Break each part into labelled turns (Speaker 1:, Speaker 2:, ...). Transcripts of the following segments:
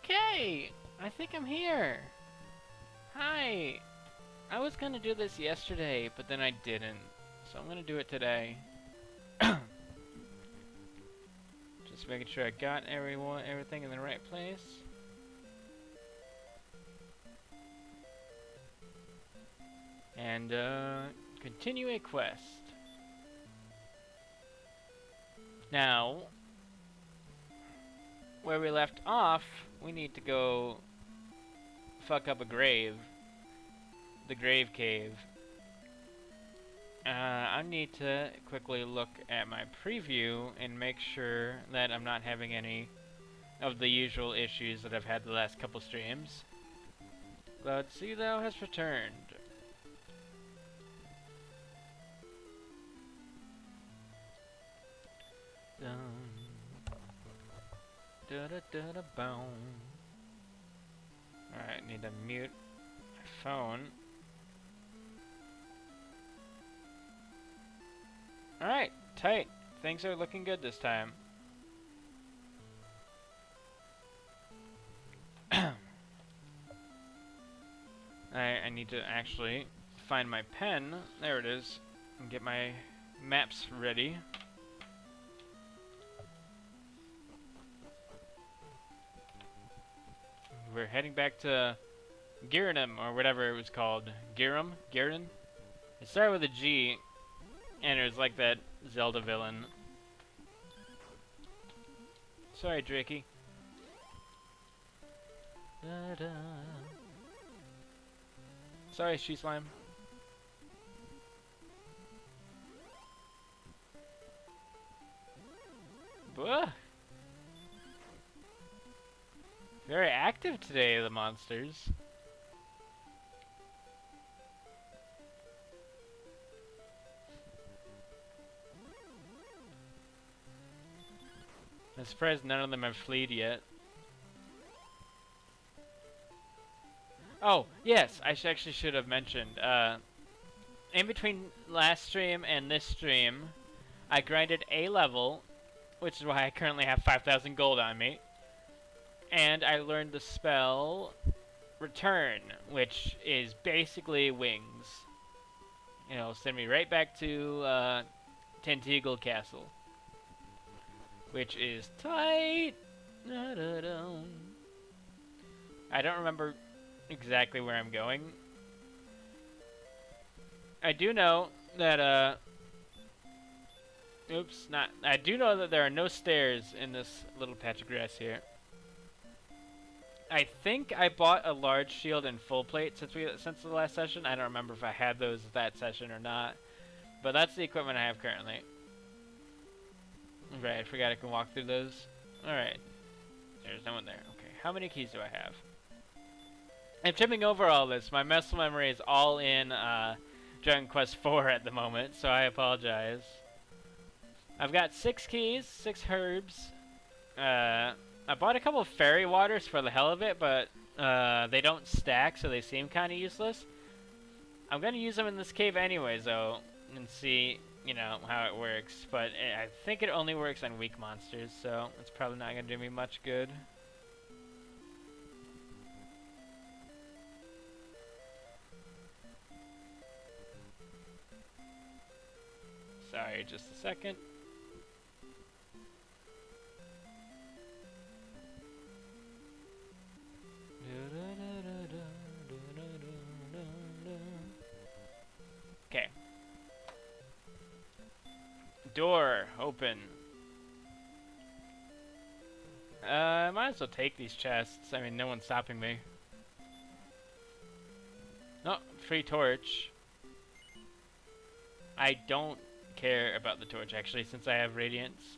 Speaker 1: Okay, I think I'm here. Hi. I was gonna do this yesterday, but then I didn't. So I'm gonna do it today. Just making sure I got everything in the right place. And, continue a quest. Now, where we left off, we need to go fuck up a grave. The grave cave. I need to quickly look at my preview and make sure that I'm not having any of the usual issues that I've had the last couple streams. Let's see, thou has returned. Dun. Da da da da boom. Alright, need to mute my phone. Alright, tight. Things are looking good this time. I need to actually find my pen. There it is. And get my maps ready. We're heading back to Girinum, or whatever it was called. Girin? It started with a G, and it was like that Zelda villain. Sorry, Drakey. Da-da. Sorry, She Slime. Buh! Very active today, the monsters. I'm surprised none of them have fleed yet. Oh, yes, I actually should have mentioned. In between last stream and this stream, I grinded a level, which is why I currently have 5,000 gold on me. And I learned the spell Return, which is basically wings. You know, send me right back to Tenteagle Castle, which is tight. Da-da-da. I don't remember exactly where I'm going. I do know that I do know that there are no stairs in this little patch of grass here. I think I bought a large shield and full plate since the last session. I don't remember if I had those that session or not, but that's the equipment I have currently. Right, I forgot I can walk through those. Alright. There's no one there. Okay, how many keys do I have? I'm tripping over all this. My muscle memory is all in Dragon Quest IV at the moment, so I apologize. I've got 6 keys, 6 herbs. I bought a couple of fairy waters for the hell of it, but they don't stack, so they seem kind of useless. I'm going to use them in this cave anyways, though, and see, you know, how it works. But I think it only works on weak monsters, so it's probably not going to do me much good. Sorry, just a second. Okay. Door open. I might as well take these chests. I mean, no one's stopping me. No, free torch. I don't care about the torch, actually, since I have radiance.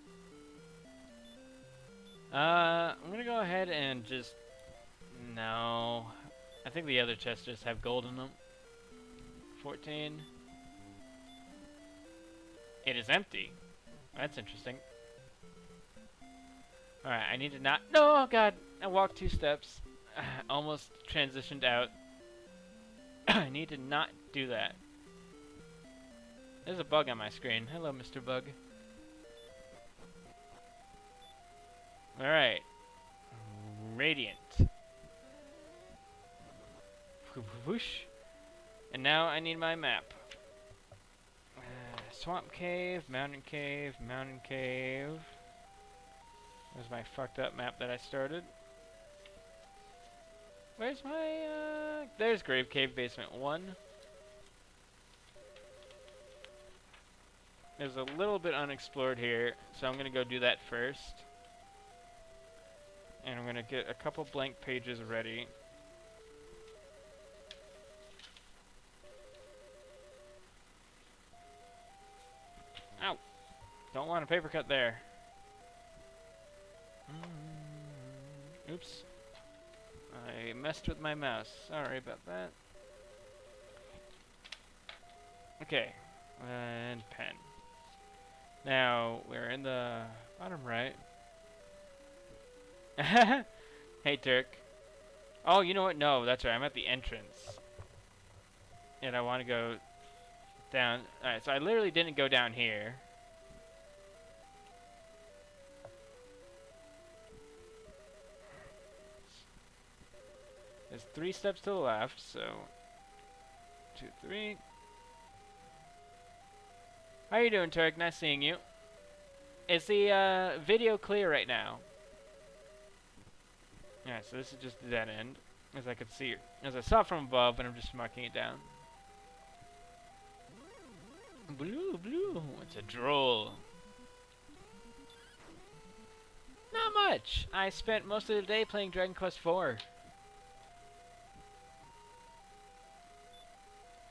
Speaker 1: I'm gonna go ahead and just... No. I think the other chests just have gold in them. 14. It is empty. That's interesting. Alright, I need to not... No, oh god! I walked 2 steps. Almost transitioned out. I need to not do that. There's a bug on my screen. Hello, Mr. Bug. Alright. Radiant. Whoosh. And now I need my map. Swamp cave, mountain cave, mountain cave. There's my fucked up map that I started. Where's my, there's Grave Cave Basement 1. There's a little bit unexplored here, so I'm gonna go do that first. And I'm gonna get a couple blank pages ready. Ow! Don't want a paper cut there. Oops. I messed with my mouse. Sorry about that. Okay. And pen. Now, we're in the bottom right. Hey, Turk. Oh, you know what? No, that's right. I'm at the entrance. And I want to go down. Alright, so I literally didn't go down here. There's 3 steps to the left, so 2, 3. How you doing, Turk? Nice seeing you. Is the video clear right now? Yeah, so this is just the dead end, as I could see, as I saw from above, and I'm just marking it down. Blue, blue. It's a droll. Not much. I spent most of the day playing Dragon Quest IV.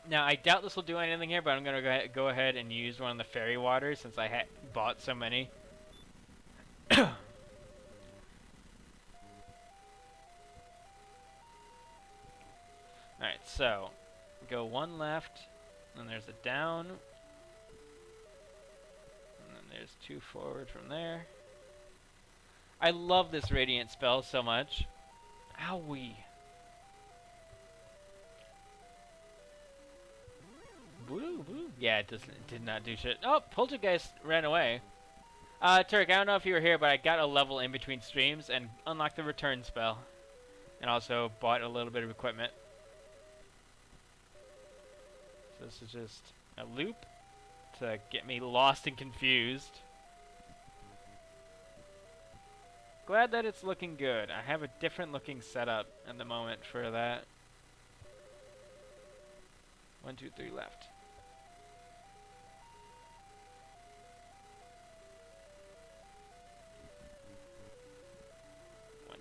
Speaker 1: Now, I doubt this will do anything here, but I'm going to go ahead and use one of the fairy waters since I had bought so many. Alright, so go 1 left, and there's a down, and then there's 2 forward from there. I love this Radiant spell so much. Owie. Woo, woo. Yeah, it did not do shit. Oh, Poltergeist ran away. Turk, I don't know if you were here, but I got a level in between streams and unlocked the return spell. And also bought a little bit of equipment. So this is just a loop to get me lost and confused. Glad that it's looking good. I have a different looking setup at the moment for that. 1, 2, 3 left.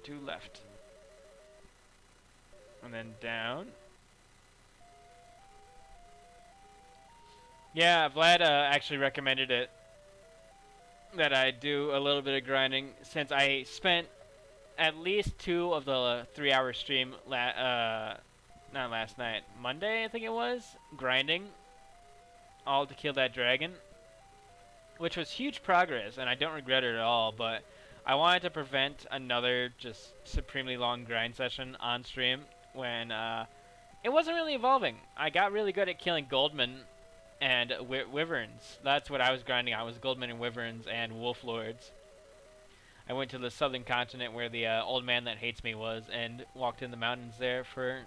Speaker 1: Two left. And then down. Yeah, Vlad actually recommended it. That I do a little bit of grinding since I spent at least 2 of the 3-hour stream not last night, Monday I think it was, grinding all to kill that dragon, which was huge progress and I don't regret it at all, but I wanted to prevent another just supremely long grind session on stream when it wasn't really evolving. I got really good at killing Goldman and Wyverns. That's what I was grinding. I was Goldman and Wyverns and Wolf Lords. I went to the southern continent where the old man that hates me was and walked in the mountains there for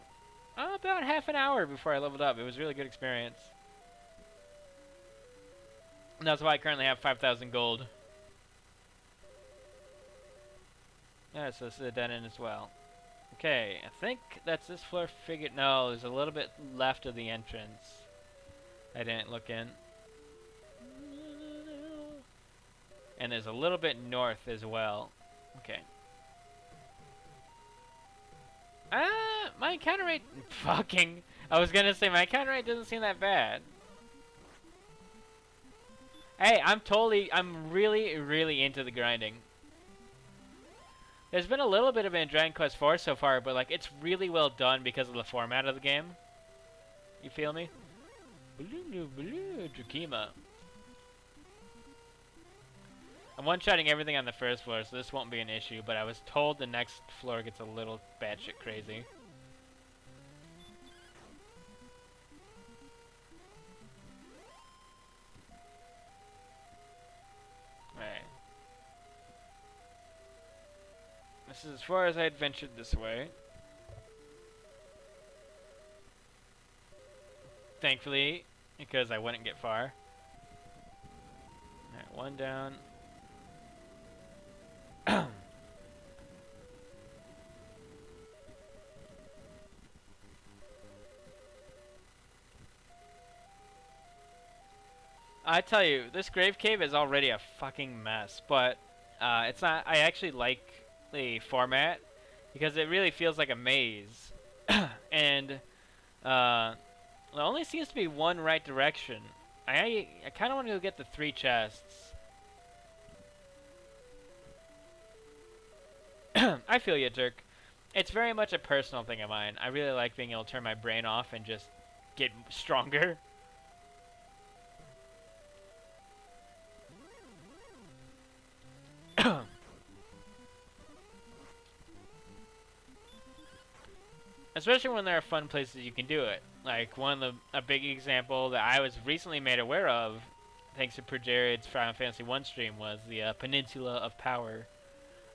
Speaker 1: about half an hour before I leveled up. It was a really good experience. And that's why I currently have 5,000 gold. Yeah, so this is a dead end as well. Okay, I think that's this floor figured. No, there's a little bit left of the entrance. I didn't look in. And there's a little bit north as well. Okay. My encounter rate... Fucking... I was gonna say, my encounter rate doesn't seem that bad. Hey, I'm really, really into the grinding. There's been a little bit of it in Dragon Quest IV so far, but like it's really well done because of the format of the game. You feel me? Drakima. I'm one-shotting everything on the first floor, so this won't be an issue, but I was told the next floor gets a little batshit crazy. This is as far as I adventured this way. Thankfully, because I wouldn't get far. Alright, one down. I tell you, this grave cave is already a fucking mess, but it's not. I actually like the format because it really feels like a maze, and there only seems to be one right direction. I kind of want to go get the 3 chests. I feel you, Turk. It's very much a personal thing of mine. I really like being able to turn my brain off and just get stronger. Especially when there are fun places you can do it. Like a big example that I was recently made aware of, thanks to Projared's Final Fantasy 1 stream, was the Peninsula of Power.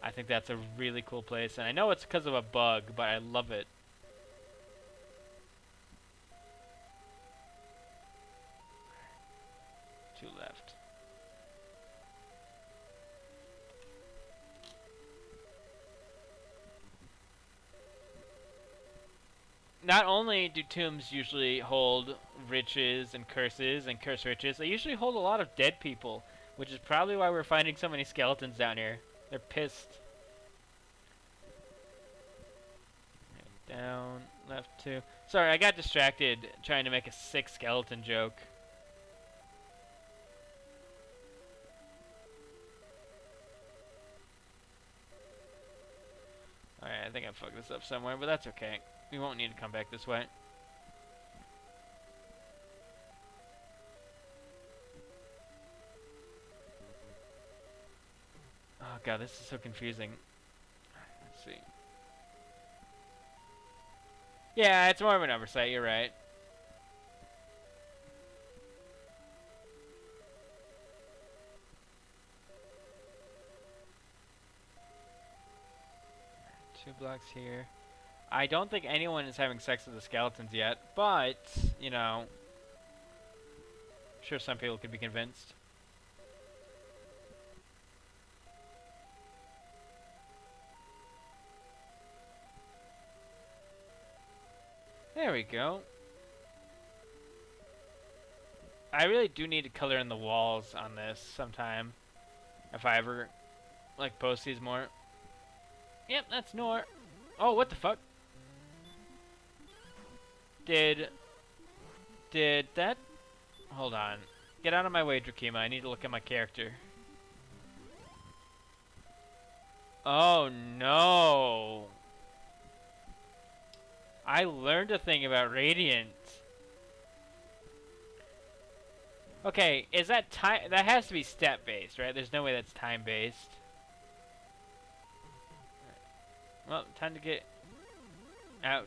Speaker 1: I think that's a really cool place, and I know it's because of a bug, but I love it. 2 left. Not only do tombs usually hold riches and curse riches, they usually hold a lot of dead people, which is probably why we're finding so many skeletons down here. They're pissed. Down, left 2. Sorry, I got distracted trying to make a 6 skeleton joke. Alright, I think I fucked this up somewhere, but that's okay. We won't need to come back this way. Oh god, this is so confusing. Let's see. Yeah, it's more of an oversight, you're right. Two blocks here. I don't think anyone is having sex with the skeletons yet, but, you know, I'm sure some people could be convinced. There we go. I really do need to color in the walls on this sometime. If I ever, like, post these more. Yep, that's Nor. Oh, what the fuck? Did that... Hold on. Get out of my way, Drakima. I need to look at my character. Oh, no. I learned a thing about Radiant. Okay, is that time? That has to be step-based, right? There's no way that's time-based. Well, time to get out.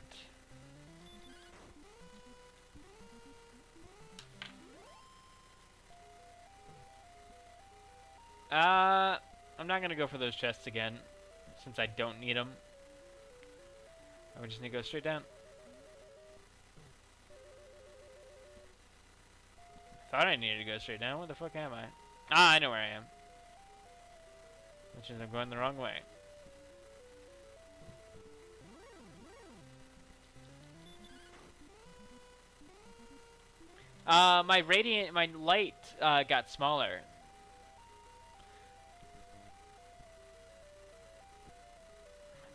Speaker 1: I'm not gonna go for those chests again, since I don't need them. I would just need to go straight down. Thought I needed to go straight down. Where the fuck am I? Ah, I know where I am. Which is I'm going the wrong way. My light got smaller.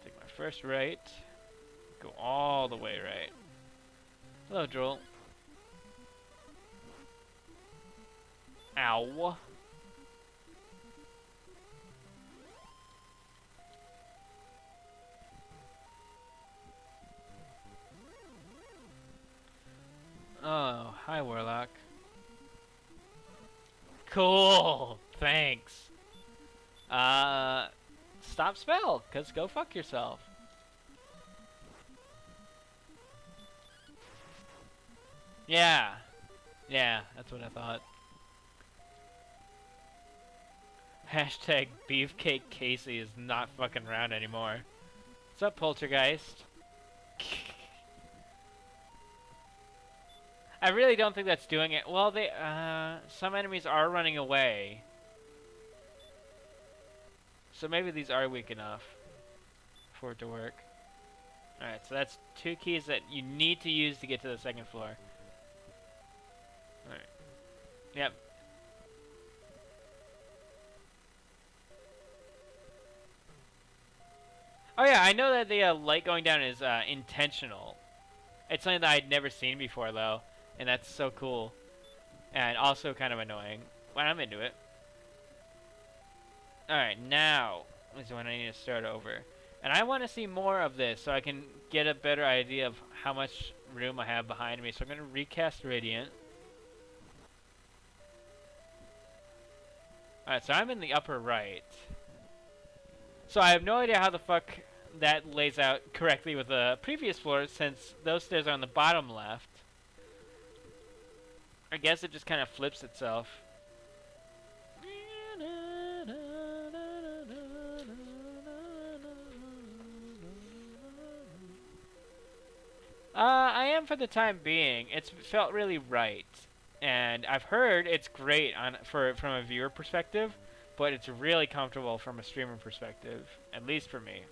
Speaker 1: Take my first right. Go all the way right. Hello, Joel. Ow. Oh, hi, Warlock. Cool. Thanks. Stop spell, 'cause go fuck yourself. Yeah. Yeah, that's what I thought. Hashtag Beefcake Casey is not fucking around anymore. What's up, Poltergeist? I really don't think that's doing it. Well, some enemies are running away. So maybe these are weak enough for it to work. Alright, so that's 2 keys that you need to use to get to the 2nd floor. Alright. Yep. Oh yeah, I know that the light going down is intentional. It's something that I'd never seen before, though. And that's so cool. And also kind of annoying. But I'm into it. Alright, now is when I need to start over. And I want to see more of this so I can get a better idea of how much room I have behind me. So I'm going to recast Radiant. Alright, so I'm in the upper right. So I have no idea how the fuck that lays out correctly with the previous floor, since those stairs are on the bottom left. I guess it just kind of flips itself. I am for the time being. It's felt really right, and I've heard it's great from a viewer perspective, but it's really comfortable from a streamer perspective, at least for me.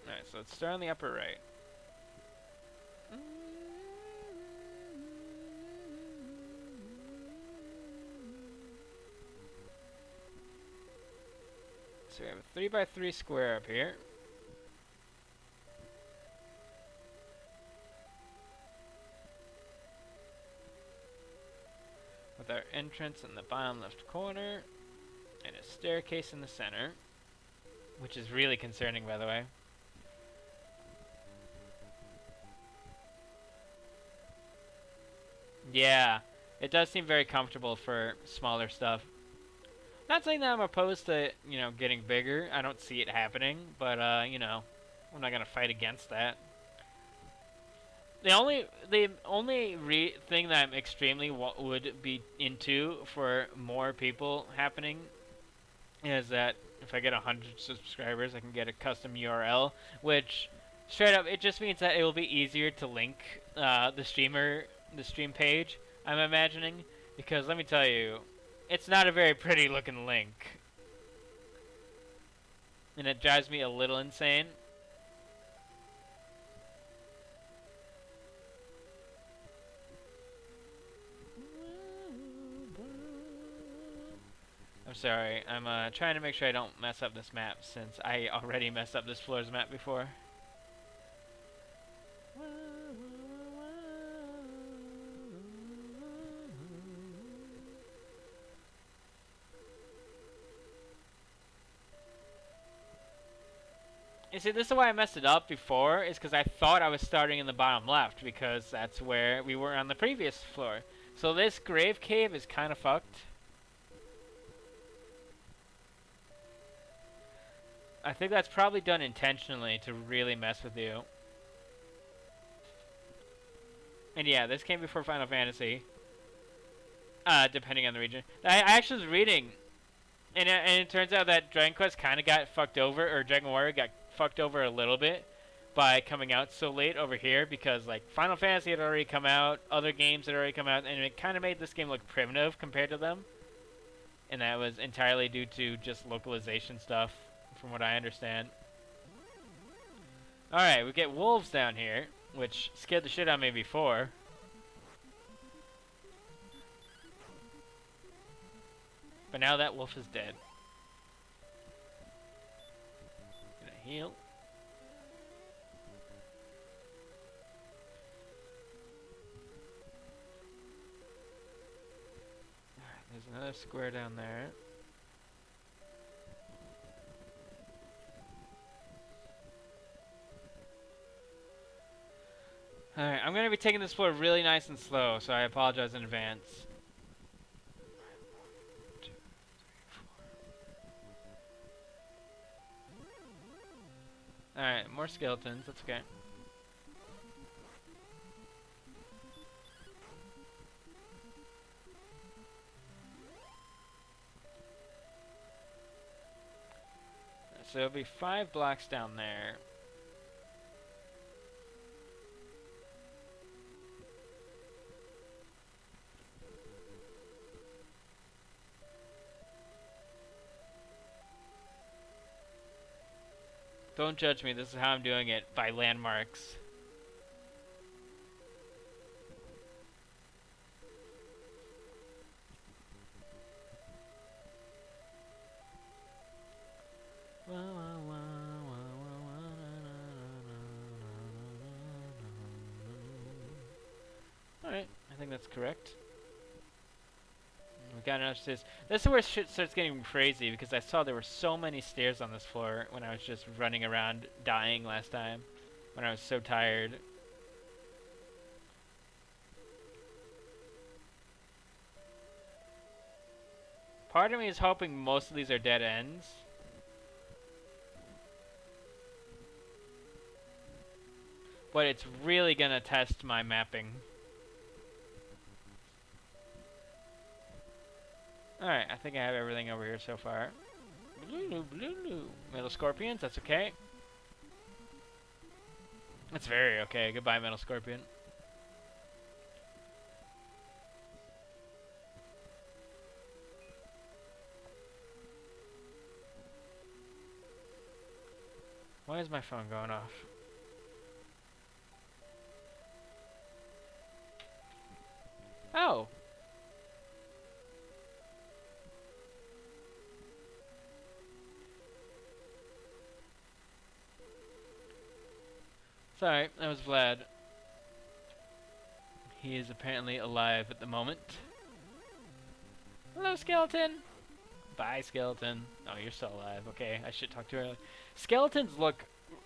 Speaker 1: Alright, so let's start on the upper right. So we have a 3x3 square up here. With our entrance in the bottom left corner, and a staircase in the center, which is really concerning, by the way. Yeah, it does seem very comfortable for smaller stuff. Not saying that I'm opposed to, getting bigger. I don't see it happening, but, I'm not gonna fight against that. The only thing that I'm extremely would be into for more people happening is that if I get 100 subscribers, I can get a custom URL, which straight up it just means that it will be easier to link the stream page. I'm imagining, because let me tell you, it's not a very pretty looking link, and it drives me a little insane. I'm sorry, I'm trying to make sure I don't mess up this map, since I already messed up this floor's map before. You see, this is why I messed it up before, is because I thought I was starting in the bottom left, because that's where we were on the previous floor. So this grave cave is kind of fucked. I think that's probably done intentionally to really mess with you. And yeah, this came before Final Fantasy. Depending on the region. I actually was reading, and it turns out that Dragon Quest kind of got fucked over, or Dragon Warrior got fucked over a little bit by coming out so late over here, because like Final Fantasy had already come out, other games had already come out, and it kind of made this game look primitive compared to them. And that was entirely due to just localization stuff, from what I understand. Alright, we get wolves down here, which scared the shit out of me before. But now that wolf is dead. Gonna heal. Alright, there's another square down there. Alright, I'm gonna be taking this floor really nice and slow, so I apologize in advance. Alright, more skeletons, that's okay. so it'll be 5 blocks down there. Don't judge me, this is how I'm doing it, by landmarks. Alright, I think that's correct. We got enough stairs. This is where shit starts getting crazy because I saw there were so many stairs on this floor when I was just running around dying last time. When I was so tired. Part of me is hoping most of these are dead ends. But it's really gonna test my mapping. Alright, I think I have everything over here so far. Metal scorpions, that's okay. That's very okay. Goodbye, metal scorpion. Why is my phone going off? Oh! Sorry, that was Vlad. He is apparently alive at the moment. Hello, skeleton! Bye, skeleton. Oh, you're still alive. Okay, I should talk to her. Skeletons look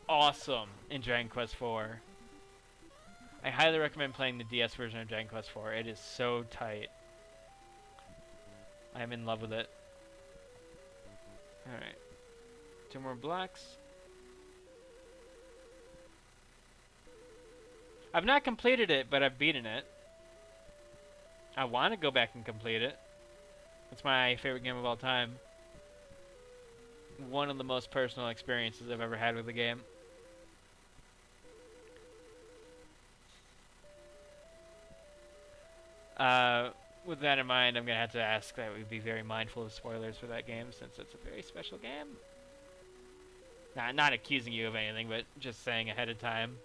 Speaker 1: awesome in Dragon Quest IV. I highly recommend playing the DS version of Dragon Quest IV. It is so tight. I am in love with it. Alright. 2 more blocks. I've not completed it, but I've beaten it. I want to go back and complete it. It's my favorite game of all time. One of the most personal experiences I've ever had with the game. With that in mind, I'm going to have to ask that we be very mindful of spoilers for that game, since it's a very special game. Not accusing you of anything, but just saying ahead of time.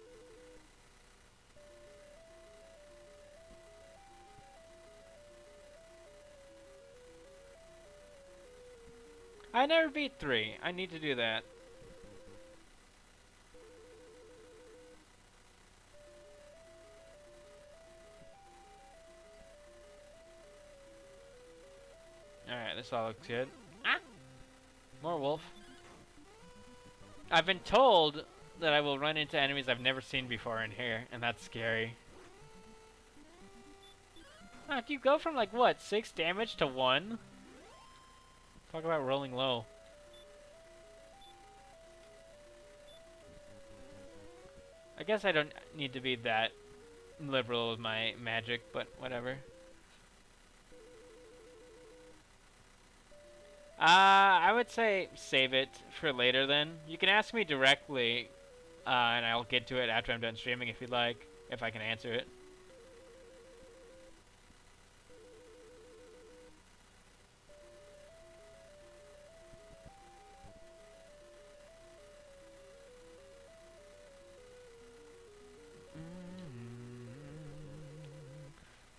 Speaker 1: I never beat 3. I need to do that. Alright, this all looks good. Ah! More wolf. I've been told that I will run into enemies I've never seen before in here, and that's scary. Oh, you go from like, what, 6 damage to 1? Talk about rolling low. I guess I don't need to be that liberal with my magic, but whatever. I would say save it for later then. You can ask me directly, and I'll get to it after I'm done streaming if you'd like, if I can answer it.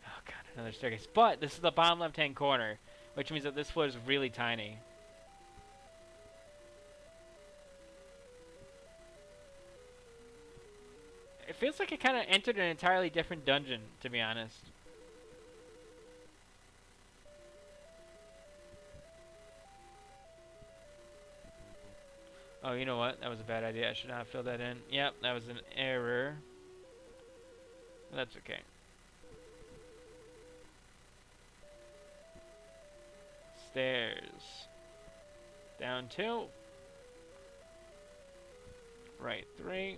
Speaker 1: Oh god, another staircase. But this is the bottom left-hand corner, which means that this floor is really tiny. It feels like I kind of entered an entirely different dungeon, to be honest. Oh, you know what? That was a bad idea. I should not have filled that in. Yep, that was an error. That's okay. Stairs. Down 2. Right 3.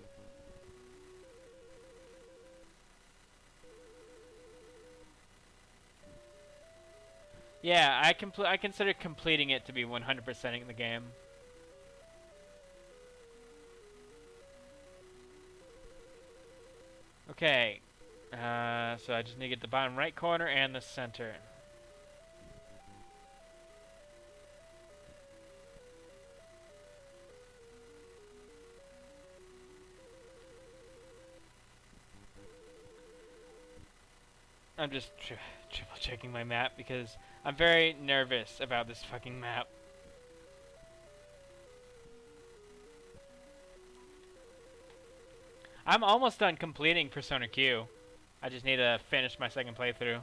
Speaker 1: Yeah, I consider completing it to be 100%ing the game. Okay. So I just need to get the bottom right corner and the center. I'm just triple checking my map because I'm very nervous about this fucking map. I'm almost done completing Persona Q. I just need to finish my second playthrough.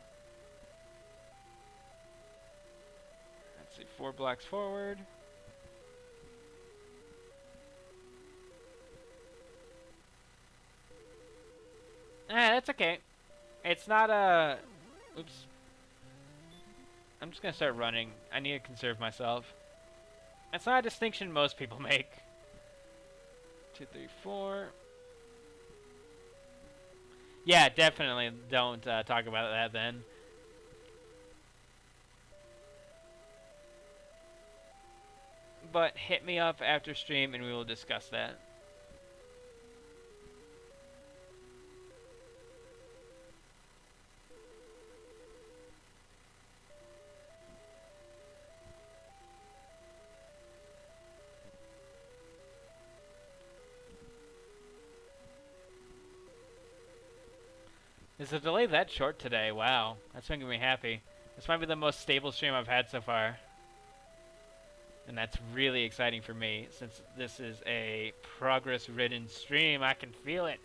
Speaker 1: Let's see, 4 blocks forward. That's okay. It's not a... Oops. I'm just gonna start running. I need to conserve myself. It's not a distinction most people make. 2, 3, 4. Yeah, definitely don't talk about that then. But hit me up after stream and we will discuss that. Is the delay that short today? Wow, that's making me happy. This might be the most stable stream I've had so far. And that's really exciting for me, since this is a progress-ridden stream. I can feel it.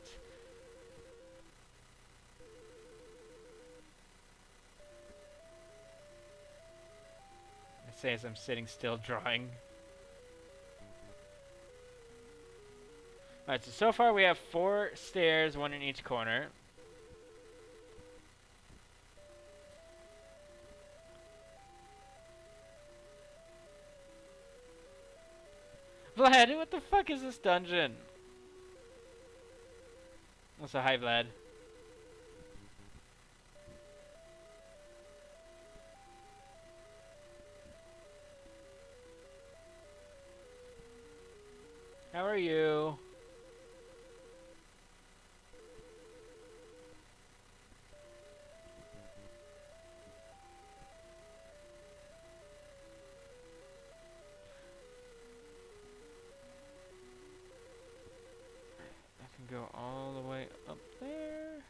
Speaker 1: I say as I'm sitting still drawing. Alright, so far we have 4 stairs, 1 in each corner. Vlad, what the fuck is this dungeon? What's a hi, Vlad? How are you? I can go all the way up there.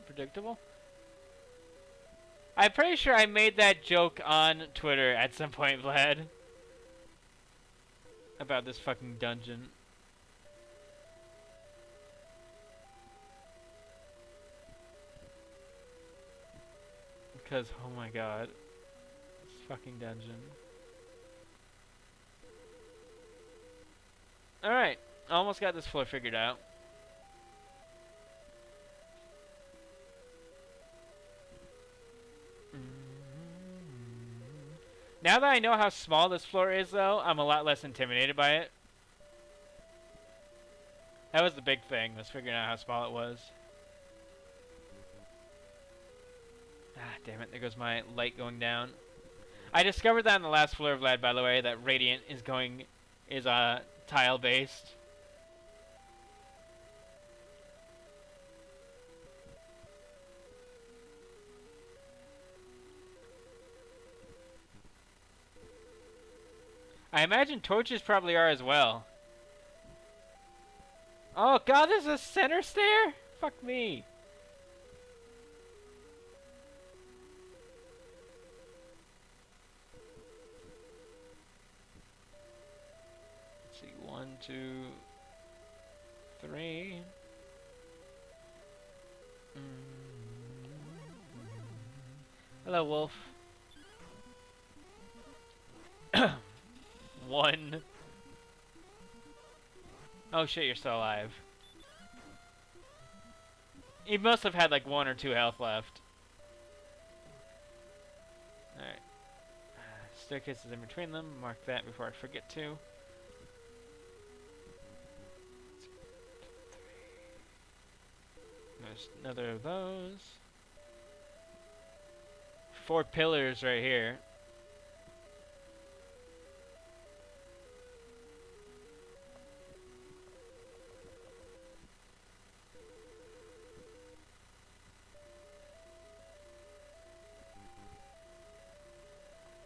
Speaker 1: Predictable? I'm pretty sure I made that joke on Twitter at some point, Vlad. About this fucking dungeon. Because, oh my god. This fucking dungeon. Alright. Almost got this floor figured out. Now that I know how small this floor is, though, I'm a lot less intimidated by it. That was the big thing, was figuring out how small it was. Ah, damn it, there goes my light going down. I discovered that on the last floor of Vlad, by the way, that Radiant is tile-based. I imagine torches probably are as well. Oh god, there's a center stair? Fuck me. Let's see, 1, 2, 3. Hello, Wolf. 1. Oh shit, you're still alive. You must have had like 1 or 2 health left. Alright. Staircase is in between them. Mark that before I forget to. There's another of those. 4 pillars right here.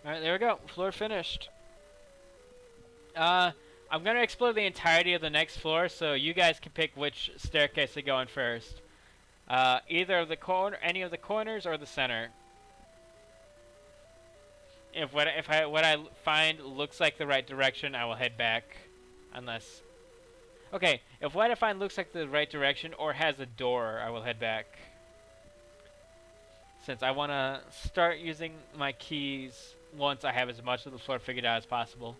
Speaker 1: Alright, there we go. Floor finished. I'm gonna explore the entirety of the next floor, so you guys can pick which staircase to go on first. Either of the any of the corners, or the center. If what I find looks like the right direction, I will head back. Unless, okay, if what I find looks like the right direction or has a door, I will head back. Since I want to start using my keys once I have as much of the floor figured out as possible.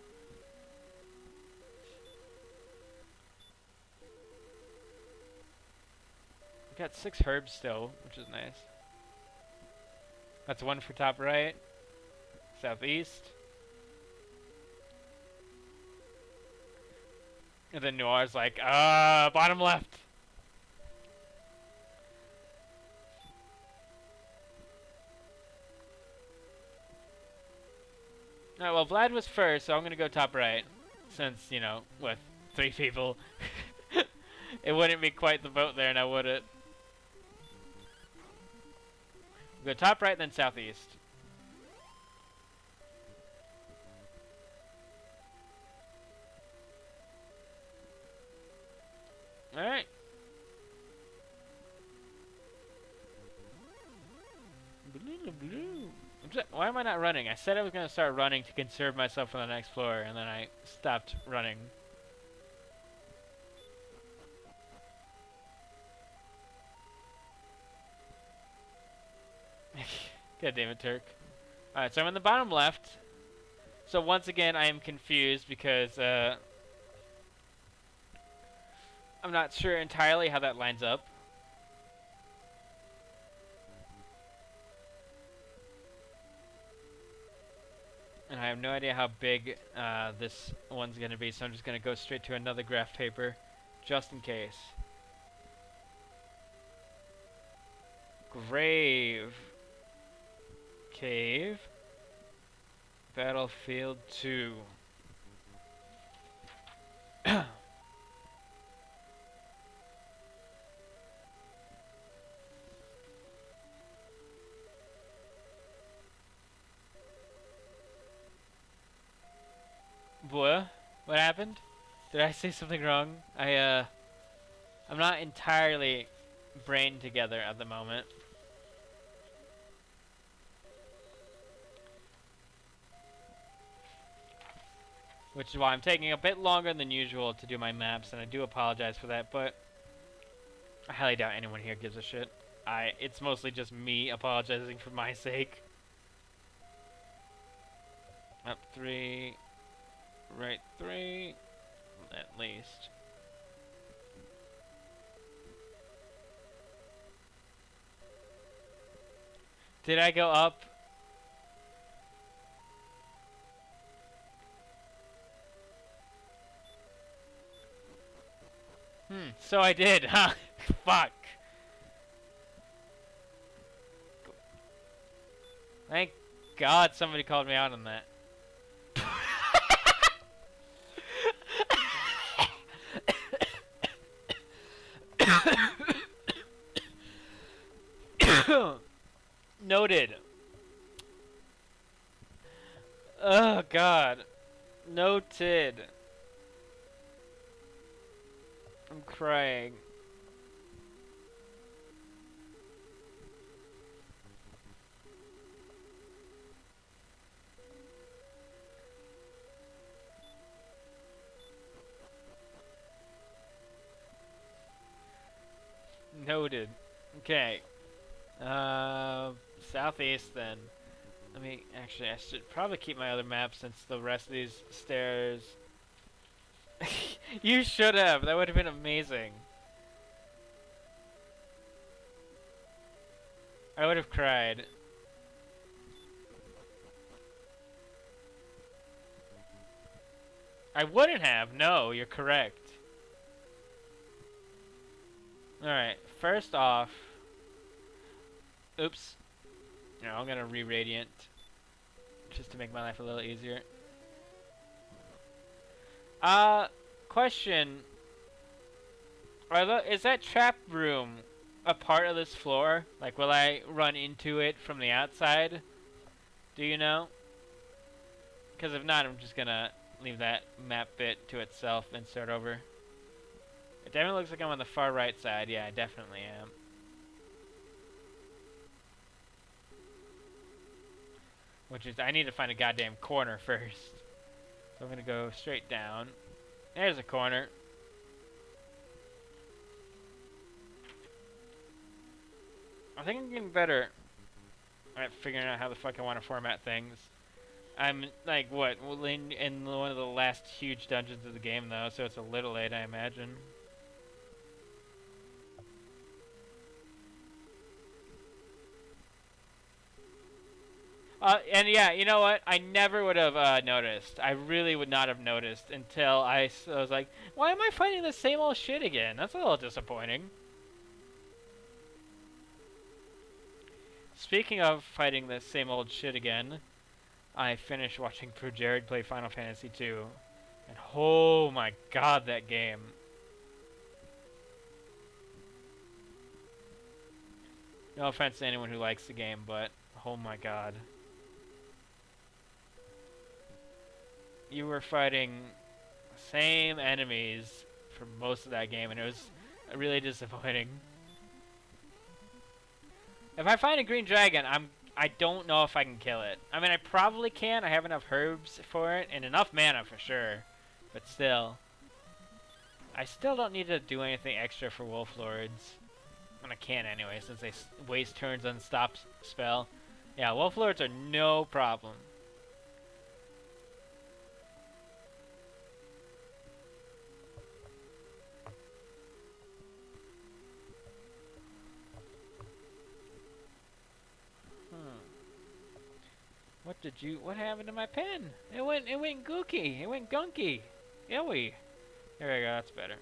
Speaker 1: I've got 6 herbs still, which is nice. That's 1 for top right. Southeast. And then Noir's like, bottom left. Alright, well, Vlad was first, so I'm gonna go top right. Since, you know, with 3 people, it wouldn't be quite the vote there, now would it? We'll go top right, then southeast. Alright. Why am I not running? I said I was going to start running to conserve myself for the next floor, and then I stopped running. God damn it, Turk. Alright, so I'm in the bottom left. So once again, I am confused because I'm not sure entirely how that lines up. And I have no idea how big this one's going to be, so I'm just going to go straight to another graph paper, just in case. Grave. Cave. Battlefield 2. What happened? Did I say something wrong? I'm not entirely brain together at the moment. Which is why I'm taking a bit longer than usual to do my maps, and I do apologize for that, but I highly doubt anyone here gives a shit. It's mostly just me apologizing for my sake. Up 3, right 3, at least. Did I go up? So I did, huh? Fuck. Thank God somebody called me out on that. Noted. Oh God. Noted. I'm crying. Noted. Okay. Southeast then. Actually, I should probably keep my other map since the rest of these stairs... You should have. That would have been amazing. I would have cried. I wouldn't have. No, you're correct. Alright, first off... Oops. No, I'm gonna re-radiant. Just to make my life a little easier. Question. Is that trap room a part of this floor? Like, will I run into it from the outside? Do you know? Because if not, I'm just gonna leave that map bit to itself and start over. It definitely looks like I'm on the far right side. Yeah, I definitely am. Which is, I need to find a goddamn corner first. So I'm gonna go straight down. There's a corner. I think I'm getting better at figuring out how the fuck I want to format things. I'm like, what, in one of the last huge dungeons of the game though, so it's a little late, I imagine. And yeah, you know what? I never would have noticed. I really would not have noticed until I was like, why am I fighting the same old shit again? That's a little disappointing. Speaking of fighting the same old shit again, I finished watching Pro Jared play Final Fantasy 2. And oh my god, that game. No offense to anyone who likes the game, but oh my god. You were fighting the same enemies for most of that game, and it was really disappointing. If I find a green dragon, I don't know if I can kill it. I mean, I probably can. I have enough herbs for it, and enough mana for sure. But still. I still don't need to do anything extra for Wolf Lords. And I can anyway, since they waste turns on stop spell. Yeah, Wolf Lords are no problem. What happened to my pen? It went gooky. It went gunky. Ewy. There we go, that's better.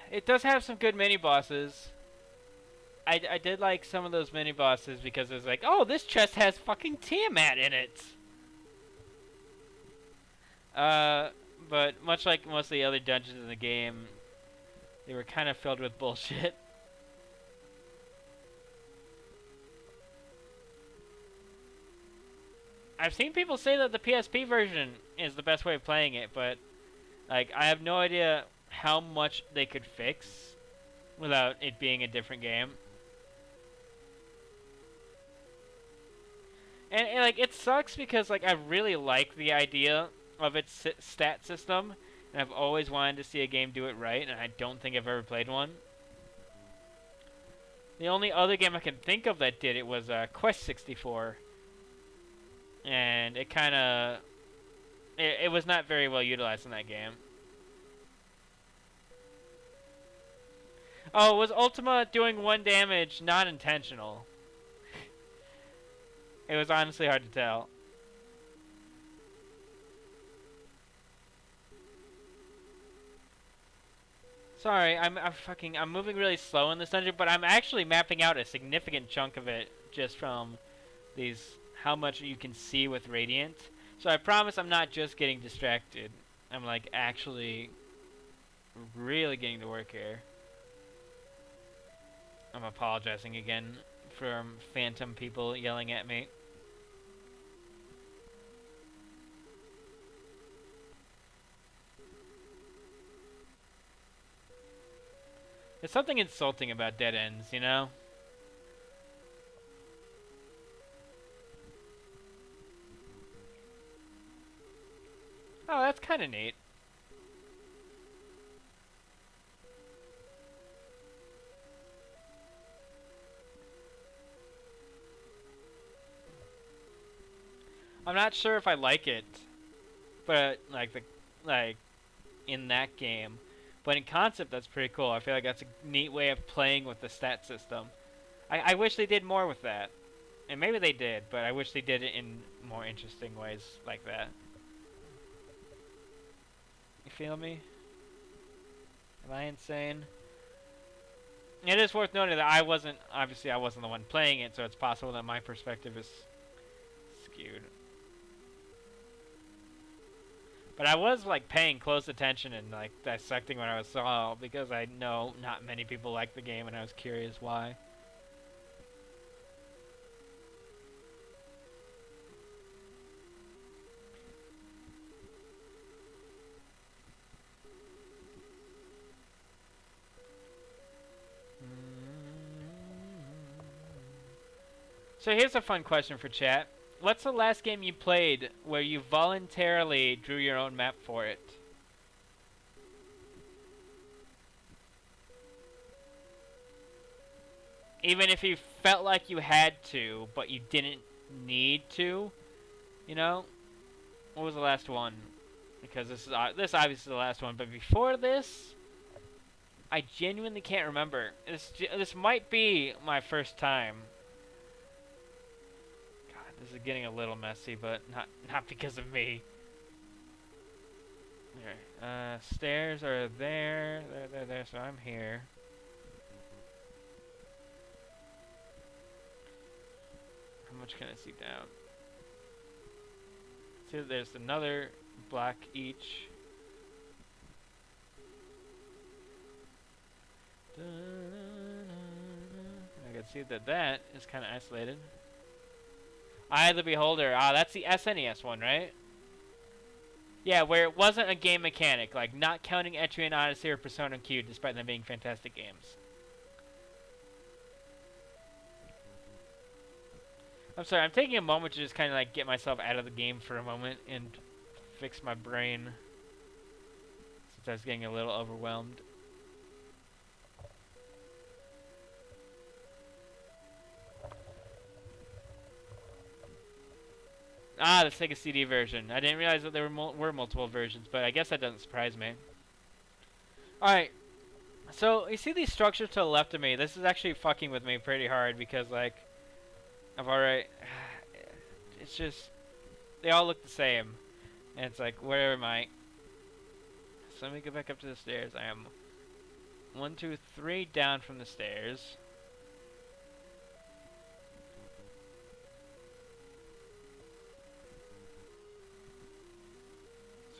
Speaker 1: It does have some good mini bosses. I did like some of those mini bosses because it was like, oh, this chest has fucking Tiamat in it. But much like most of the other dungeons in the game, they were kind of filled with bullshit. I've seen people say that the PSP version is the best way of playing it, but like I have no idea how much they could fix without it being a different game. And like it sucks because like I really like the idea of its stat system, and I've always wanted to see a game do it right, and I don't think I've ever played one. The only other game I can think of that did it was Quest 64, and it kind of it was not very well utilized in that game. Oh, was Ultima doing 1 damage not intentional? It was honestly hard to tell. Sorry, I'm moving really slow in this dungeon, but I'm actually mapping out a significant chunk of it just from how much you can see with Radiant. So I promise I'm not just getting distracted. I'm like actually really getting to work here. I'm apologizing again for phantom people yelling at me. There's something insulting about dead ends, you know? Oh, that's kind of neat. I'm not sure if I like it, but like in that game. But in concept, that's pretty cool. I feel like that's a neat way of playing with the stat system. I wish they did more with that. And maybe they did, but I wish they did it in more interesting ways like that. You feel me? Am I insane? It is worth noting that I wasn't the one playing it, so it's possible that my perspective is skewed. But I was like paying close attention and like dissecting what I saw because I know not many people like the game and I was curious why. So here's a fun question for chat. What's the last game you played where you voluntarily drew your own map for it? Even if you felt like you had to, but you didn't need to, you know? What was the last one? Because this obviously is the last one, but before this, I genuinely can't remember. This might be my first time. God, this is getting a little messy, but not because of me. Okay, stairs are there, so I'm here. How much can I see down? See, there's another block each. I can see that is kind of isolated. Eye of the Beholder. Ah, that's the SNES one, right? Yeah, where it wasn't a game mechanic, like not counting Etrian Odyssey or Persona Q, despite them being fantastic games. I'm sorry, I'm taking a moment to just kind of like get myself out of the game for a moment and fix my brain, since I was getting a little overwhelmed. Ah, the Sega CD version. I didn't realize that there were multiple versions, but I guess that doesn't surprise me. Alright, so you see these structures to the left of me? This is actually fucking with me pretty hard because, like, I've already... It's just... They all look the same. And it's like, where am I? So let me go back up to the stairs. I am 1, 2, 3 down from the stairs.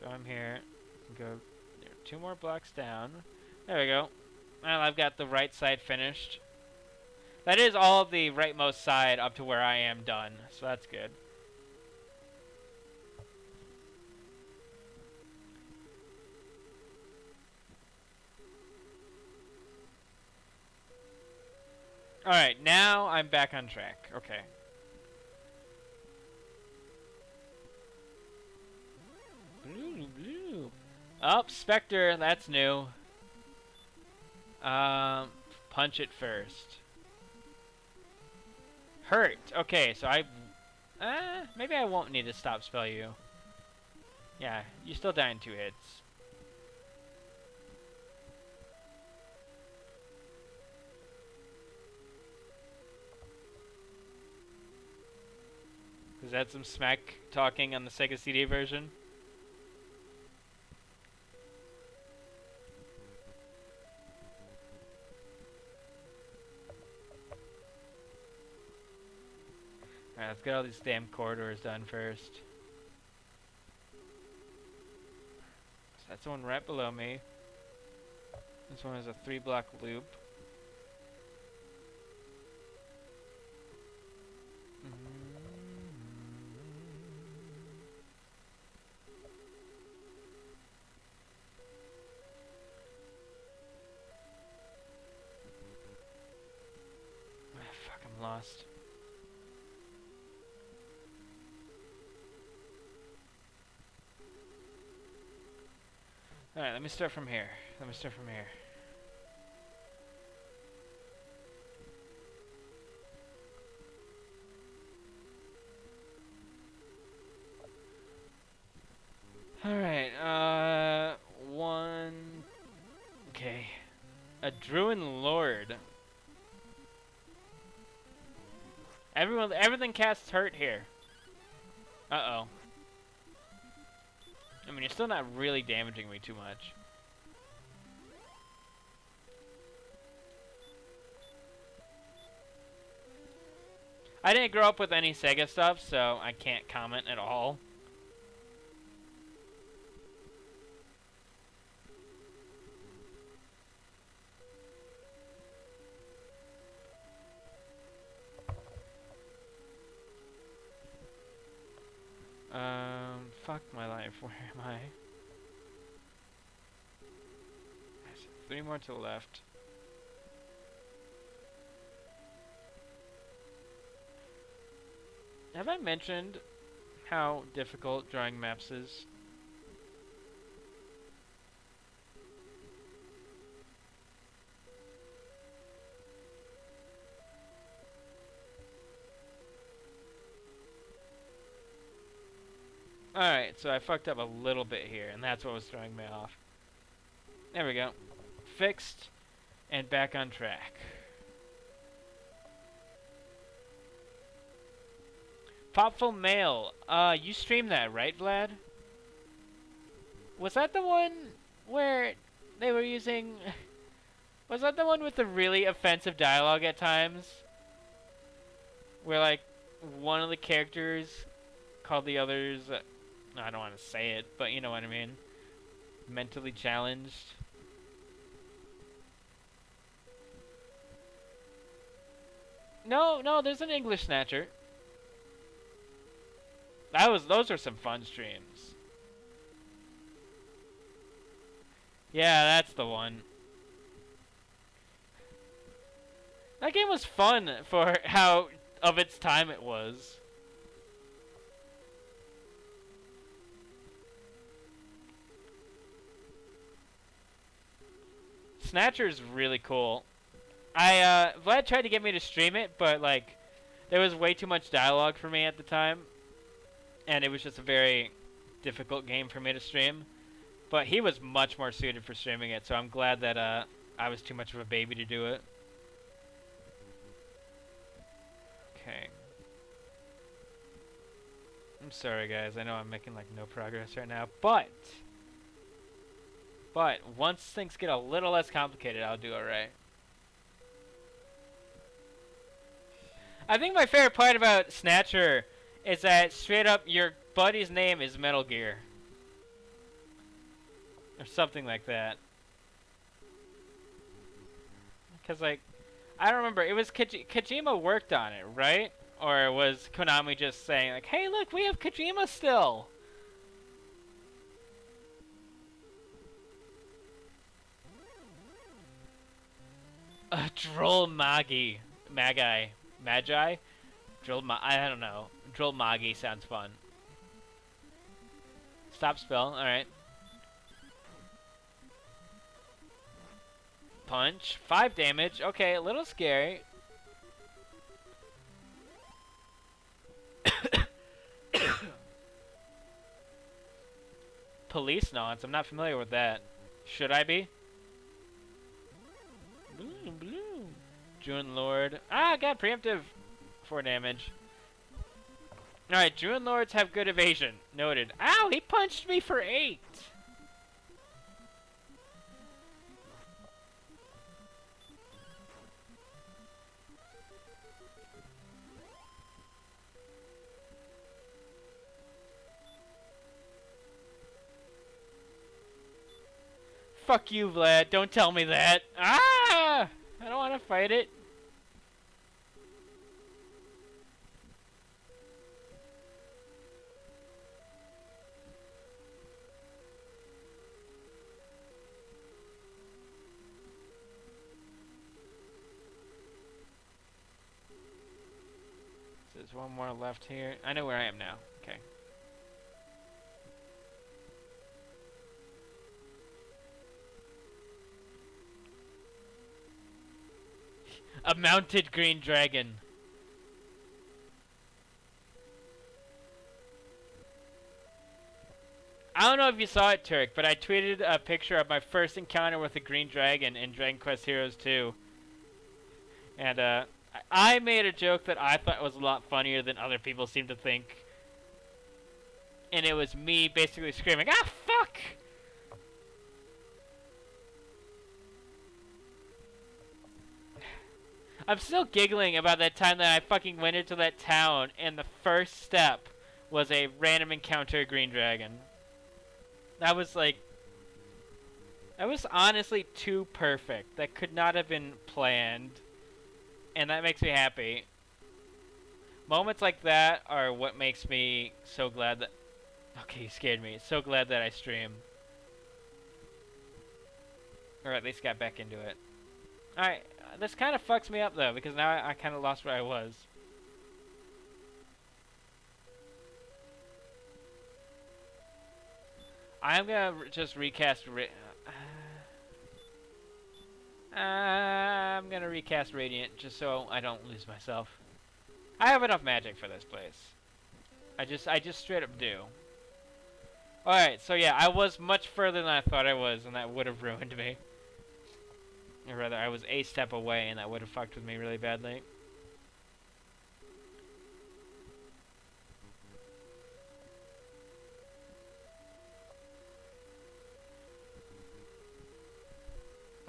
Speaker 1: So I'm here. Go there, 2 more blocks down. There we go. Well, I've got the right side finished. That is all of the rightmost side up to where I am done, so that's good. Alright, now I'm back on track. Okay. Blue. Oh, Spectre, that's new. Punch it first. Hurt. Okay, so maybe I won't need to stop spell you. Yeah, you still die in 2 hits. Is that some smack talking on the Sega CD version? Alright, let's get all these damn corridors done first. So that's the one right below me. This one is a 3-block loop. Fuck, I'm lost. Alright, let me start from here. Alright, one... Okay. A Druid Lord. Everything casts hurt here. Uh-oh. I mean, you're still not really damaging me too much. I didn't grow up with any Sega stuff, so I can't comment at all. Fuck my life. Where am I? 3 more to the left. Have I mentioned how difficult drawing maps is? Alright, so I fucked up a little bit here, and that's what was throwing me off. There we go. Fixed, and back on track. Popful Mail. You streamed that, right, Vlad? Was that the one where they were using... Was that the one with the really offensive dialogue at times? Where, like, one of the characters called the others... I don't want to say it, but you know what I mean. Mentally challenged. No, there's an English Snatcher. Those are some fun streams. Yeah, that's the one. That game was fun for how of its time it was. Snatcher's really cool. Vlad tried to get me to stream it, but like, there was way too much dialogue for me at the time, and it was just a very difficult game for me to stream. But he was much more suited for streaming it, so I'm glad that I was too much of a baby to do it. Okay. I'm sorry, guys. I know I'm making like no progress right now, but once things get a little less complicated, I'll do alright. I think my favorite part about Snatcher is that straight up your buddy's name is Metal Gear. Or something like that. Because, like, I don't remember. It was Kojima worked on it, right? Or was Konami just saying, like, hey, look, we have Kojima still? Droll Magi. Magi? I don't know. Droll Magi sounds fun. Stop spell, alright. Punch. 5 damage. Okay, a little scary. Police nonce. I'm not familiar with that. Should I be? Blue. Druin Lord. Ah, got preemptive. 4 damage. Alright, Druin Lords have good evasion. Noted. Ow, he punched me for 8. Fuck you, Vlad. Don't tell me that. Ah! I don't want to fight it. There's one more left here. I know where I am now. Okay. A mounted green dragon. I don't know if you saw it, Turk, but I tweeted a picture of my first encounter with a green dragon in Dragon Quest Heroes 2. And, I made a joke that I thought was a lot funnier than other people seem to think. And it was me basically screaming, ah, fuck! I'm still giggling about that time that I fucking went into that town and the first step was a random encounter green dragon. That was like, that was honestly too perfect. That could not have been planned. And that makes me happy. Moments like that are what makes me so glad that... Okay, you scared me. So glad that I stream. Or at least got back into it. Alright, this kind of fucks me up though, because now I kind of lost where I was. I'm gonna just recast... I'm gonna recast Radiant just so I don't lose myself. I have enough magic for this place. I just straight up do. Alright, so yeah, I was much further than I thought I was, and that would have ruined me. Or rather, I was a step away, and that would have fucked with me really badly.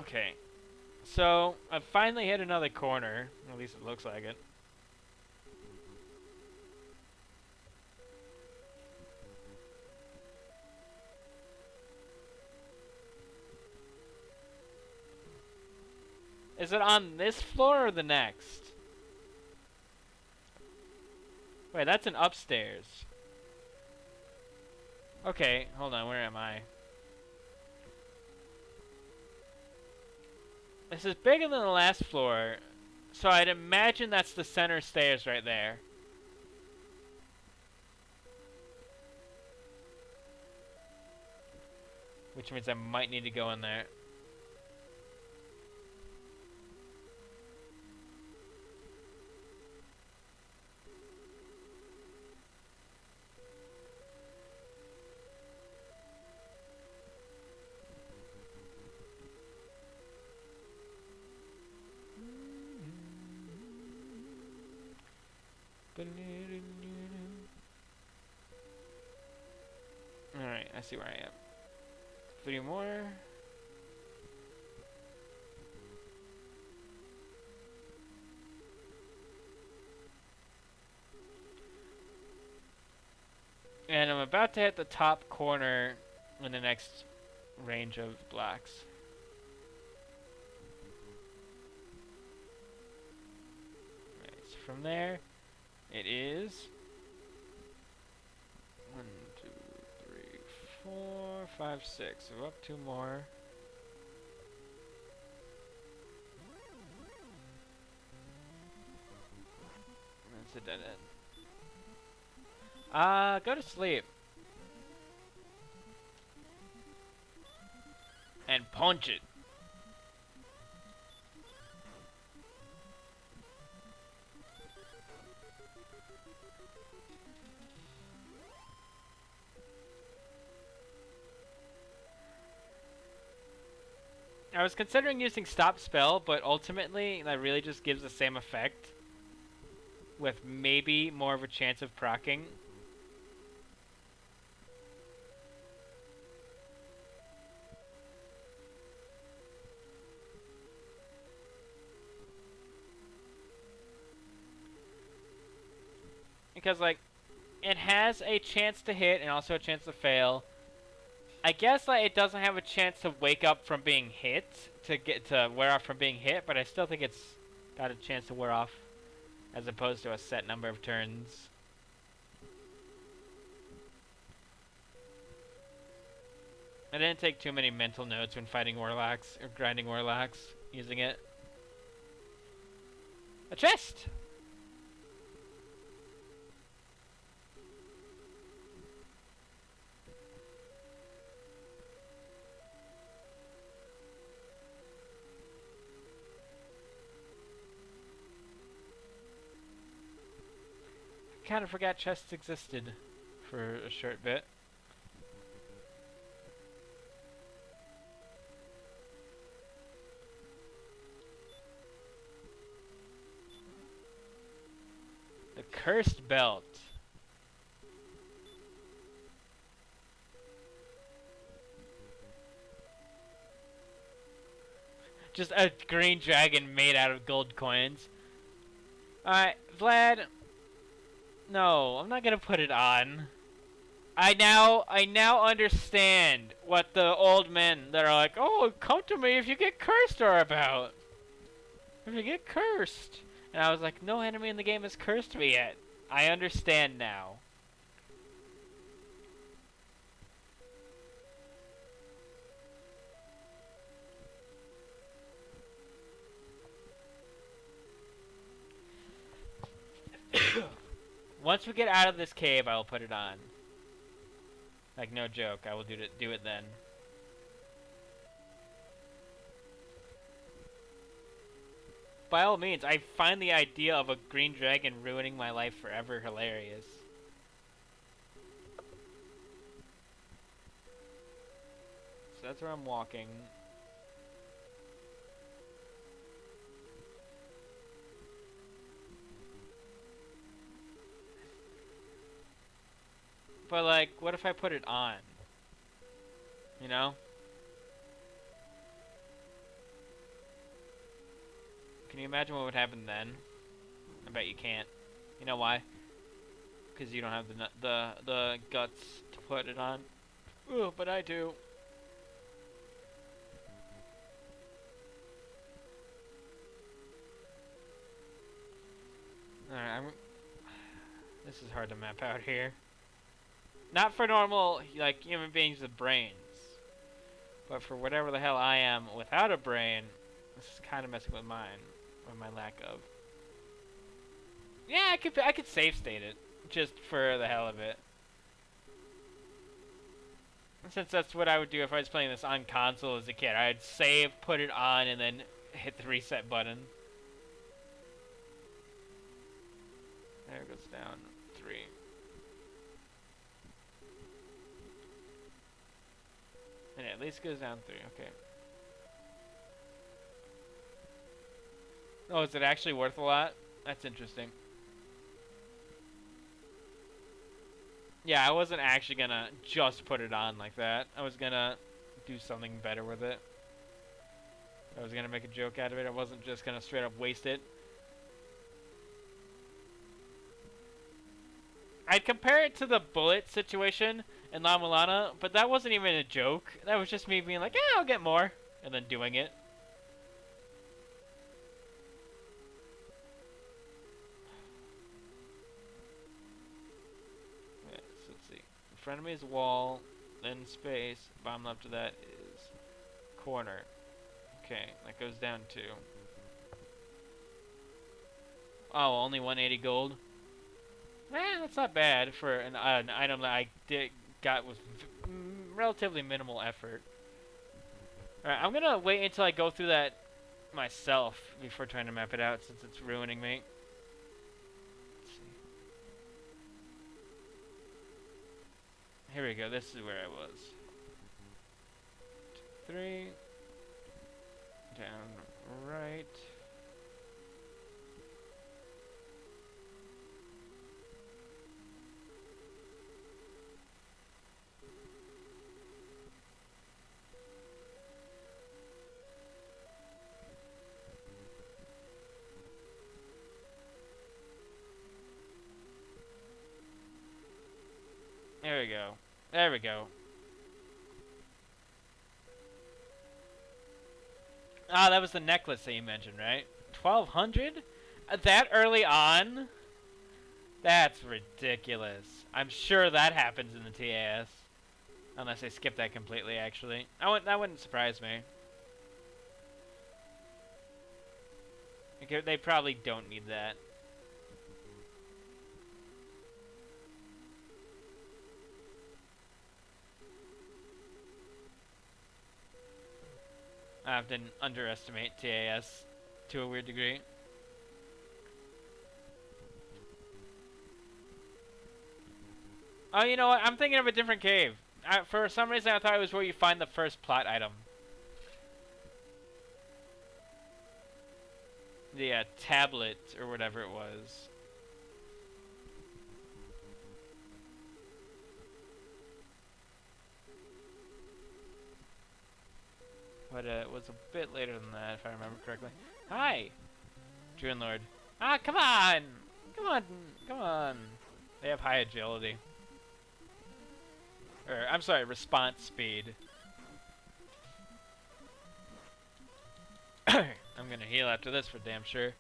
Speaker 1: Okay. So, I've finally hit another corner. At least it looks like it. Is it on this floor or the next? Wait, that's an upstairs. Okay, hold on, where am I? This is bigger than the last floor, so I'd imagine that's the center stairs right there. Which means I might need to go in there. Alright, I see where I am. 3 more. And I'm about to hit the top corner in the next range of blocks. Right, so from there, it is 1, 2, 3, 4, 5, 6. So up 2 more. That's a dead end. Go to sleep. And punch it. I was considering using stop spell, but ultimately that really just gives the same effect with maybe more of a chance of proccing. Because like it has a chance to hit and also a chance to fail. I guess like it doesn't have a chance to wake up from being hit, to wear off from being hit, but I still think it's got a chance to wear off as opposed to a set number of turns. I didn't take too many mental notes when fighting warlocks or grinding warlocks using it. A chest! Kind of forgot chests existed for a short bit. The cursed belt. Just a green dragon made out of gold coins. Alright, Vlad. No, I'm not gonna put it on. I now understand what the old men that are like, oh, come to me if you get cursed are about. If you get cursed. And I was like, no enemy in the game has cursed me yet. I understand now. Once we get out of this cave, I will put it on. Like, no joke, I will do it then. By all means, I find the idea of a green dragon ruining my life forever hilarious. So that's where I'm walking. But like, what if I put it on? You know? Can you imagine what would happen then? I bet you can't. You know why? Because you don't have the guts to put it on. Ooh, but I do. Alright, this is hard to map out here. Not for normal, like, human beings with brains. But for whatever the hell I am without a brain, this is kind of messing with mine. Or my lack of. Yeah, I could save state it. Just for the hell of it. Since that's what I would do if I was playing this on console as a kid. I'd save, put it on, and then hit the reset button. There it goes down 3. And it at least goes down 3, okay. Oh, is it actually worth a lot? That's interesting. Yeah, I wasn't actually gonna just put it on like that. I was gonna do something better with it. I was gonna make a joke out of it. I wasn't just gonna straight up waste it. I'd compare it to the bullet situation in La Mulana, but that wasn't even a joke. That was just me being like, yeah, I'll get more. And then doing it. Okay, so let's see. In front of me is wall, then space. Bottom left of that is corner. Okay, that goes down to... Oh, only 180 gold? That's not bad for an item that I got with relatively minimal effort. Alright, I'm gonna wait until I go through that myself before trying to map it out since it's ruining me. Let's see. Here we go, this is where I was. 3. Down right. There we go. There we go. Ah, that was the necklace that you mentioned, right? 1200? That early on? That's ridiculous. I'm sure that happens in the TAS. Unless they skip that completely, actually. That wouldn't surprise me. They probably don't need that. I often underestimate TAS to a weird degree. Oh, you know what? I'm thinking of a different cave. For some reason, I thought it was where you find the first plot item. The tablet, or whatever it was. but it was a bit later than that, if I remember correctly. Hi, Druid Lord. Ah, come on! Come on, come on. They have high agility. Or, I'm sorry, response speed. I'm gonna heal after this for damn sure.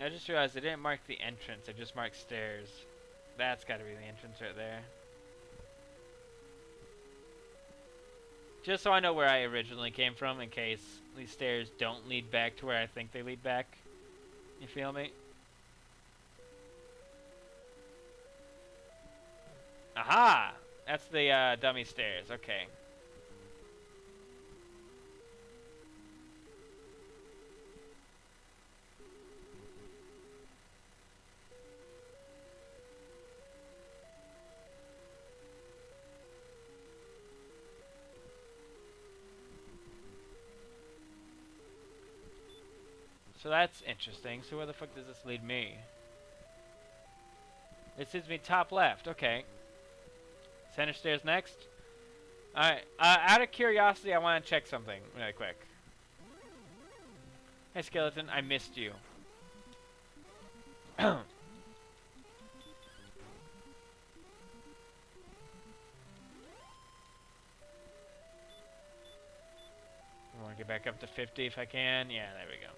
Speaker 1: I just realized I didn't mark the entrance, I just marked stairs. That's gotta be the entrance right there. Just so I know where I originally came from in case these stairs don't lead back to where I think they lead back. You feel me? Aha! That's the dummy stairs, okay. So that's interesting. So where the fuck does this lead me? It leads me top left. Okay. Center stairs next. Alright. Out of curiosity, I want to check something really quick. Hey, Skeleton. I missed you. I want to get back up to 50 if I can. Yeah, there we go.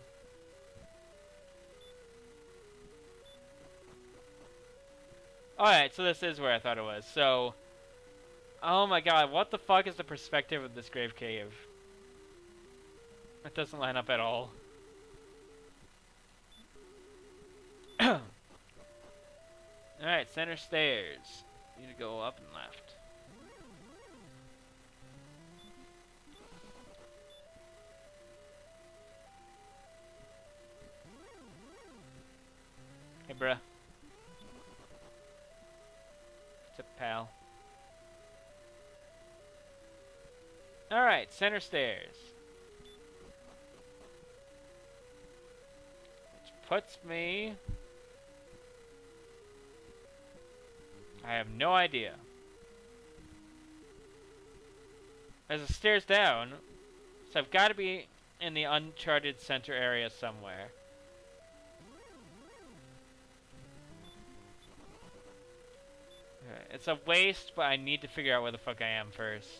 Speaker 1: Alright, so this is where I thought it was. So, oh my god, what the fuck is the perspective of this grave cave? It doesn't line up at all. Alright, center stairs. Need to go up and left. Hey, bruh. What's up, pal? Alright, center stairs. Which puts me... I have no idea. There's a stairs down, so I've got to be in the uncharted center area somewhere. Okay, it's a waste, but I need to figure out where the fuck I am first.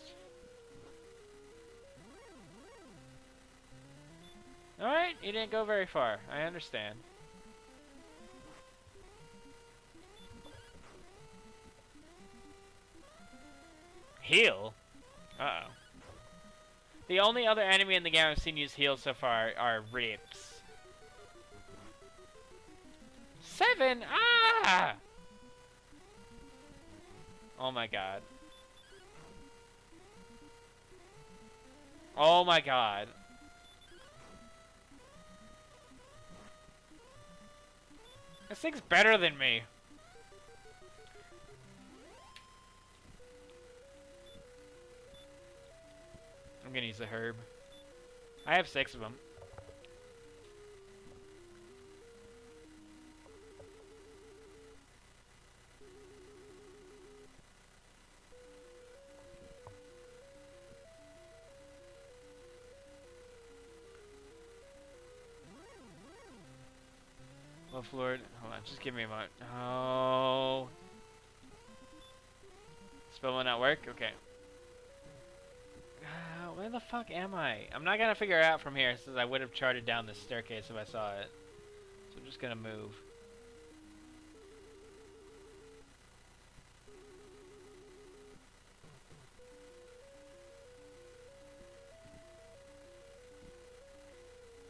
Speaker 1: Alright, you didn't go very far. I understand. Heal? Uh-oh. The only other enemy in the game I've seen use heal so far are Rips. 7! Ah! Oh my god. Oh my god. This thing's better than me. I'm gonna use the herb. I have 6 of them. Love Lord, hold on, just give me a moment. Oh. Spell will not work? Okay. Where the fuck am I? I'm not gonna figure it out from here since I would have charted down this staircase if I saw it. So I'm just gonna move.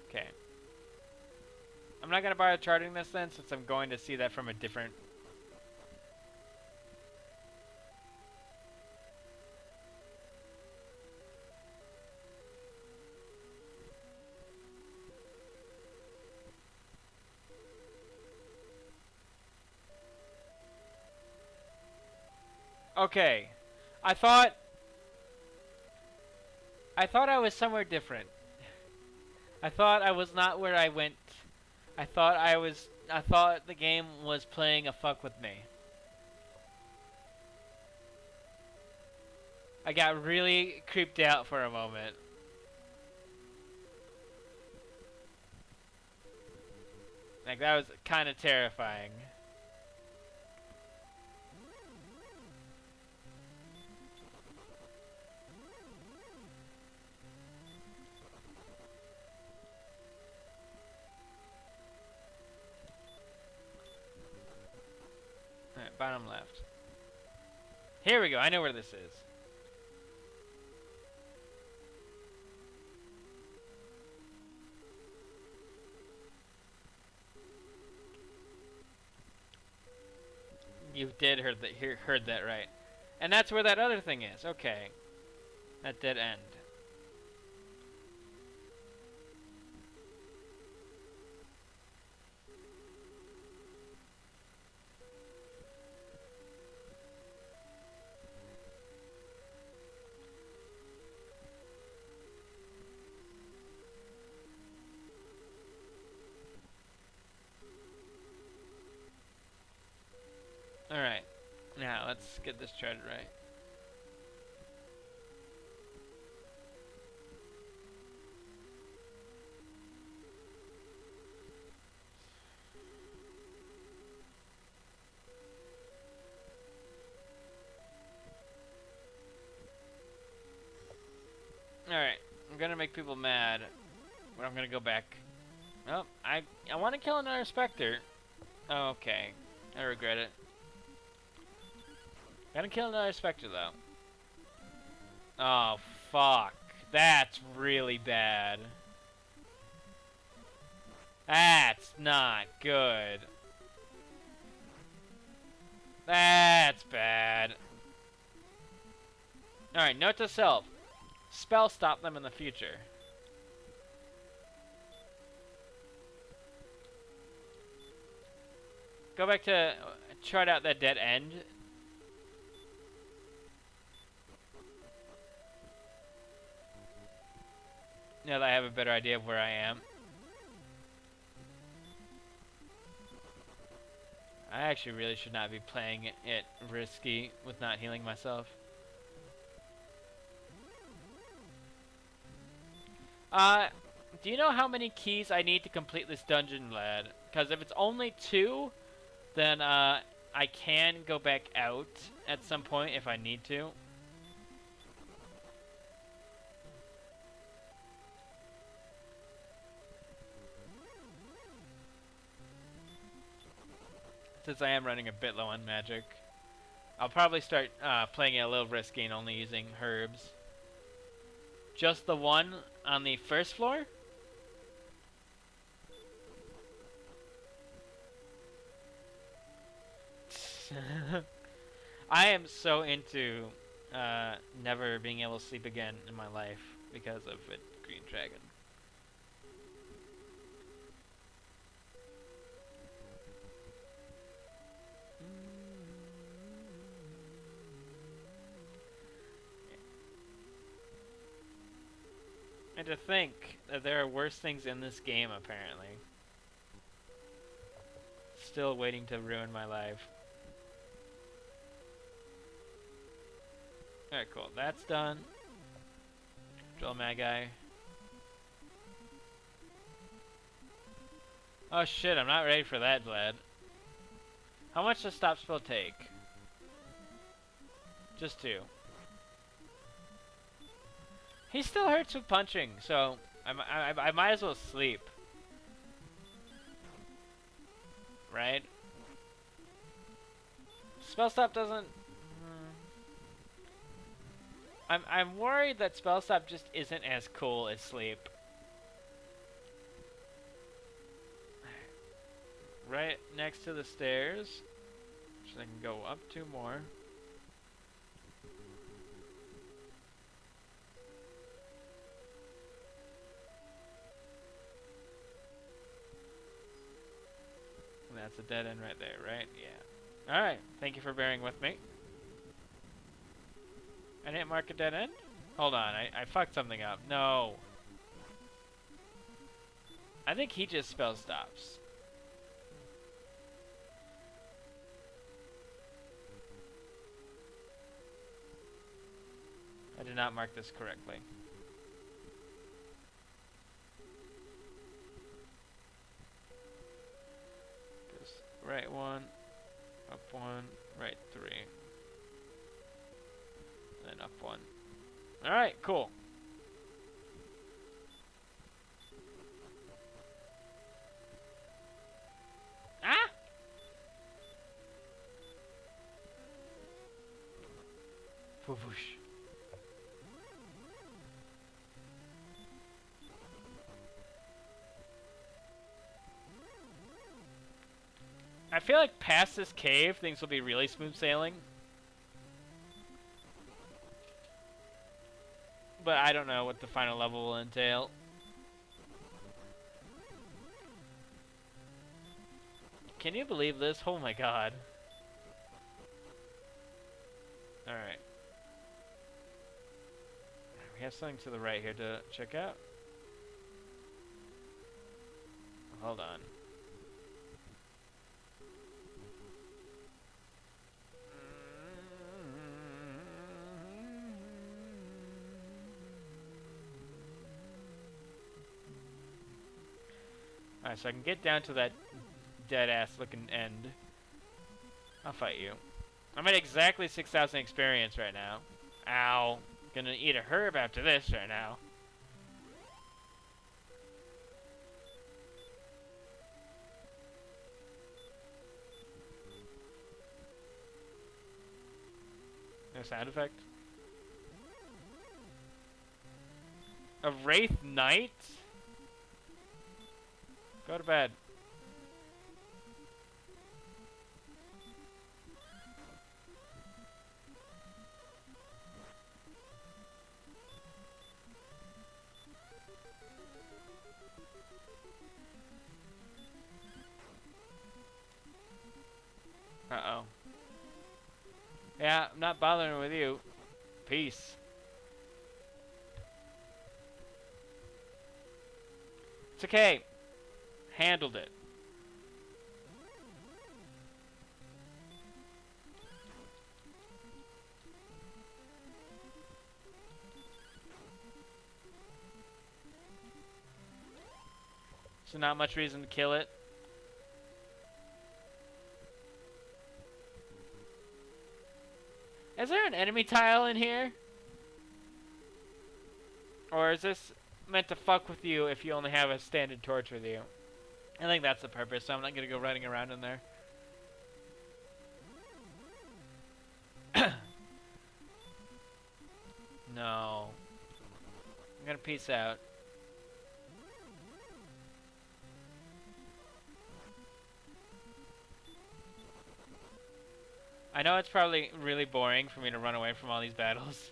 Speaker 1: Okay. I'm not gonna bother charting this then since I'm going to see that from a different... Okay. I thought I thought I was somewhere different. I thought I was not where I went. I thought I was. I thought the game was playing a fuck with me. I got really creeped out for a moment. Like, that was kind of terrifying. Alright, bottom left. Here we go, I know where this is. You did heard that right. And that's where that other thing is. Okay. That dead end. Alright. Now, let's get this charted right. Alright. I'm gonna make people mad. But I'm gonna go back. Oh, I want to kill another Spectre. Oh, okay. I regret it. Gotta kill another Spectre, though. Oh, fuck. That's really bad. That's not good. That's bad. Alright, note to self. Spell stop them in the future. Go back to chart out that dead end. Now that I have a better idea of where I am. I actually really should not be playing it risky with not healing myself. Do you know how many keys I need to complete this dungeon, lad? Because if it's only 2, then I can go back out at some point if I need to. Since I am running a bit low on magic, I'll probably start playing it a little risky and only using herbs. Just the one on the first floor? I am so into never being able to sleep again in my life because of a green dragon. And to think that there are worse things in this game, apparently. Still waiting to ruin my life. Alright, cool. That's done. Drill Magi. Oh shit, I'm not ready for that, Vlad. How much does stop spell take? Just 2. He still hurts with punching, so I might as well sleep. Right? Spell stop doesn't... I'm worried that spell stop just isn't as cool as sleep. Right next to the stairs. So I can go up 2 more. And that's a dead end right there, right? Yeah. Alright, thank you for bearing with me. I didn't mark a dead end? Hold on, I fucked something up. No. I think he just spell stops. I did not mark this correctly. Just right one, up one, right three. Then up one. Alright, cool. Ah! Whoosh. I feel like past this cave, things will be really smooth sailing. But I don't know what the final level will entail. Can you believe this? Oh my god. Alright. We have something to the right here to check out. Hold on. Alright, so I can get down to that dead-ass looking end. I'll fight you. I'm at exactly 6,000 experience right now. Ow. Gonna eat a herb after this right now. No sound effect? A Wraith Knight? Go to bed. Uh-oh. Yeah, I'm not bothering with you. Peace. It's okay. Handled it. So not much reason to kill it. Is there an enemy tile in here? Or is this meant to fuck with you if you only have a standard torch with you? I think that's the purpose, so I'm not gonna go running around in there. No. I'm gonna peace out. I know it's probably really boring for me to run away from all these battles,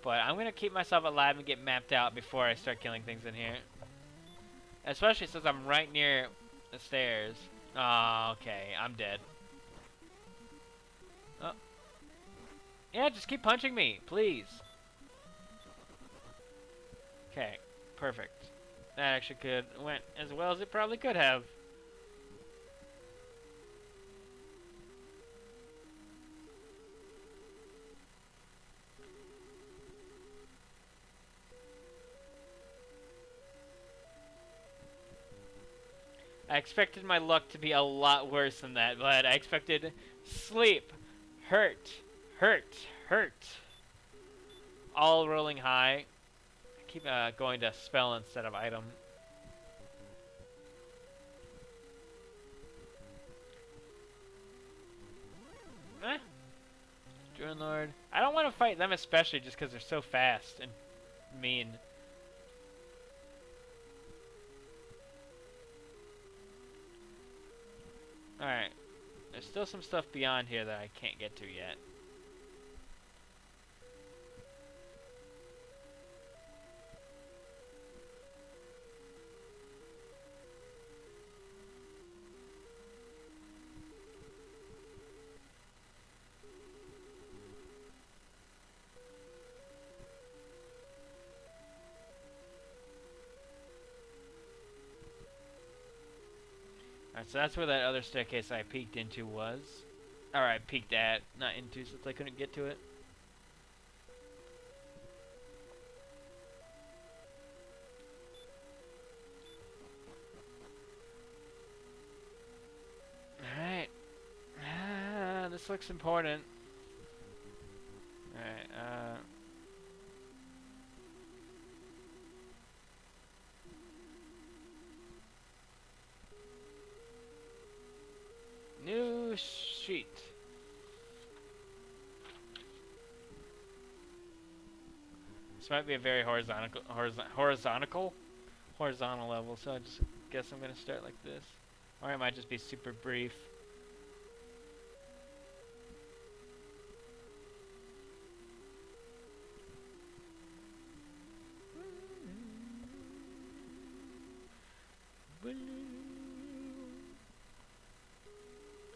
Speaker 1: but I'm gonna keep myself alive and get mapped out before I start killing things in here. Especially since I'm right near the stairs. Oh, okay, I'm dead. Oh. Yeah, just keep punching me, please. Okay, perfect. That actually went as well as it probably could have. I expected my luck to be a lot worse than that, but I expected sleep, hurt, hurt, hurt. All rolling high. I keep going to spell instead of item. Drone Lord. I don't want to fight them especially just because they're so fast and mean. Alright. There's still some stuff beyond here that I can't get to yet. Alright, so that's where that other staircase I peeked into was. Or I peeked at, not into, since I couldn't get to it. Alright. Ah, this looks important. Alright, new sheet. This might be a very horizontal level, so I just guess I'm gonna start like this. Or it might just be super brief.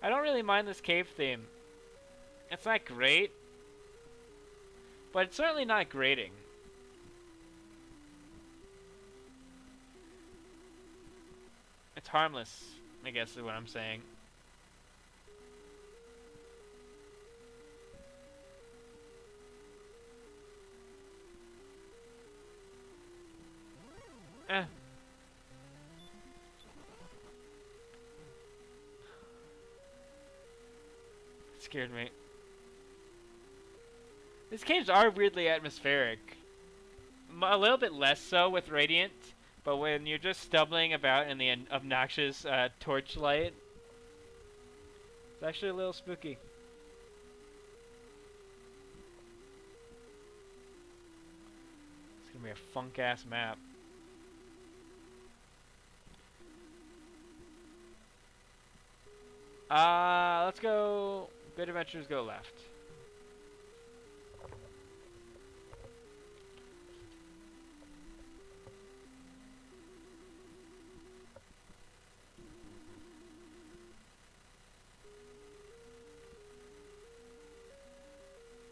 Speaker 1: I don't really mind this cave theme. It's not great, but it's certainly not grating. It's harmless, I guess is what I'm saying. Eh. It scared me. These caves are weirdly atmospheric. A little bit less so with Radiant, but when you're just stumbling about in the obnoxious torchlight, it's actually a little spooky. It's gonna be a funk-ass map. Let's go. Good Adventures go left.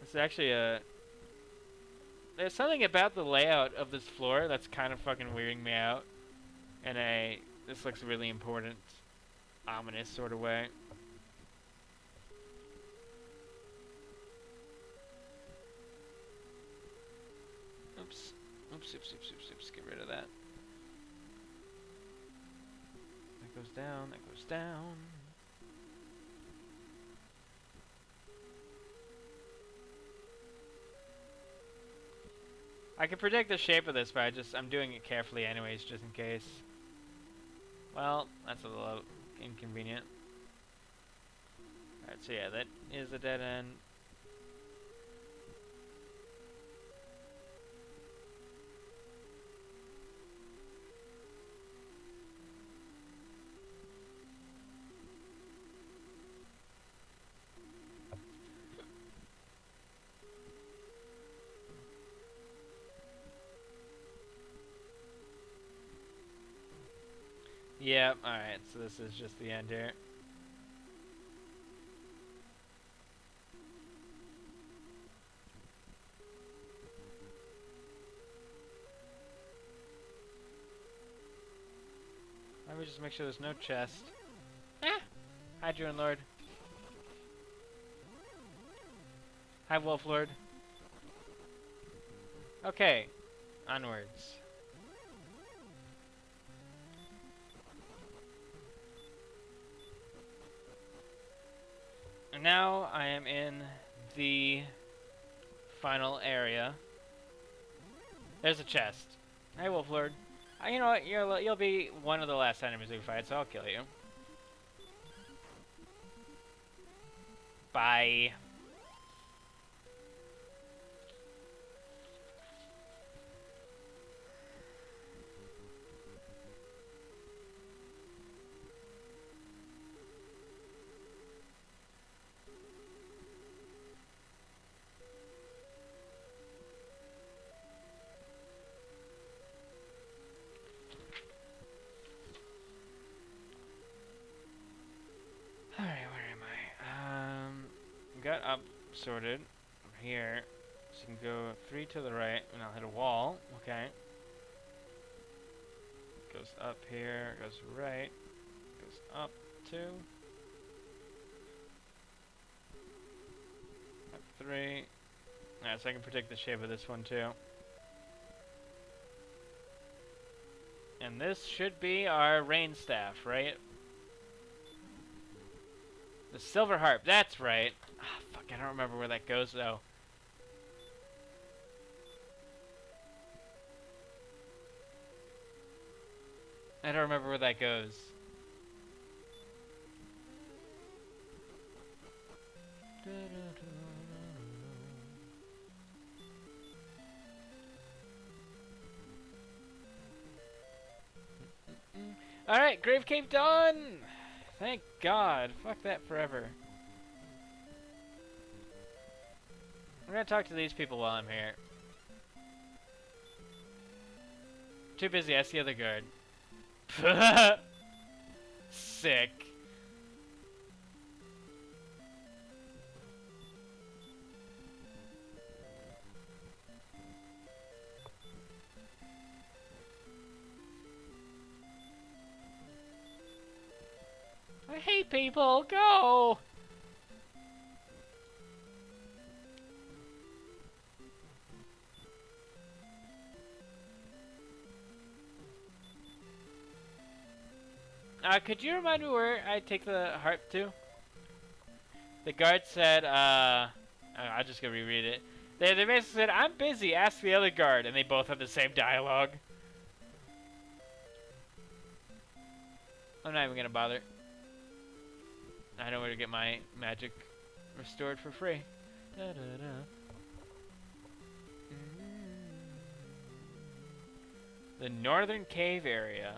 Speaker 1: It's actually a. There's something about the layout of this floor that's kind of fucking weirding me out. In a. This looks really important, ominous sort of way. Oops. Oops, oops, oops, oops, oops. Get rid of that. That goes down, that goes down. I can predict the shape of this, but I'm doing it carefully anyways, just in case. Well, that's a little inconvenient. Alright, so yeah, that is a dead end. Yep, alright, so this is just the end here. Let me just make sure there's no chest. Ah! Hi, Drone Lord. Hi, Wolf Lord. Okay, onwards. And now I am in the final area. There's a chest. Hey, Wolf Lord. You know what? You'll be one of the last enemies we fight, so I'll kill you. Bye. Alright, where am I? Got up sorted here. So you can go 3 to the right, and I'll hit a wall. Okay. Goes up here, goes right, goes up 2. Up 3. Alright, so I can predict the shape of this one too. And this should be our rain staff, right? The silver harp, that's right. Ah, fuck, I don't remember where that goes though. I don't remember where that goes. Alright, Grave Cave done! Thank God. Fuck that forever. I'm gonna talk to these people while I'm here. Too busy, ask the other guard. Sick. I hate people, go! Could you remind me where I take the harp to? The guard said, I'll just go reread it. They basically said, I'm busy, ask the other guard, and they both have the same dialogue. I'm not even gonna bother. I know where to get my magic restored for free. Da, da, da. The northern cave area.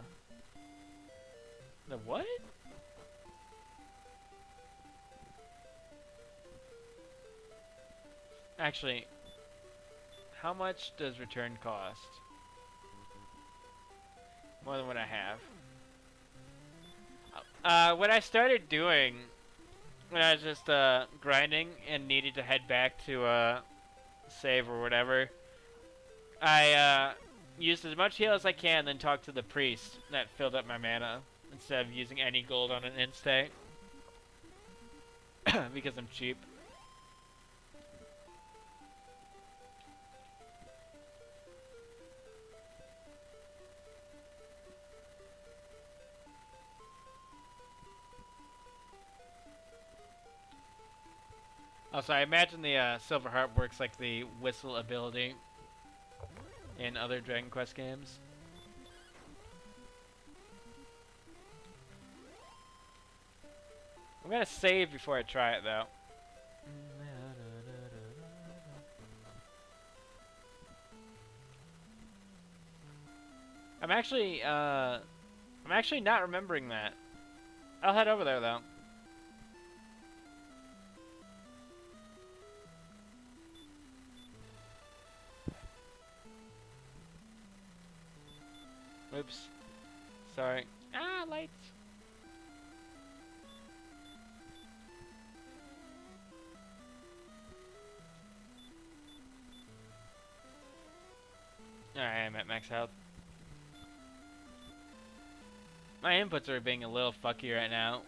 Speaker 1: The what? Actually, how much does return cost? More than what I have. What I started doing when I was just grinding and needed to head back to save or whatever, I used as much heal as I can, then talked to the priest that filled up my mana instead of using any gold on an instant because I'm cheap. Also, I imagine the silver harp works like the whistle ability in other Dragon Quest games. I'm gonna save before I try it though. I'm actually not remembering that. I'll head over there though. Oops. Sorry. Ah, lights. Alright, I'm at max health. My inputs are being a little fucky right now.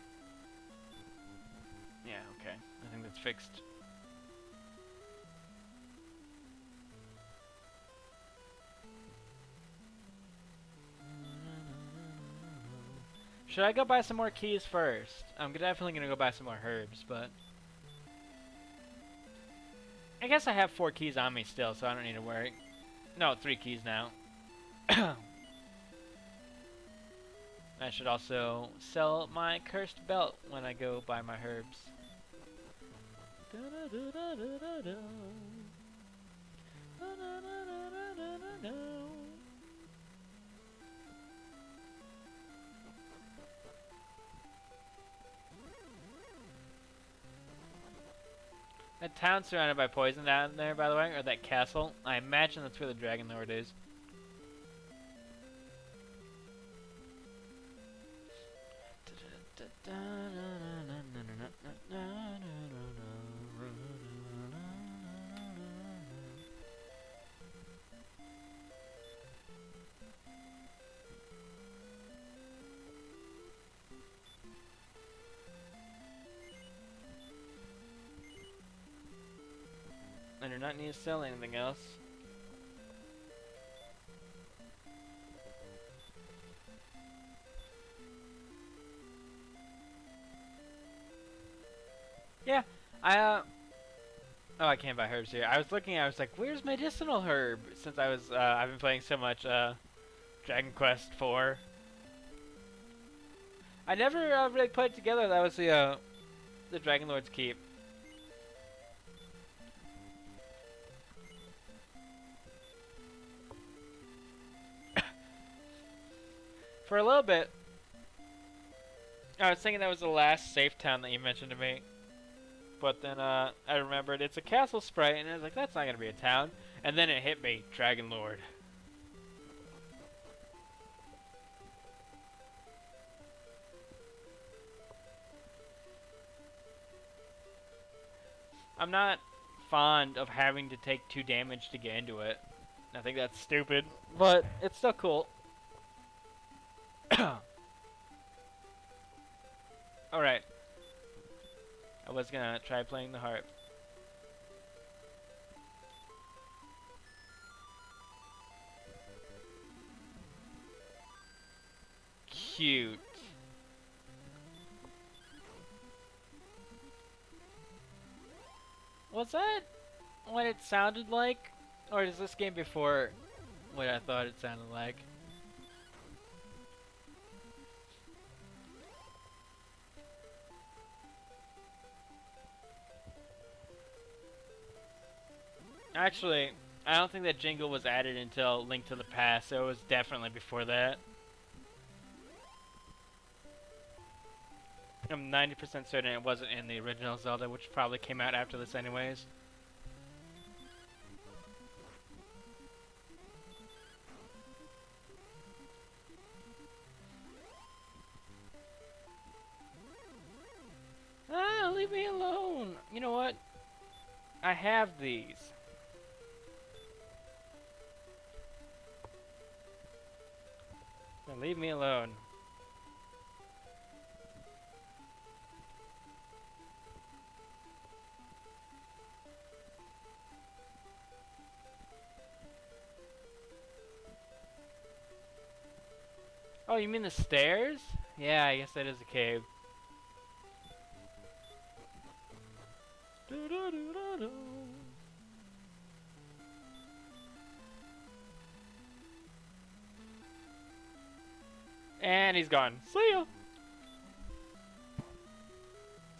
Speaker 1: Yeah, okay. I think that's fixed. Should I go buy some more keys first? I'm definitely gonna go buy some more herbs, but I guess I have 4 keys on me still, so I don't need to worry. No, 3 keys now. I should also sell my cursed belt when I go buy my herbs. That town surrounded by poison down there, by the way, or that castle. I imagine that's where the Dragon Lord is. do not need to sell anything else. Yeah, oh, I can't buy herbs here. I was looking, I was like, where's medicinal herb? Since I've been playing so much, Dragon Quest IV. I never really put it together. That was the Dragon Lord's Keep. For a little bit, I was thinking that was the last safe town that you mentioned to me. But then I remembered it's a castle sprite, and I was like, that's not gonna be a town. And then it hit me, Dragon Lord. I'm not fond of having to take 2 damage to get into it. I think that's stupid, but it's still cool. Alright. I was gonna try playing the harp. Cute. Was that what it sounded like? Or is this game before what I thought it sounded like? Actually, I don't think that jingle was added until Link to the Past, so it was definitely before that. I'm 90% certain it wasn't in the original Zelda, which probably came out after this anyways. Ah, leave me alone! You know what? I have these. Now leave me alone. Oh, you mean the stairs? Yeah, I guess that is a cave. And he's gone. See ya!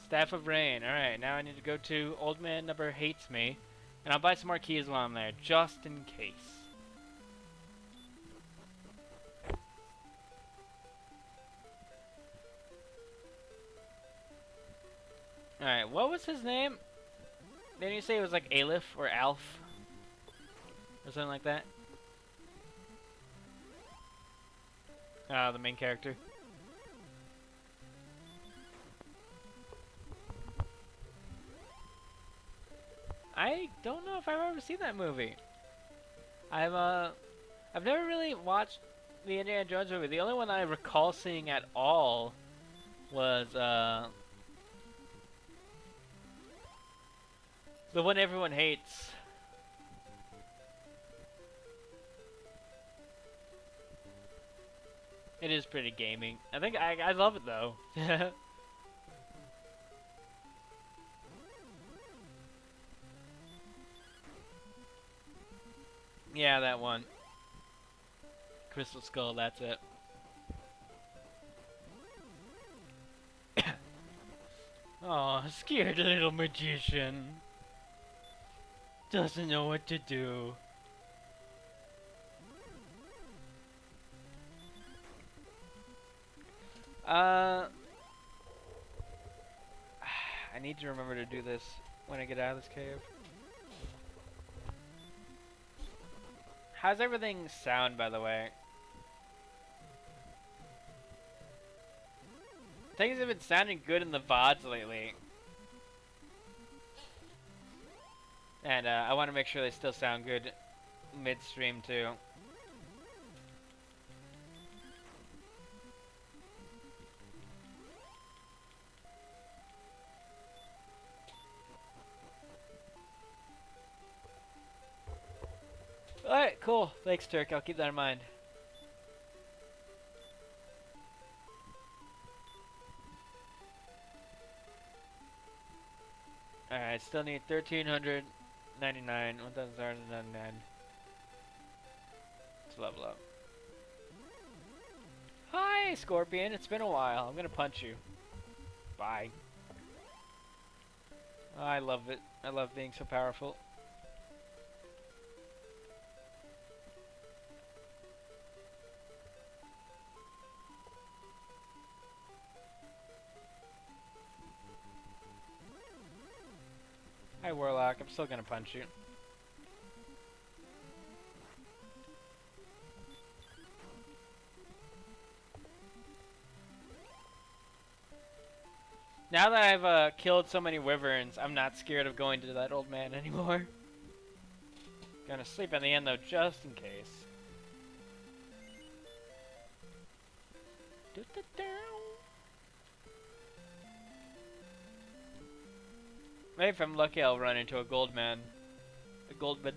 Speaker 1: Staff of Rain. Alright, now I need to go to Old Man Number Hates Me. And I'll buy some more keys while I'm there, just in case. Alright, what was his name? Didn't you say it was like Aleph or Alf? Or something like that? The main character. I don't know if I've ever seen that movie. I've never really watched the Indiana Jones movie. The only one I recall seeing at all was the one everyone hates. It is pretty gaming. I think I love it though. Yeah, that one. Crystal Skull, that's it. Aw, scared little magician. Doesn't know what to do. I need to remember to do this when I get out of this cave. How's everything sound, by the way? Things have been sounding good in the VODs lately. And I want to make sure they still sound good midstream too. Cool. Thanks, Turk. I'll keep that in mind. Alright, still need 1,399, 1,099 to level up. Hi, Scorpion. It's been a while. I'm gonna punch you. Bye. I love it. I love being so powerful. Hi, Warlock. I'm still gonna punch you. Now that I've killed so many wyverns, I'm not scared of going to that old man anymore. Gonna sleep in the end though, just in case. Maybe if I'm lucky, I'll run into a gold man. A goldman.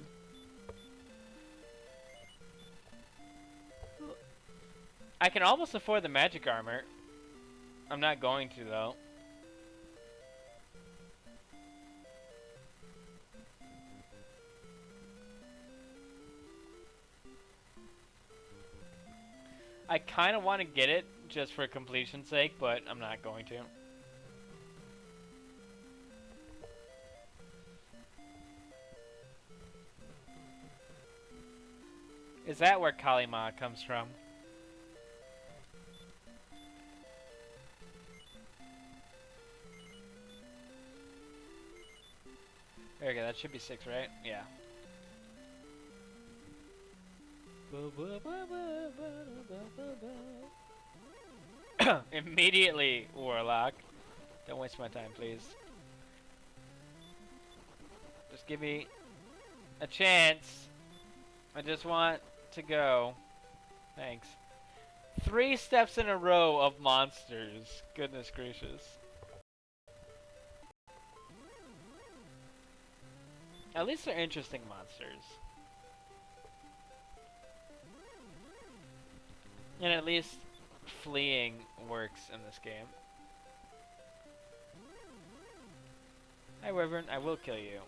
Speaker 1: I can almost afford the magic armor. I'm not going to though. I kind of want to get it just for completion's sake, but I'm not going to. Is that where Kalima comes from? There we go, that should be 6, right? Yeah. Immediately, Warlock. Don't waste my time, please. Just give me a chance. I just want to go. Thanks. 3 steps in a row of monsters. Goodness gracious. At least they're interesting monsters. And at least fleeing works in this game. Hi, Wyvern. I will kill you.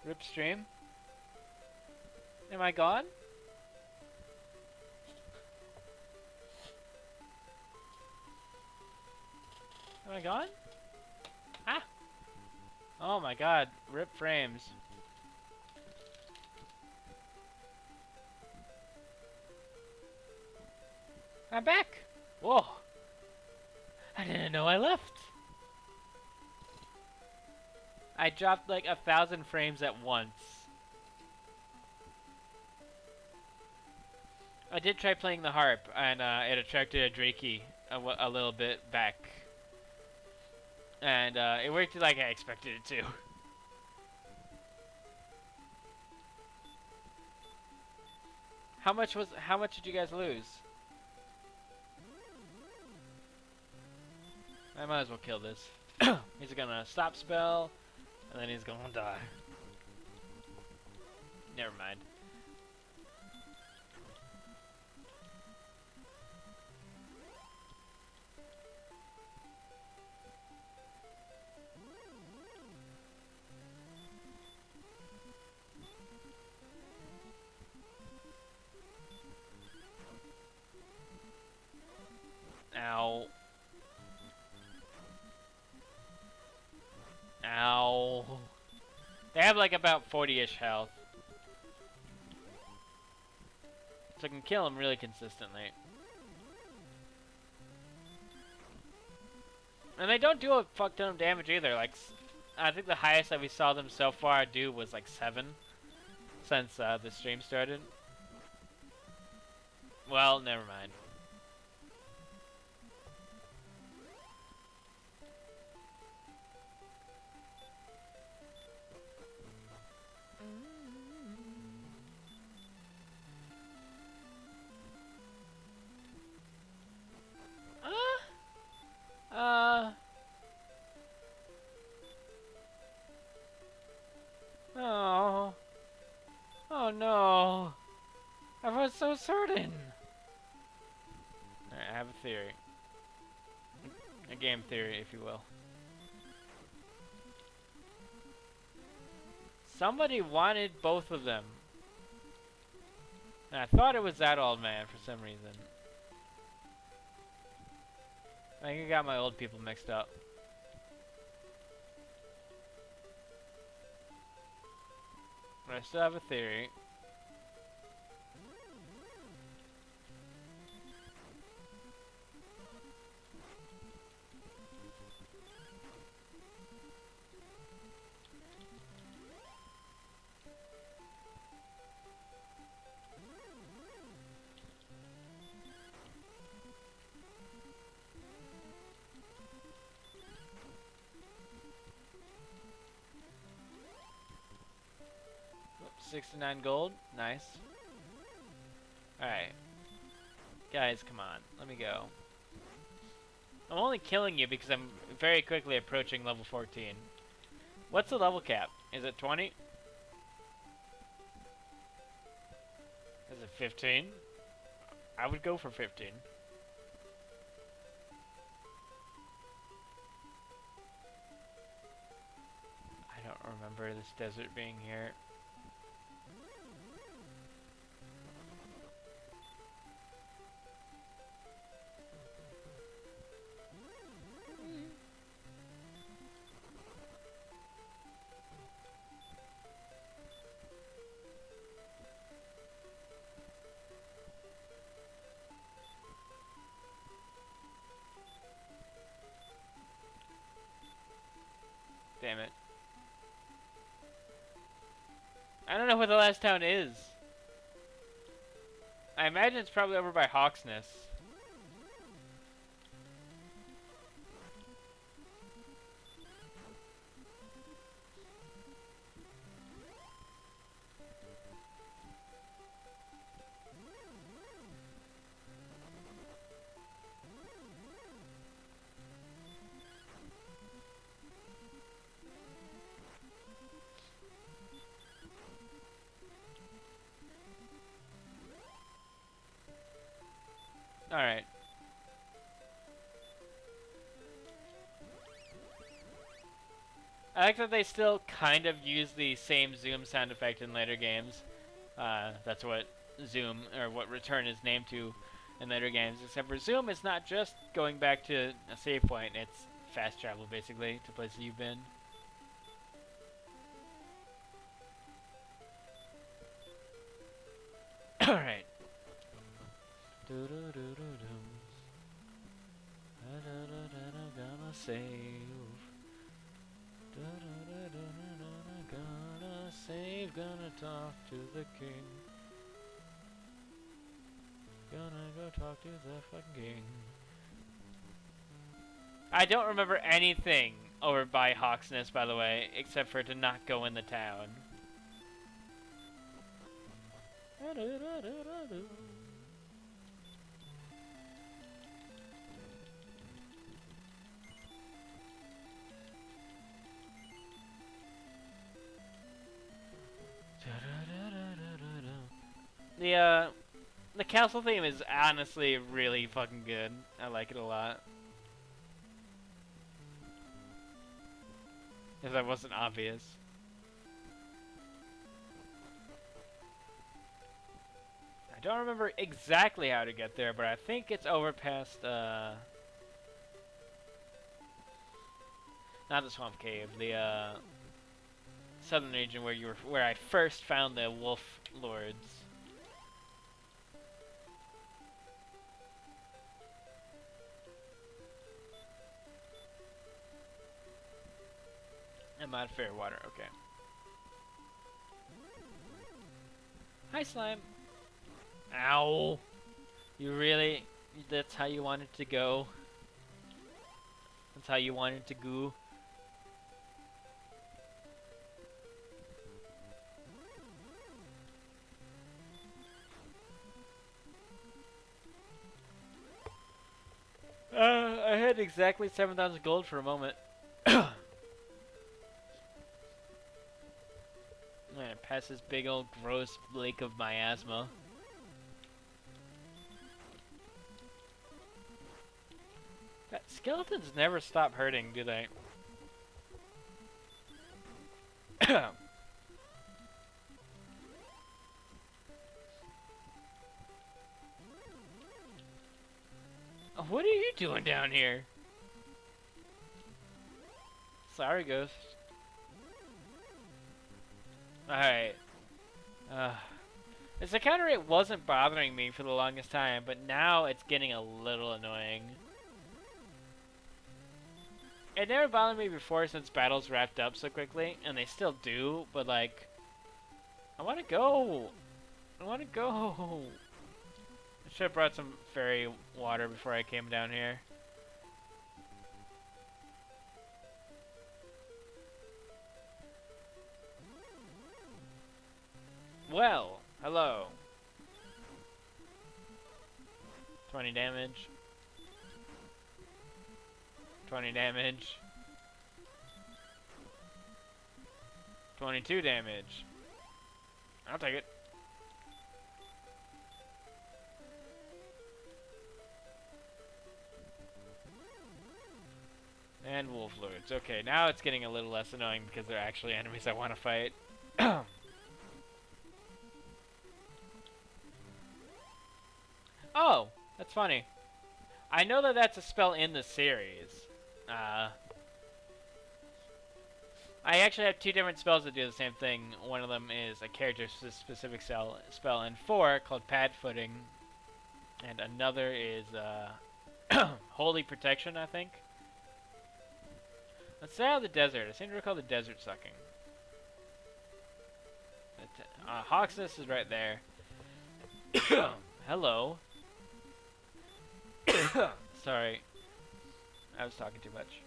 Speaker 1: Rip stream. Am I gone? Am I gone? Ah! Oh my god, rip frames. I'm back! Whoa! I didn't know I left! I dropped like 1,000 frames at once. I did try playing the harp, and it attracted a Drakey a little bit back. And it worked like I expected it to. How much did you guys lose? I might as well kill this. He's gonna stop spell, and then he's gonna die. Never mind. Ow. Ow. They have like about 40-ish health. So I can kill them really consistently. And they don't do a fuck ton of damage either. Like, I think the highest that we saw them so far do was like 7 since the stream started. Well, never mind. so certain? Alright, I have a theory. A game theory, if you will. Somebody wanted both of them. And I thought it was that old man for some reason. I think I got my old people mixed up. But I still have a theory. Oops, 69 gold. Nice. Alright. Guys, come on. Let me go. I'm only killing you because I'm very quickly approaching level 14. What's the level cap? Is it 20? Is it 15? I would go for 15. I don't remember this desert being here. Damn it. I don't know what the last town is. I imagine it's probably over by Hawksness. Alright. I like that they still kind of use the same zoom sound effect in later games. That's what zoom, or what return is named to in later games. Except for zoom, it's not just going back to a save point, it's fast travel basically to places you've been. Alright. Gonna save. Gonna save, gonna talk to the king. Gonna go talk to the fucking king. I don't remember anything over by Hawksness, by the way, except for to not go in the town. The castle theme is honestly really fucking good. I like it a lot. If that wasn't obvious. I don't remember exactly how to get there, but I think it's over past, not the Swamp Cave, the, southern region where I first found the Wolf Lords. I'm out of fair water, okay. Hi, slime. Ow. You really? That's how you want it to go? That's how you want it to go? I had exactly 7,000 gold for a moment. Man, past this big old gross lake of miasma. skeletons never stop hurting, do they? What are you doing down here? Sorry, Ghost. Alright. This encounter rate wasn't bothering me for the longest time, but now it's getting a little annoying. It never bothered me before since battles wrapped up so quickly, and they still do, but like, I want to go. I want to go. I should have brought some fairy water before I came down here. Well, hello. 20 damage. 20 damage. 22 damage. I'll take it. And wolf lords. Okay, now it's getting a little less annoying because they're actually enemies I want to fight. Oh, that's funny. I know that that's a spell in the series. I actually have 2 different spells that do the same thing. One of them is a character-specific spell in 4 called Pad Footing. And another is Holy Protection, I think. Let's stay out of the desert. I seem to recall the desert sucking. Hawksness is right there. Hello. Sorry. I was talking too much.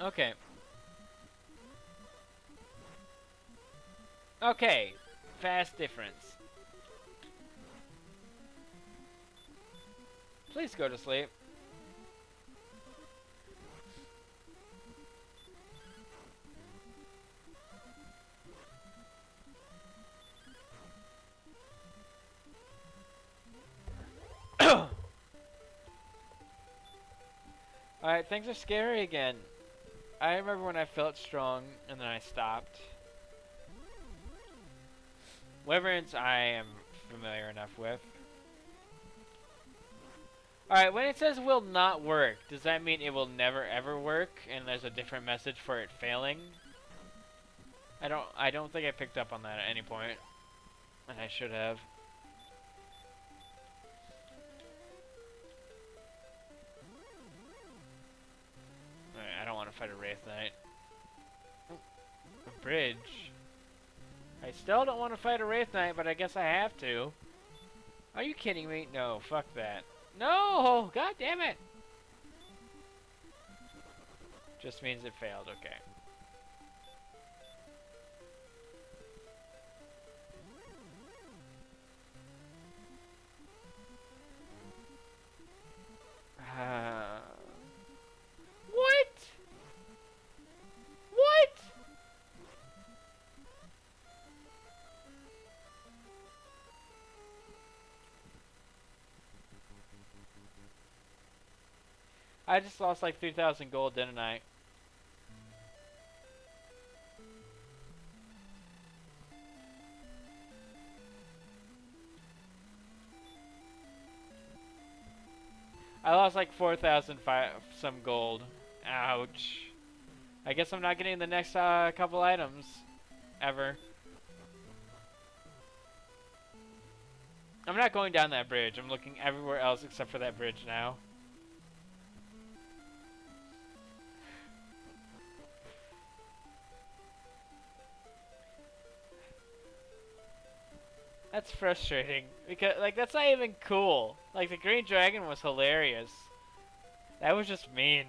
Speaker 1: Okay. Okay. Fast difference. Please go to sleep. Alright, things are scary again. I remember when I felt strong and then I stopped. Wyverns I am familiar enough with. Alright, when it says will not work, does that mean it will never ever work and there's a different message for it failing? I don't think I picked up on that at any point. And I should have. Alright, I don't want to fight a Wraith Knight. A bridge. I still don't want to fight a Wraith Knight, but I guess I have to. Are you kidding me? No, fuck that. No! God damn it! Just means it failed, okay. What? What? I just lost like 3,000 gold, didn't I? I lost like 4,000 some gold. Ouch. I guess I'm not getting the next couple items. Ever. I'm not going down that bridge. I'm looking everywhere else except for that bridge now. That's frustrating. Because, like, that's not even cool. Like, the green dragon was hilarious. That was just mean.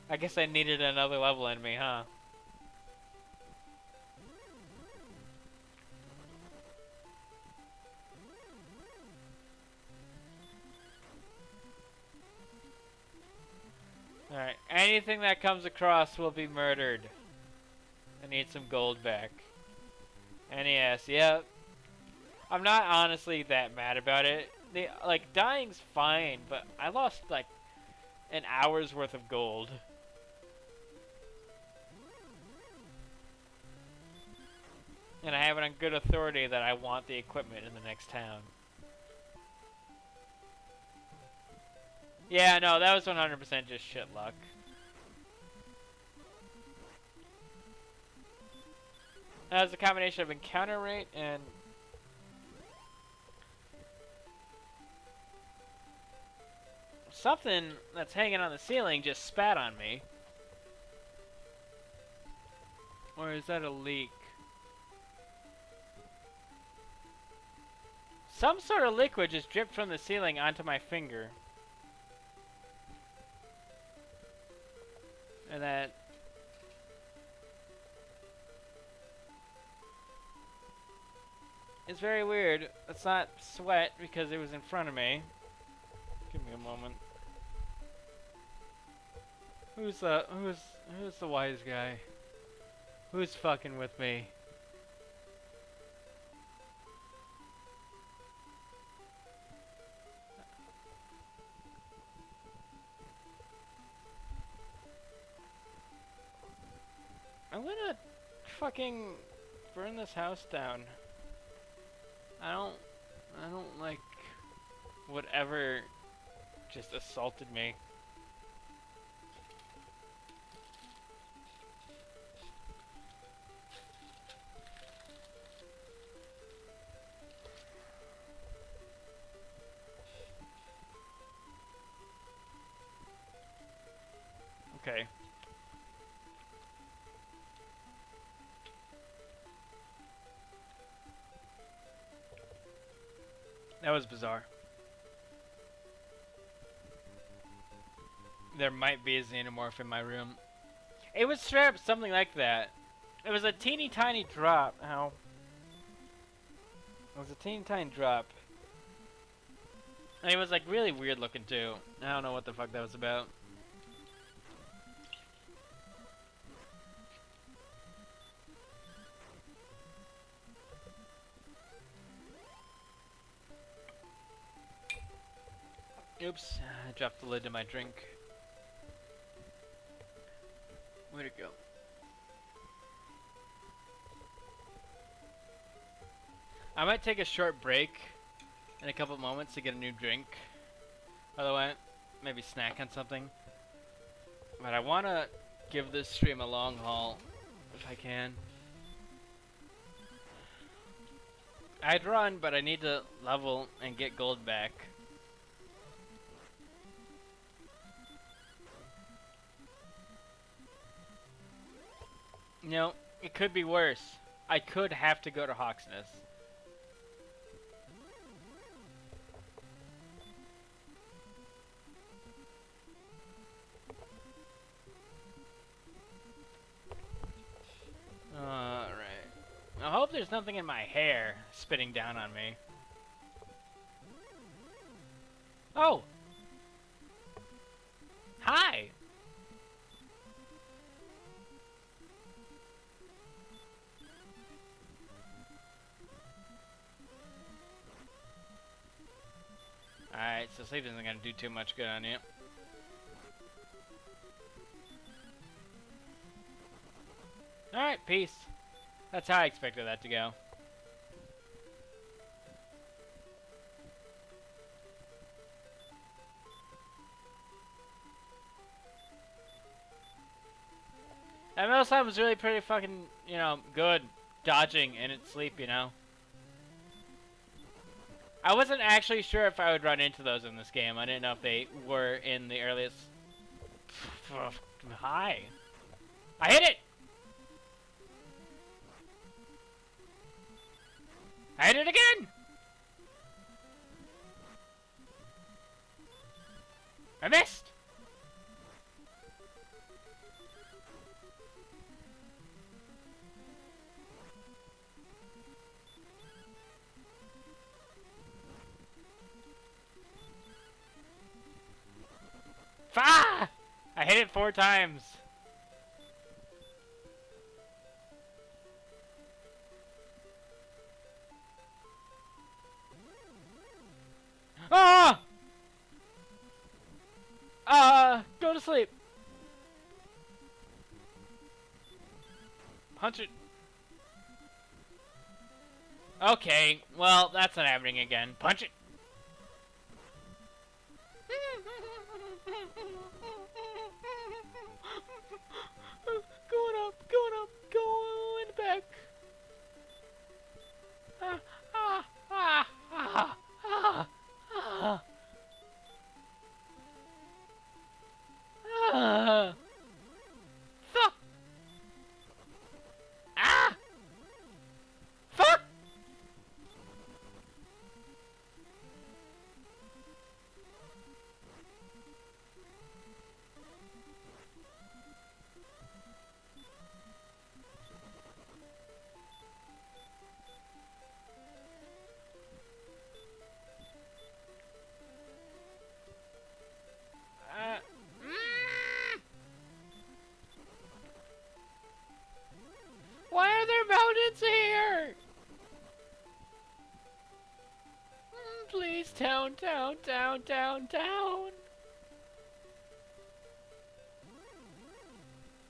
Speaker 1: I guess I needed another level in me, huh? Anything that comes across will be murdered. I need some gold back. NES, yep. I'm not honestly that mad about it. Like, dying's fine, but I lost, like, an hour's worth of gold. And I have it on good authority that I want the equipment in the next town. Yeah, no, that was 100% just shit luck. That was a combination of encounter rate and... something that's hanging on the ceiling just spat on me. Or is that a leak? Some sort of liquid just dripped from the ceiling onto my finger. And that... it's very weird. It's not sweat because it was in front of me. Give me a moment. Who's the wise guy? Who's fucking with me? I'm gonna fucking burn this house down. I don't like whatever just assaulted me. Okay. That was bizarre. There might be a xenomorph in my room. It was straight up something like that. It was a teeny tiny drop. Ow. It was a teeny tiny drop. And it was like really weird looking too. I don't know what the fuck that was about. Oops, I dropped the lid to my drink. Where'd it go? I might take a short break in a couple moments to get a new drink. By the way, maybe snack on something. But I want to give this stream a long haul if I can. I'd run, but I need to level and get gold back. You know, it could be worse. I could have to go to Hawksness. Alright. I hope there's nothing in my hair spitting down on me. Oh! Hi! Alright, so sleep isn't gonna do too much good on you. Alright, peace. That's how I expected that to go. And most time was really pretty fucking, you know, good dodging in its sleep, you know. I wasn't actually sure if I would run into those in this game. I didn't know if they were in the earliest... Hi. I hit it! I hit it again! I missed! Ah! I I hit it 4 times. Ah! Go to sleep. Punch it. Okay, well, that's not happening again. Punch it. Going up, going up, going back. Ah, ah, ah, ah, ah, ah, ah. Fuck. Ah! Fuck! Mm. Why are there mountains here? Please, town, town, town, town, town.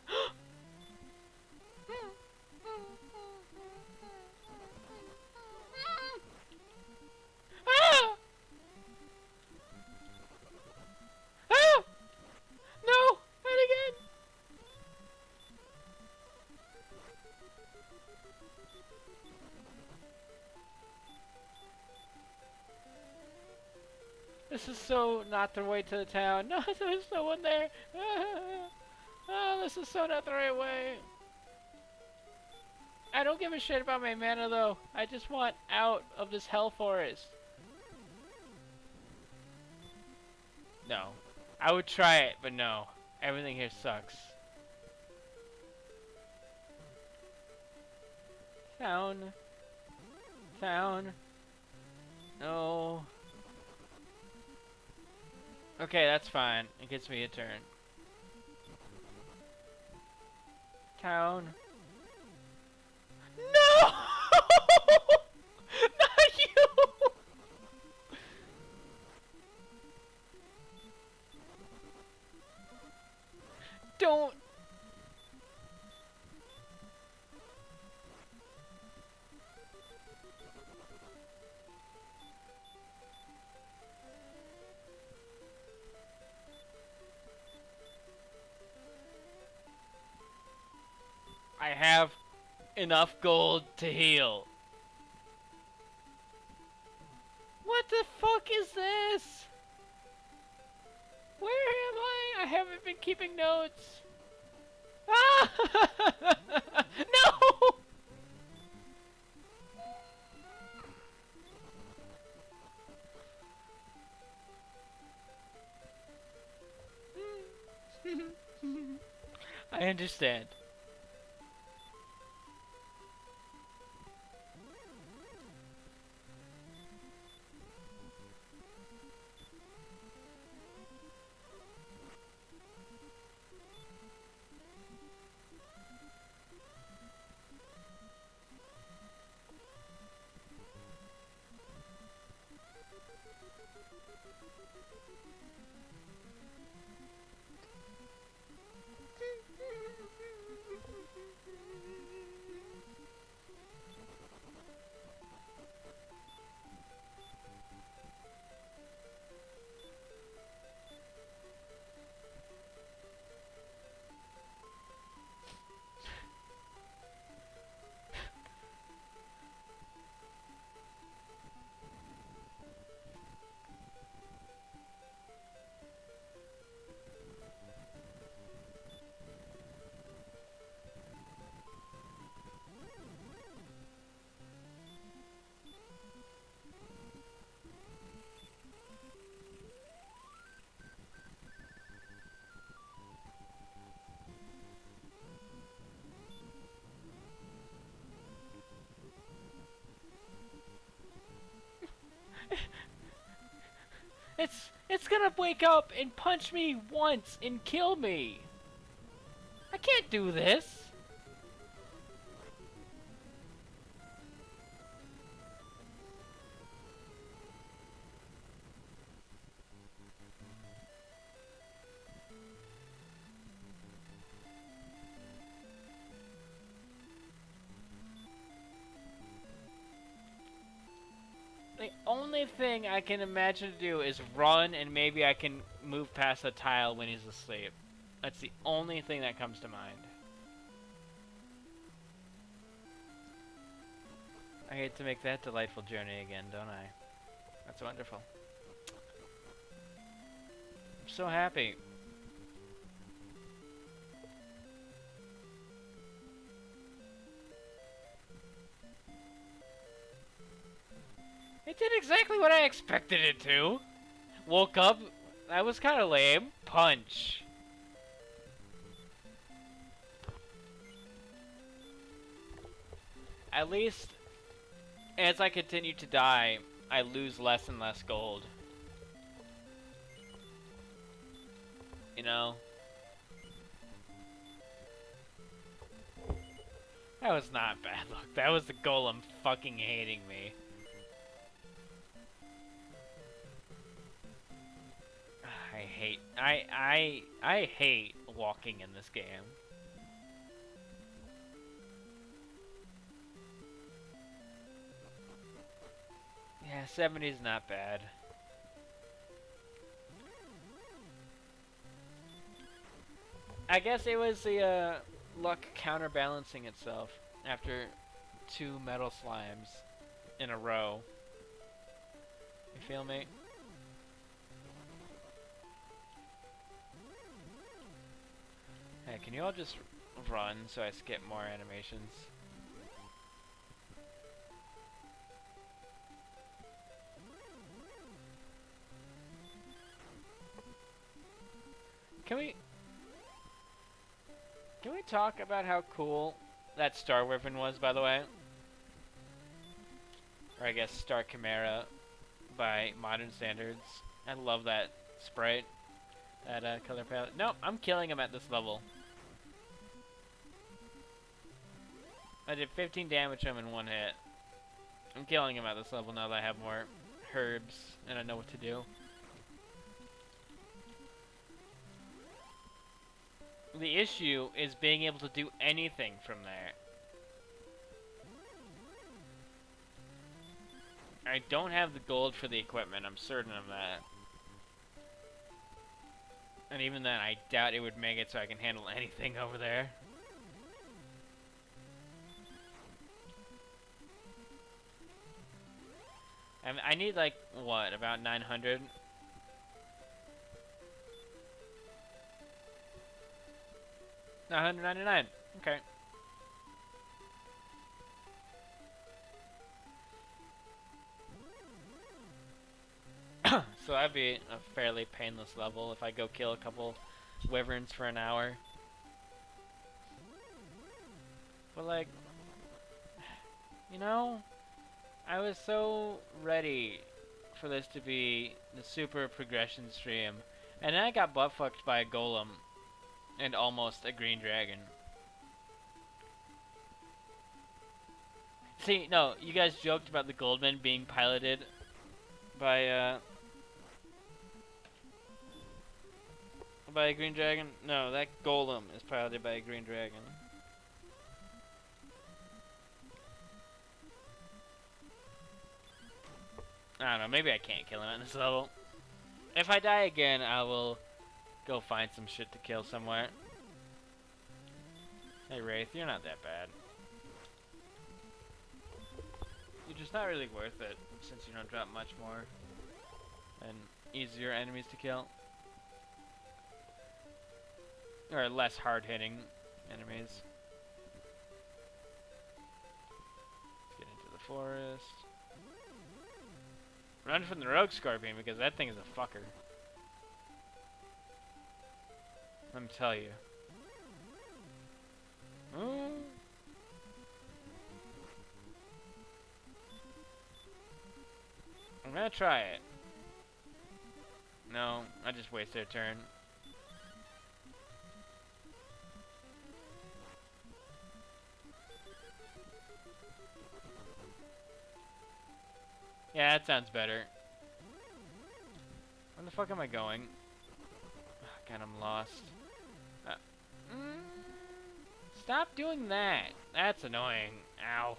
Speaker 1: Ah! Ah! No! And again! This is so not the way to the town. No, there's no one there. Oh, this is so not the right way. I don't give a shit about my mana though. I just want out of this hell forest. No. I would try it, but no. Everything here sucks. Town. Town. No. Okay, that's fine. It gets me a turn. Town. No! Not you! Don't. I have enough gold to heal. What the fuck is this? Where am I? I haven't been keeping notes. Ah! No! I understand. It's gonna wake up and punch me once and kill me. I can't do this. The only thing I can imagine to do is run, and maybe I can move past the tile when he's asleep. That's the only thing that comes to mind. I hate to make that delightful journey again, don't I? That's wonderful. I'm so happy. It did exactly what I expected it to. Woke up, that was kind of lame. Punch. At least, as I continue to die, I lose less and less gold. You know? That was not bad luck. That was the golem fucking hating me. I hate walking in this game. Yeah, 70 is not bad. I guess it was the luck counterbalancing itself after 2 metal slimes in a row. You feel me? Hey, can you all just run so I skip more animations? Can we talk about how cool that Star Wyvern was, by the way? Or I guess Star Chimera by modern standards. I love that sprite, that color palette. No, I'm killing him at this level. I did 15 damage to him in 1 hit. I'm killing him at this level now that I have more herbs and I know what to do. The issue is being able to do anything from there. I don't have the gold for the equipment, I'm certain of that. And even then, I doubt it would make it so I can handle anything over there. I need like, what, about 900? $999. Okay. So that'd be a fairly painless level if I go kill a couple wyverns for an hour. But like, you know, I was so ready for this to be the super progression stream, and then I got butt fucked by a golem and almost a green dragon. See, no, you guys joked about the Goldman being piloted by a green dragon. No, that golem is piloted by a green dragon. I don't know, maybe I can't kill him at this level. If I die again, I will go find some shit to kill somewhere. Hey Wraith, you're not that bad. You're just not really worth it, since you don't drop much more and easier enemies to kill. Or less hard-hitting enemies. Let's get into the forest. Run from the rogue scorpion, because that thing is a fucker. Let me tell you. I'm gonna try it. No, I just wasted a turn. Yeah, that sounds better. Where the fuck am I going? Oh, God, I'm lost. Uh, mm, Stop doing that. That's annoying. Ow.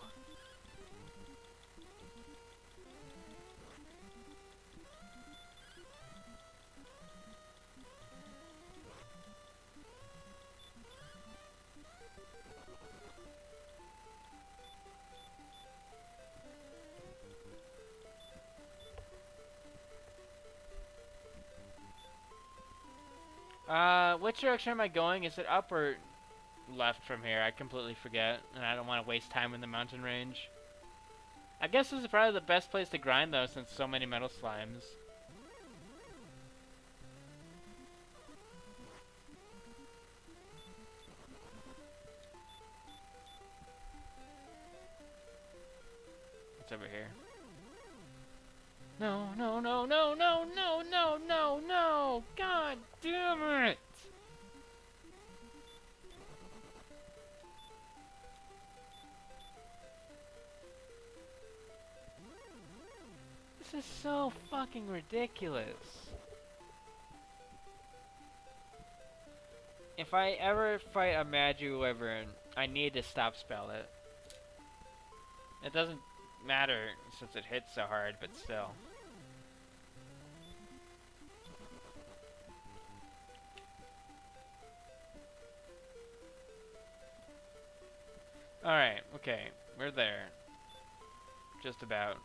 Speaker 1: Which direction am I going? Is it up or left from here? I completely forget, and I don't want to waste time in the mountain range. I guess this is probably the best place to grind, though, since so many metal slimes. What's over here? No, no, no, no, no, no, no, no, no! God damn it! This is so fucking ridiculous. If I ever fight a Magi Wyvern, I need to stop spell it. It doesn't matter since it hits so hard, but still. Alright, okay, we're there. Just about.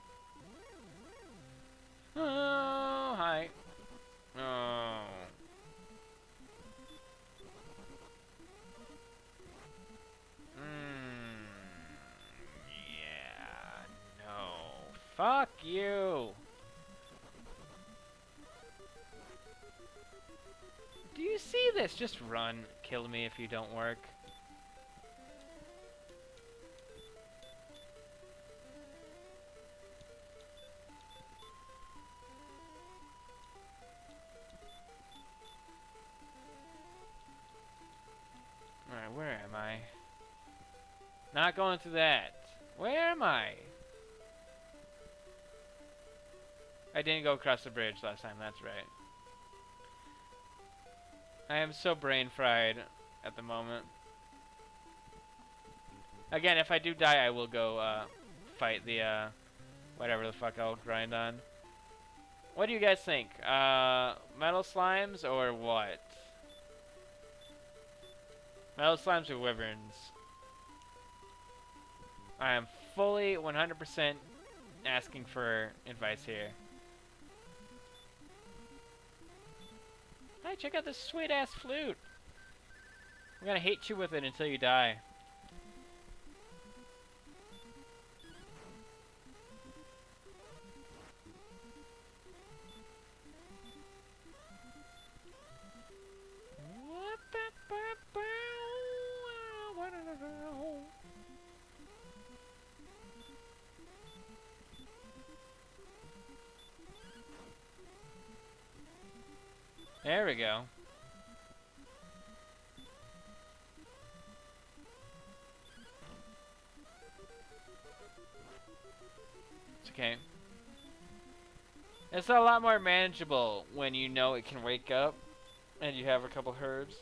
Speaker 1: Oh, hi. Oh. Yeah, no. Fuck you. Do you see this? Just run. Kill me if you don't work. Alright, where am I? Not going through that. Where am I? I didn't go across the bridge last time, that's right. I am so brain fried at the moment. Again, if I do die, I will go fight the whatever the fuck I'll grind on. What do you guys think? Metal slimes or what? Metal slimes or wyverns? I am fully 100% asking for advice here. Hey, check out this sweet ass flute. I'm gonna hate you with it until you die. There we go. It's okay. It's a lot more manageable when you know it can wake up and you have a couple herbs.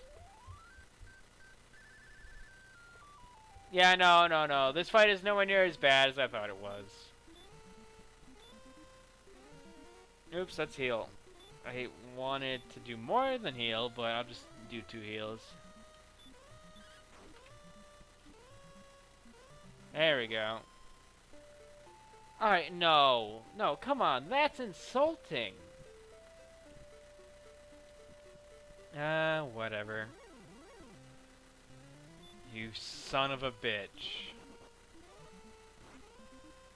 Speaker 1: Yeah, no. This fight is nowhere near as bad as I thought it was. Oops, let's heal. I wanted to do more than heal, but I'll just do 2 heals. There we go. Alright, no. No, come on. That's insulting. Whatever. You son of a bitch.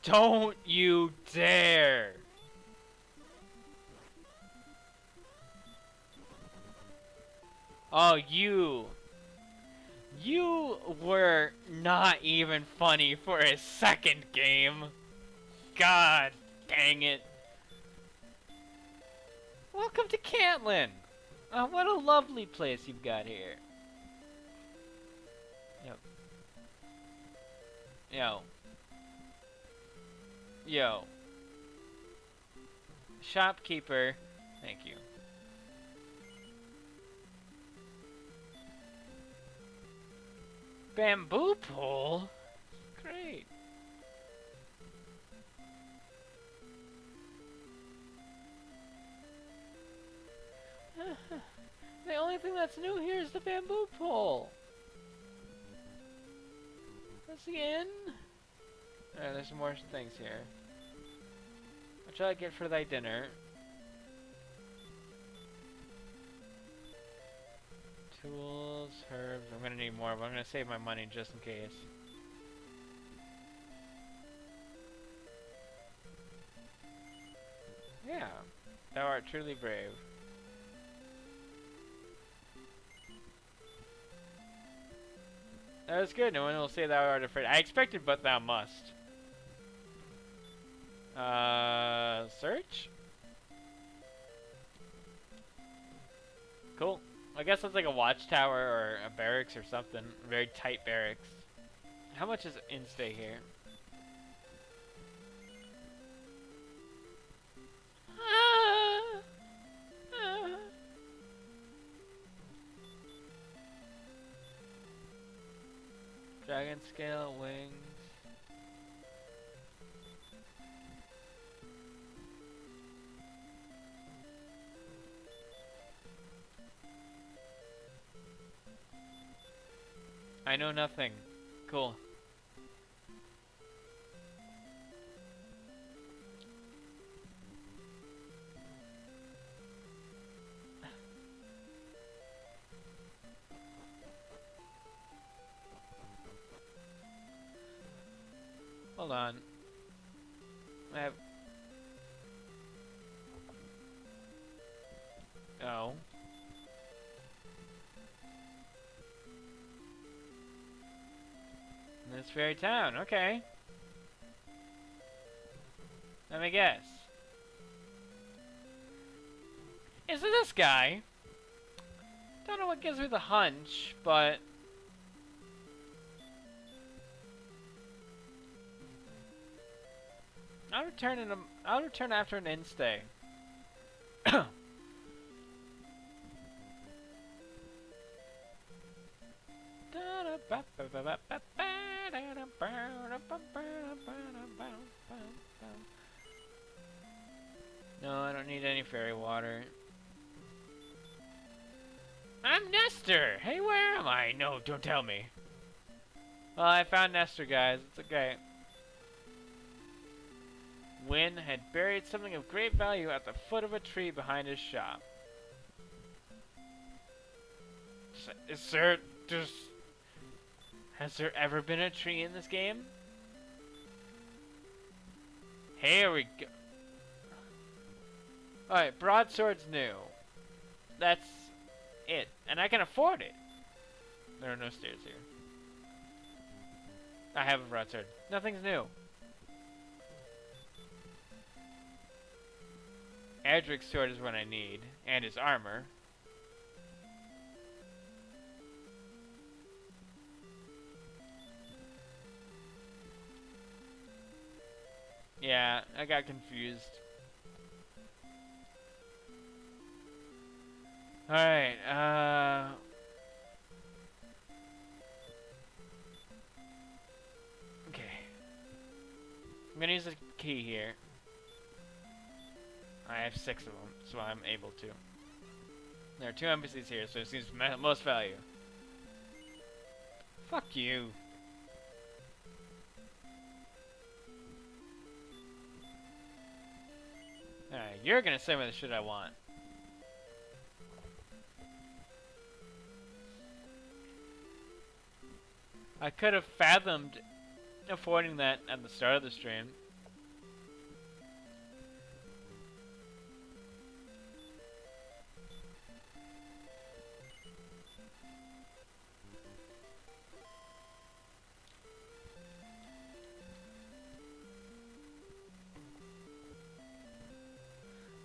Speaker 1: Don't you dare! Oh, you were not even funny for a second game. God dang it. Welcome to Cantlin! Oh, what a lovely place you've got here. Yep. Yo. Yo. Shopkeeper. Thank you. Bamboo pole? Great. The only thing that's new here is the bamboo pole. That's the inn. Alright, there's some more things here. What shall I get for thy dinner? Tools, herbs. I'm gonna need more, but I'm gonna save my money just in case. Yeah. Thou art truly brave. That was good. No one will say thou art afraid. I expected, but thou must. Search? Cool. I guess that's like a watchtower or a barracks or something. A very tight barracks. How much is in-stay here? Dragon scale, wings. I know nothing. Cool. Hold on. I have... Oh. In this very town, okay. Let me guess. Is it this guy? Don't know what gives me the hunch, but... I'll return after an in-stay. No, I don't need any fairy water. I'm Nestor! Hey, where am I? No, don't tell me. Well, I found Nestor, guys. It's okay. Wynn had buried something of great value at the foot of a tree behind his shop. Has there ever been a tree in this game? Here we go. Alright, broadsword's new. That's it. And I can afford it. There are no stairs here. I have a broadsword. Nothing's new. Adric's sword is what I need. And his armor. Yeah, I got confused. Alright, okay. I'm gonna use the key here. I have 6 of them, so I'm able to. There are 2 NPCs here, so it seems most value. Fuck you. Alright, you're gonna say me the shit I want. I could have fathomed affording that at the start of the stream.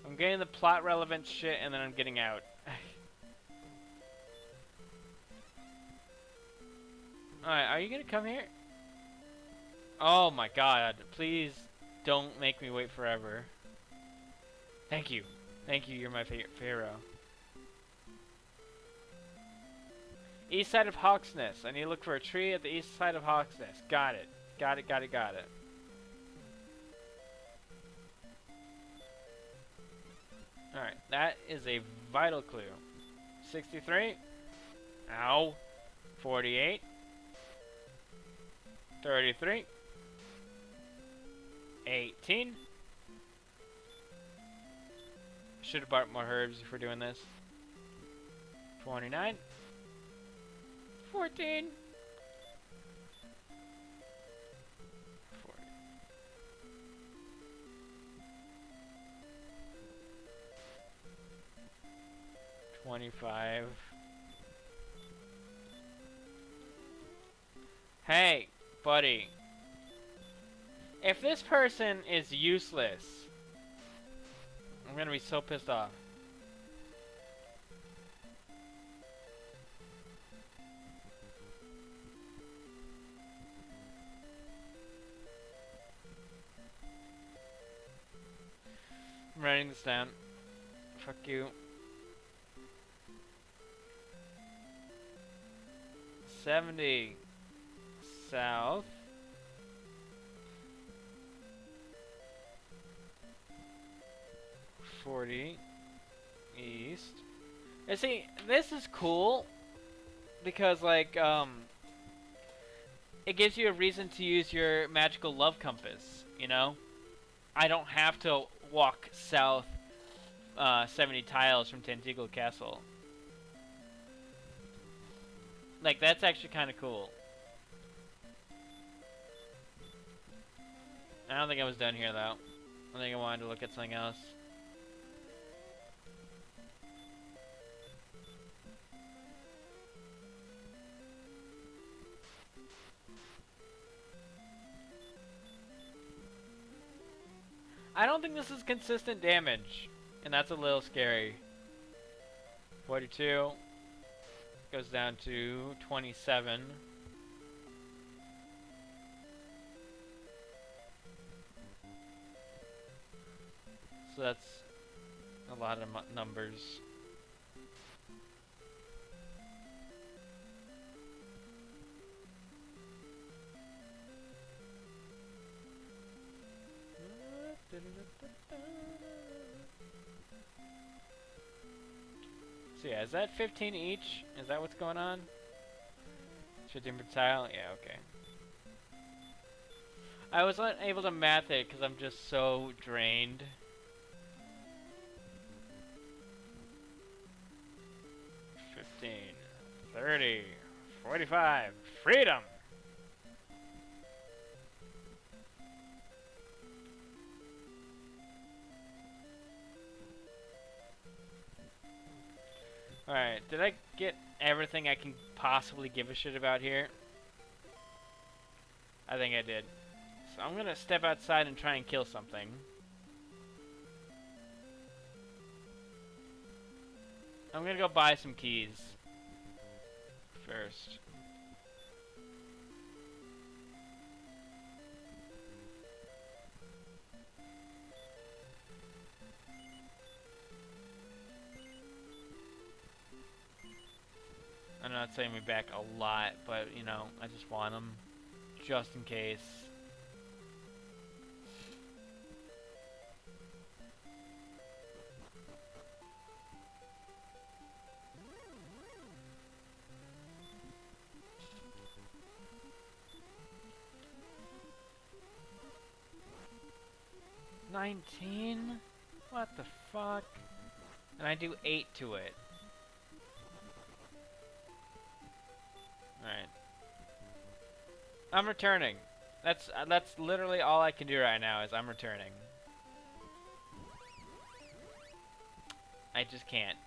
Speaker 1: I'm I'm getting the plot relevant shit and then I'm getting out. Alright, are you gonna come here? Oh my god, please don't make me wait forever. Thank you. Thank you, you're my pharaoh. East side of Hawksnest. I need to look for a tree at the east side of Hawksnest. Got it. Got it, got it, got it. Alright, that is a vital clue. 63. Ow. 48. 33. 18. Should have bought more herbs if we're doing this. 29. 14. 40. 25. Hey, buddy. If this person is useless, I'm gonna be so pissed off. I'm writing this down. Fuck you. 70 south. 40 east. And see, this is cool because like it gives you a reason to use your magical love compass, you know? I don't have to walk south 70 tiles from Tantegel Castle. Like, that's actually kind of cool. I don't think I was done here, though. I think I wanted to look at something else. I don't think this is consistent damage, and that's a little scary. 42 goes down to 27. So that's a lot of numbers. So yeah, is that 15 each? Is that what's going on? 15 per tile? Yeah, okay. I was not able to math it because I'm just so drained. $15, $30, $45, freedom! Alright, did I get everything I can possibly give a shit about here? I think I did. So I'm gonna step outside and try and kill something. I'm gonna go buy some keys first. I'm not setting me back a lot, but you know, I just want them just in case. $19? What the fuck? And I do 8 to it. Alright. I'm returning. That's literally all I can do right now is I'm returning. I just can't.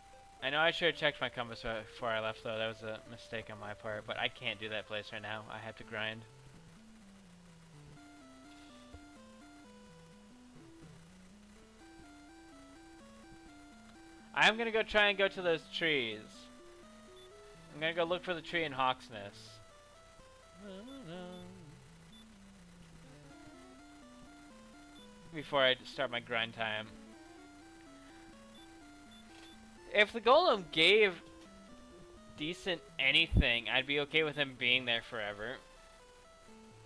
Speaker 1: I know I should have checked my compass before I left though. That was a mistake on my part, but I can't do that place right now. I have to grind. I'm gonna go try and go to those trees. I'm gonna go look for the tree in Hawksness. Before I start my grind time. If the golem gave decent anything, I'd be okay with him being there forever.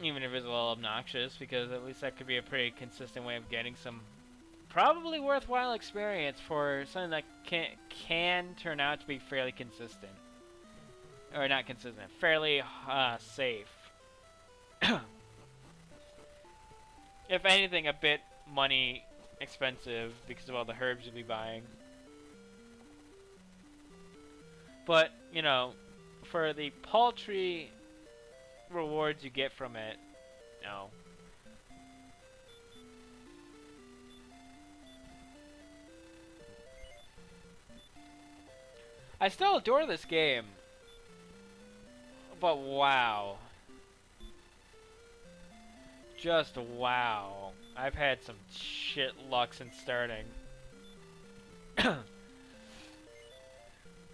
Speaker 1: Even if it's a little obnoxious, because at least that could be a pretty consistent way of getting some probably worthwhile experience for something that can turn out to be fairly consistent. Or not consistent, fairly safe. If anything, a bit money expensive because of all the herbs you'll be buying. But, you know, for the paltry rewards you get from it, no. I still adore this game. But wow. Just wow. I've had some shit luck since starting.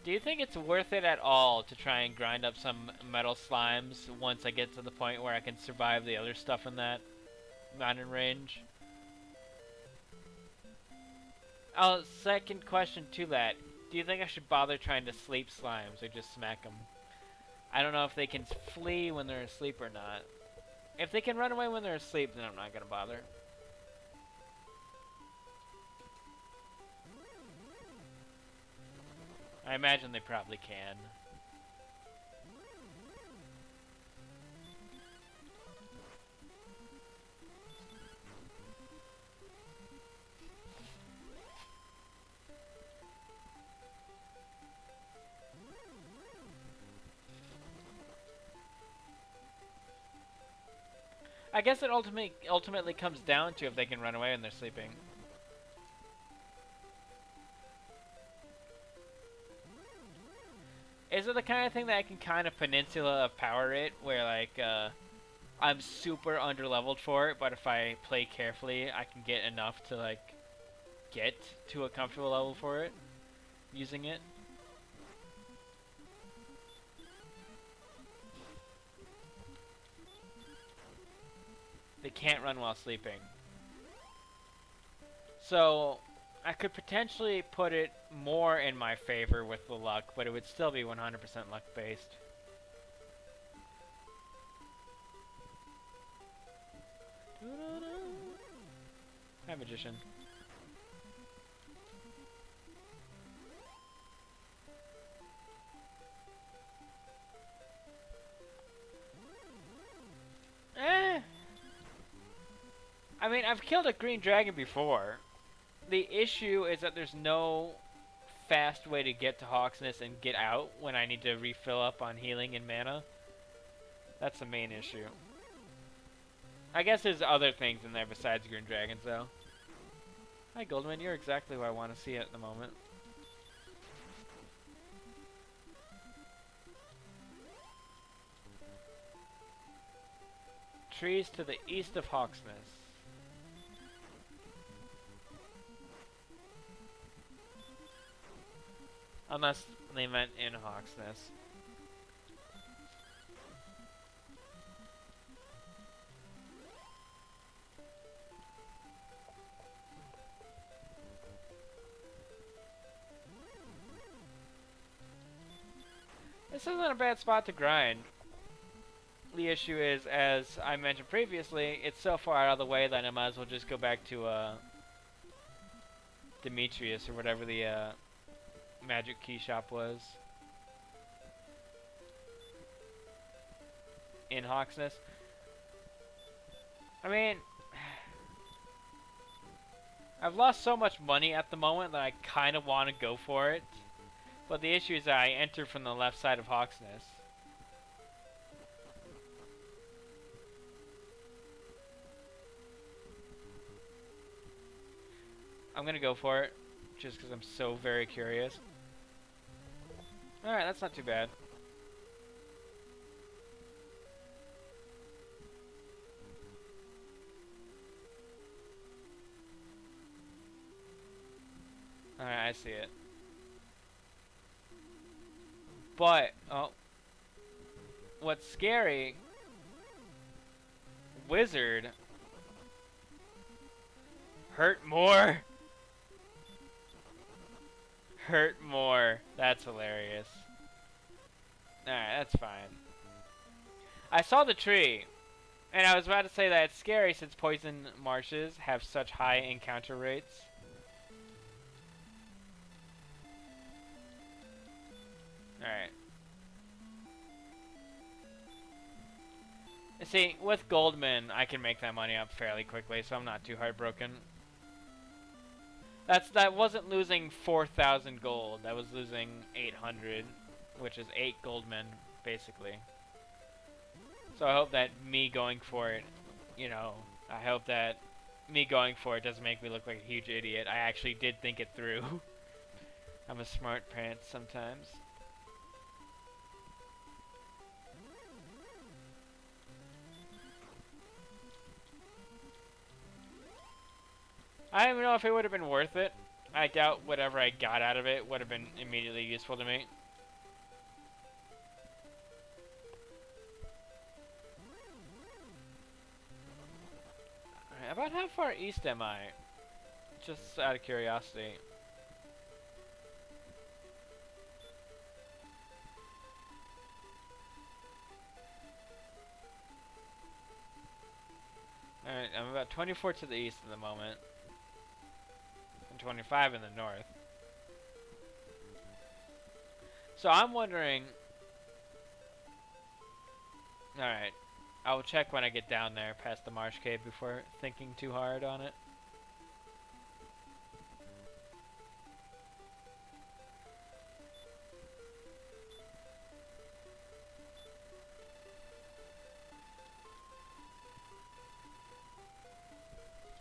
Speaker 1: Do you think it's worth it at all to try and grind up some metal slimes once I get to the point where I can survive the other stuff in that mountain range? Oh, second question to that. Do you think I should bother trying to sleep slimes or just smack them? I don't know if they can flee when they're asleep or not. If they can run away when they're asleep, then I'm not gonna bother. I imagine they probably can. I guess it ultimately comes down to if they can run away when they're sleeping. Is it the kind of thing that I can kind of peninsula of power it, where like I'm super underleveled for it, but if I play carefully, I can get enough to like get to a comfortable level for it, using it? They can't run while sleeping. So I could potentially put it more in my favor with the luck, but it would still be 100% luck based. Hi, Magician. I mean, I've killed a green dragon before. The issue is that there's no fast way to get to Hawksness and get out when I need to refill up on healing and mana. That's the main issue. I guess there's other things in there besides green dragons, though. Hi, Goldman. You're exactly where I want to see it at the moment. Trees to the east of Hawksness. Unless they meant in Hawksness. This isn't a bad spot to grind. The issue is, as I mentioned previously, it's so far out of the way that I might as well just go back to Demetrius or whatever the magic key shop was in Hawksness. I mean, I've lost so much money at the moment that I kind of want to go for it, but the issue is that I enter from the left side of Hawksness. I'm gonna go for it, just because I'm so very curious. Alright, that's not too bad. Alright, I see it. But, oh, what's scary, wizard hurt more. Hurt more. That's hilarious. Alright, that's fine. I saw the tree, and I was about to say that it's scary since poison marshes have such high encounter rates. Alright. See, with Goldman, I can make that money up fairly quickly, so I'm not too heartbroken. That wasn't losing 4,000 gold. That was losing 800, which is 8 Goldman, basically. So I hope that me going for it, you know, I hope that me going for it doesn't make me look like a huge idiot. I actually did think it through. I'm a smart pants sometimes. I don't even know if it would have been worth it. I doubt whatever I got out of it would have been immediately useful to me. Alright, about how far east am I? Just out of curiosity. Alright, I'm about 24 to the east at the moment. And 25 in the north. So I'm wondering... Alright. I will check when I get down there past the marsh cave before thinking too hard on it.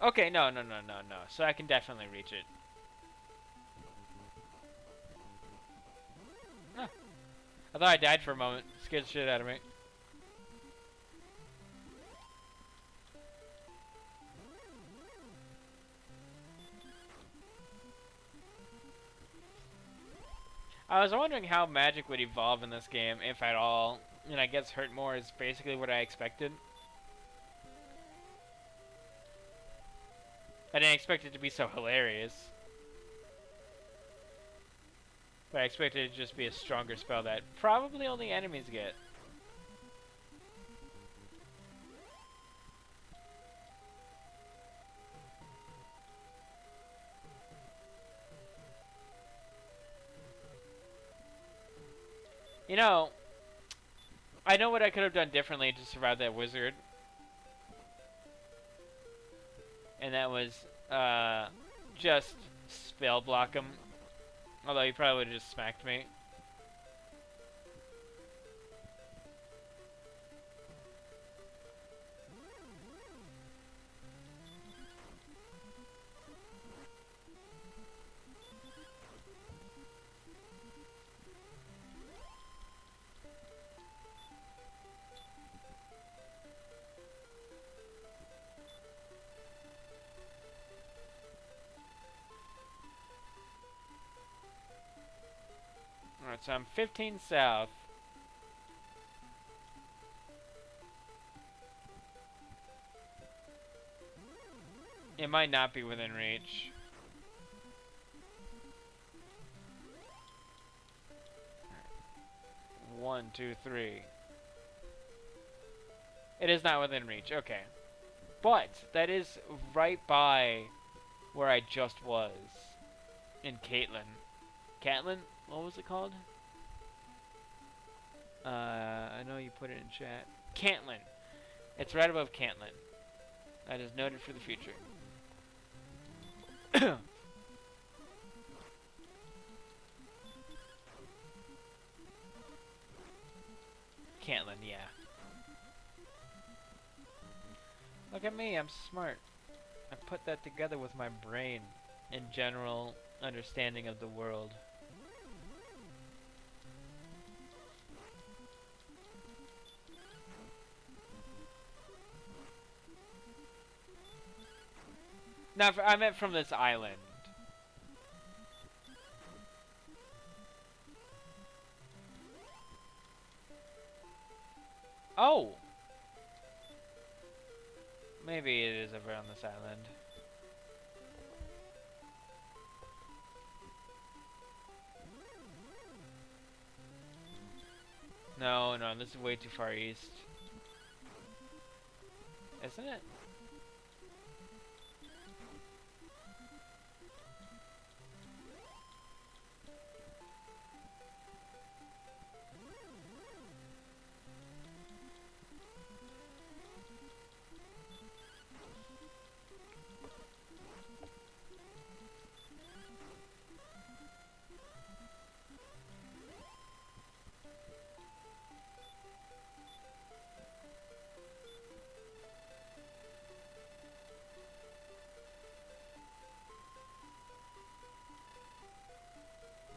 Speaker 1: Okay, no. So I can definitely reach it. Huh. I thought I died for a moment. Scared the shit out of me. I was wondering how magic would evolve in this game, if at all. And I guess hurt more is basically what I expected. I didn't expect it to be so hilarious. But I expected it to just be a stronger spell that probably only enemies get. You know, I know what I could have done differently to survive that wizard. And that was, just spell block him. Although he probably would have just smacked me. Alright, so I'm 15 south. It might not be within reach. One, two, three. It is not within reach, okay. But, that is right by where I just was. In Caitlin. Catlin? What was it called? I know you put it in chat. Cantlin. It's right above Cantlin. That is noted for the future. Cantlin, yeah. Look at me, I'm smart. I put that together with my brain and general understanding of the world. No, I meant from this island. Maybe it is over on this island. No, no, this is way too far east. Isn't it?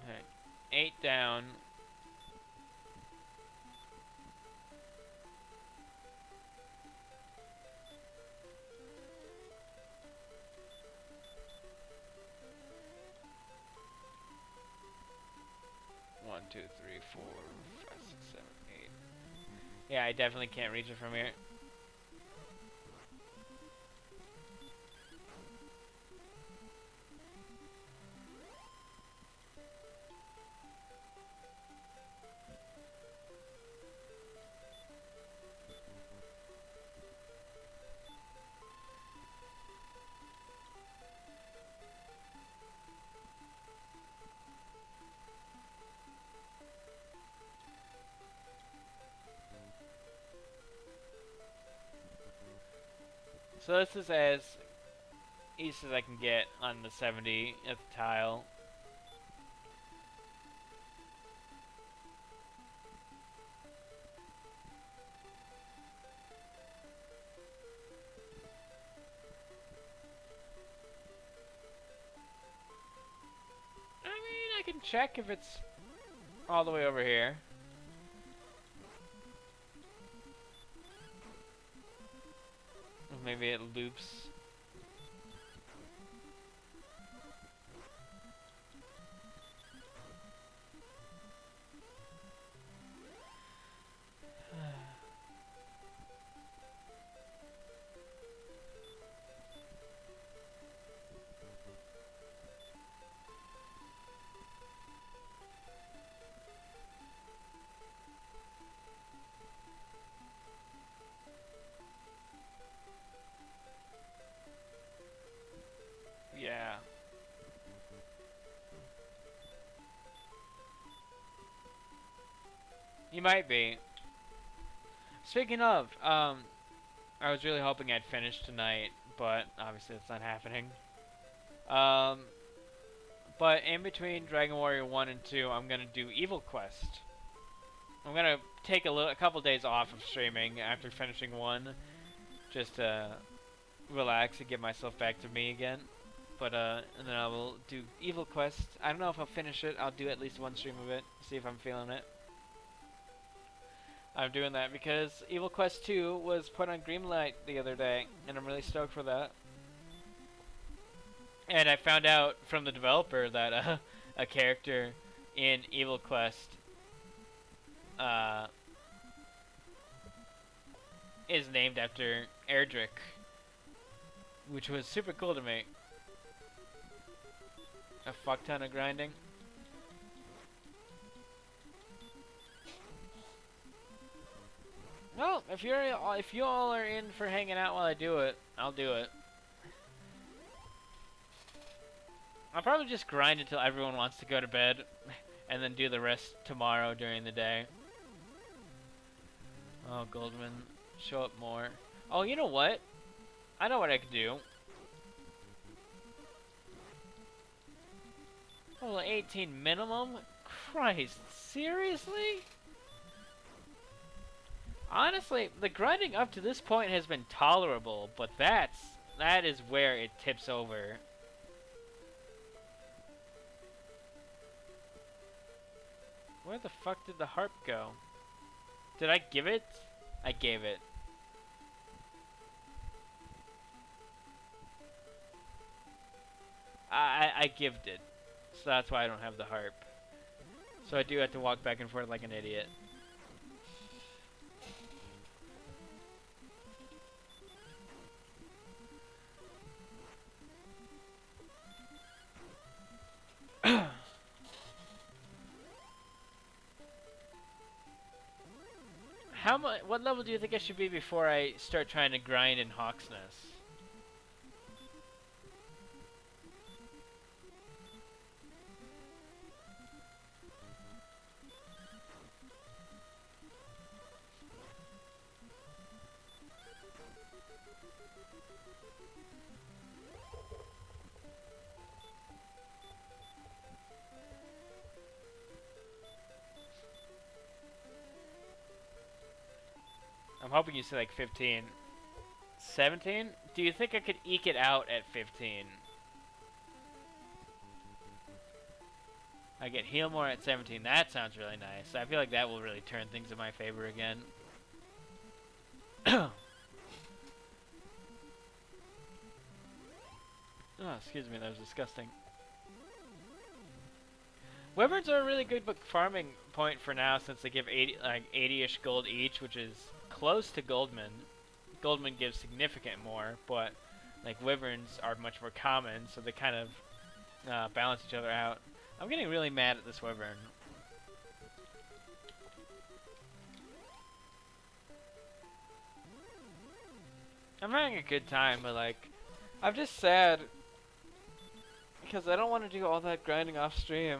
Speaker 1: Alright. 8 down. One, two, three, 4, 5, 6, 7, 8. Yeah, I definitely can't reach it from here. So this is as east as I can get on the 70th tile. I mean, I can check if it's all the way over here. Maybe it loops. Yeah. You might be. Speaking of, I was really hoping I'd finish tonight, but obviously it's not happening. Um, but in between Dragon Warrior 1 and 2, I'm gonna do Evil Quest. I'm gonna take a couple days off of streaming after finishing 1, just to relax and get myself back to me again. But and then I will do Evil Quest. I don't know if I'll finish it. I'll do at least one stream of it, see if I'm feeling it. I'm doing that because Evil Quest 2 was put on Greenlight the other day, and I'm really stoked for that. And I found out from the developer that a character in Evil Quest is named after Erdrick, which was super cool to me. A fuck ton of grinding. Well, if you all are in for hanging out while I do it, I'll do it. I'll probably just grind until everyone wants to go to bed, and then do the rest tomorrow during the day. Oh, Goldman, show up more. Oh, you know what? I know what I could do. Level 18 minimum? Christ, seriously? Honestly, the grinding up to this point has been tolerable, but that is where it tips over. Where the fuck did the harp go? Did I give it? I gave it. I gived it. So that's why I don't have the harp. So I do have to walk back and forth like an idiot. How much? What level do you think I should be before I start trying to grind in Hawksness? I'm hoping you say like 15. 17? Do you think I could eke it out at 15? I get heal more at 17. That sounds really nice. I feel like that will really turn things in my favor again. Oh, excuse me, that was disgusting. Wyverns are a really good farming point for now since they give 80-ish gold each, which is close to Goldman. Goldman gives significant more, but like Wyverns are much more common, so they kind of balance each other out. I'm getting really mad at this Wyvern. I'm having a good time, but like, I'm just sad because I don't want to do all that grinding off stream.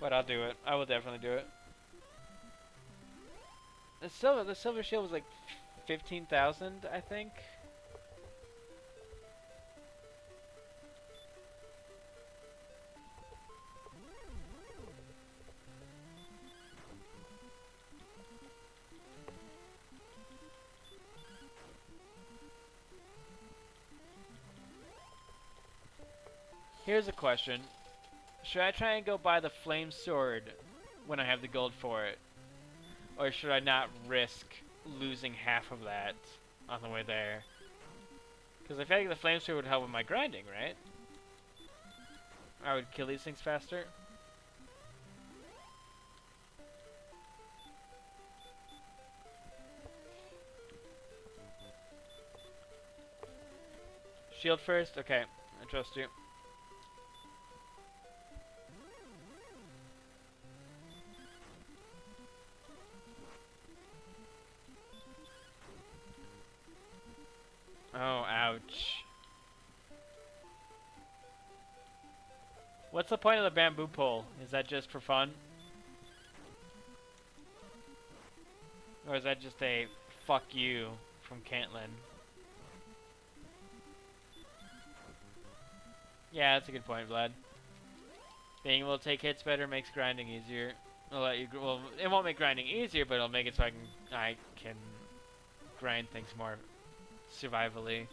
Speaker 1: But I'll do it. I will definitely do it. The silver shield was like 15,000, I think. Here's a question. Should I try and go buy the flame sword when I have the gold for it? Or should I not risk losing half of that on the way there? Because I feel like the flame sword would help with my grinding, right? I would kill these things faster. Shield first? Okay, I trust you. Oh, ouch. What's the point of the bamboo pole? Is that just for fun? Or is that just a fuck you from Caitlin? Yeah, that's a good point, Vlad. Being able to take hits better makes grinding easier. It'll let you, well, it won't make grinding easier, but it'll make it so I can grind things more survivally.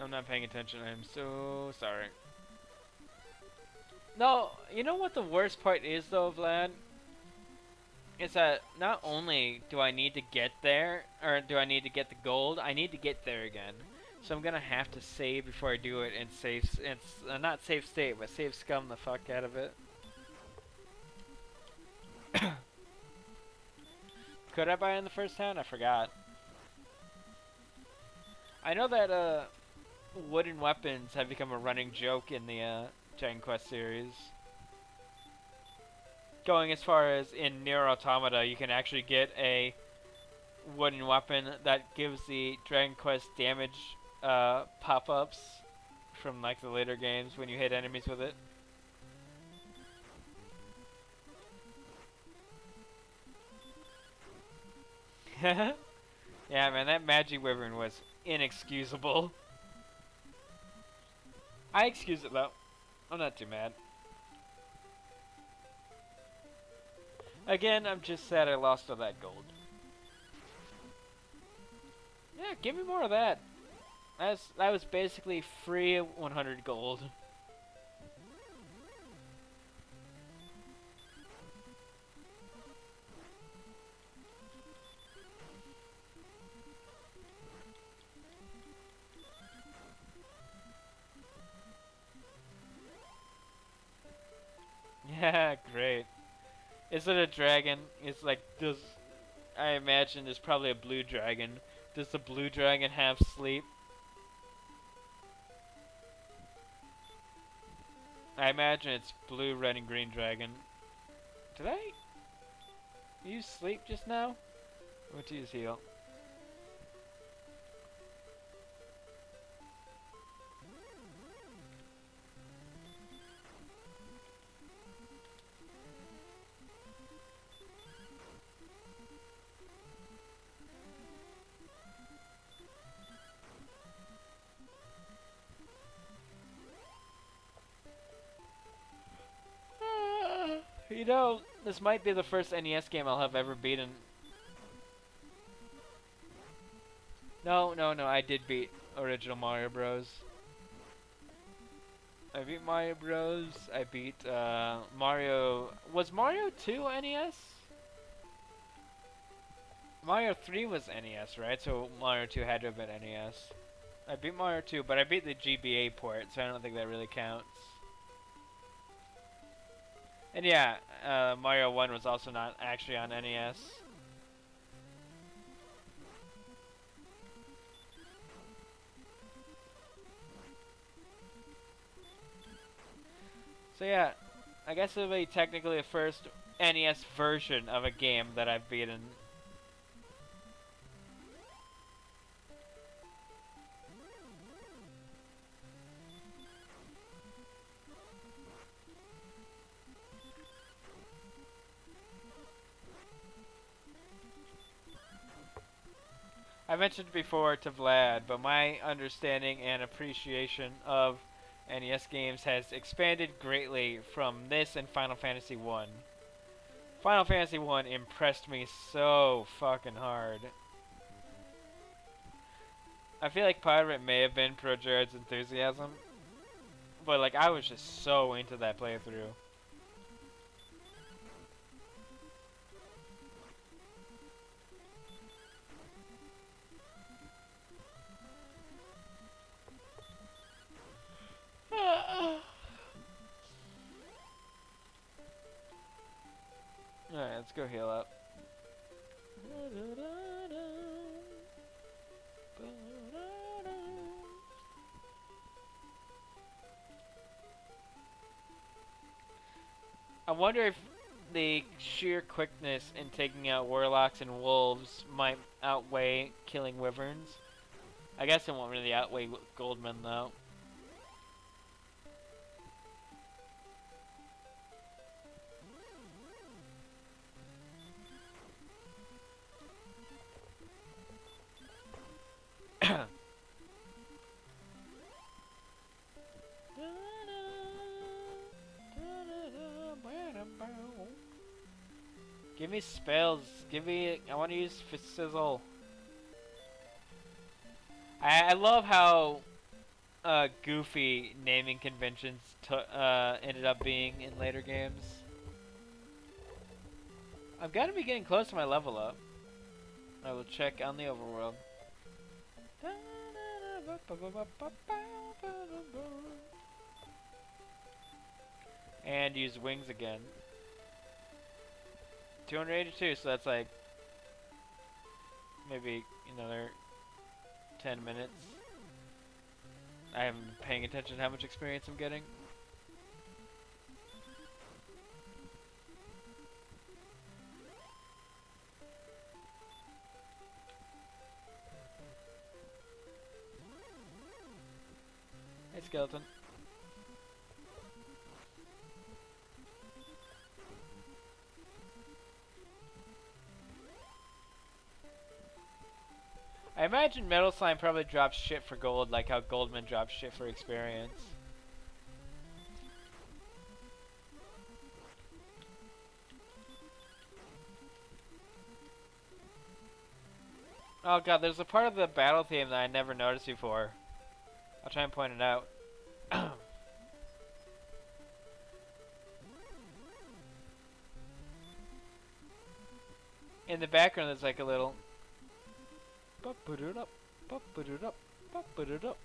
Speaker 1: I'm not paying attention. I'm so sorry. No, you know what the worst part is though, Vlad? Is that not only do I need to get there, or do I need to get the gold, I need to get there again. So I'm gonna have to save before I do it and save, not save state, but save scum the fuck out of it. Could I buy it in the first town? I forgot. I know that wooden weapons have become a running joke in the Dragon Quest series. Going as far as in Nier Automata, you can actually get a wooden weapon that gives the Dragon Quest damage pop-ups from like the later games when you hit enemies with it. Yeah, man, that Magic Wyvern was inexcusable. I excuse it though. I'm not too mad. Again, I'm just sad I lost all that gold. Yeah, give me more of that. That was basically free 100 gold. Yeah, great. Is it a dragon? It's like, I imagine there's probably a blue dragon. Does the blue dragon have sleep? I imagine it's blue, red, and green dragon. Did I use sleep just now? I went to use heal. You know, this might be the first NES game I'll have ever beaten. No, no, no, I did beat original Mario Bros. I beat Mario Bros. I beat Mario. Was Mario 2 NES? Mario 3 was NES, right? So Mario 2 had to have been NES. I beat Mario 2, but I beat the GBA port, so I don't think that really counts. And yeah, Mario 1 was also not actually on NES. So yeah, I guess it'll be technically the first NES version of a game that I've beaten. I mentioned before to Vlad, but my understanding and appreciation of NES games has expanded greatly from this and Final Fantasy 1. Final Fantasy 1 impressed me so fucking hard. I feel like part of it may have been Pro Jared's enthusiasm, but like I was just so into that playthrough. Alright, let's go heal up. I wonder if the sheer quickness in taking out warlocks and wolves might outweigh killing wyverns. I guess it won't really outweigh Goldman though. Give me spells. Give me. I want to use Sizzle. I love how goofy naming conventions ended up being in later games. I've got to be getting close to my level up. I will check on the overworld. And use wings again. 282, so that's like maybe another 10 minutes. I haven't been paying attention to how much experience I'm getting. Hey, skeleton. I imagine Metal Slime probably drops shit for gold, like how Goldman drops shit for experience. Oh god, there's a part of the battle theme that I never noticed before. I'll try and point it out. In the background there's like a little Ba-ba-do-dup, ba-ba-do-dup, ba-ba-do-dup.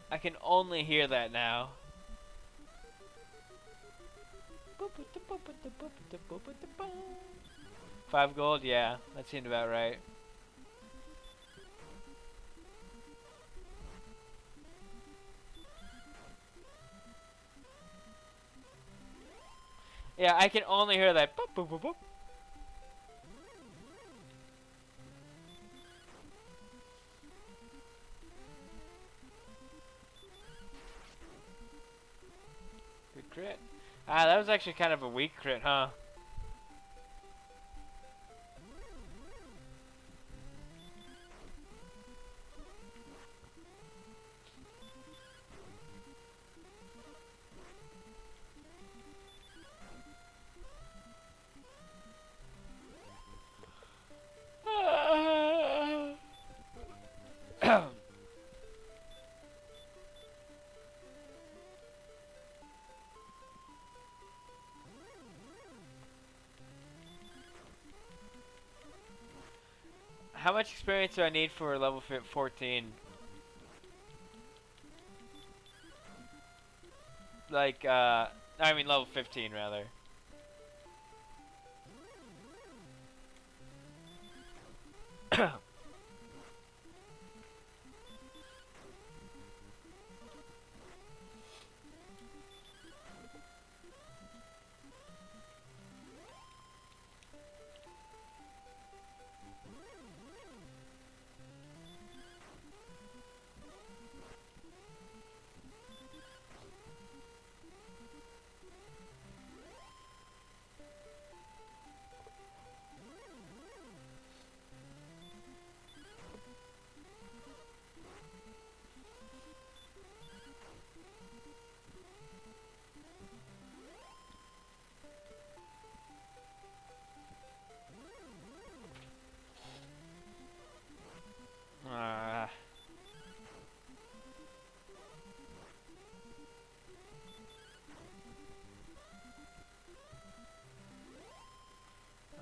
Speaker 1: I can only hear that now. 5 gold? Yeah, that seemed about right. Yeah, I can only hear that. Boop, boop, boop, boop. Good crit. Ah, that was actually kind of a weak crit, huh? How much experience do I need for level 14? Like, I mean level 15 rather.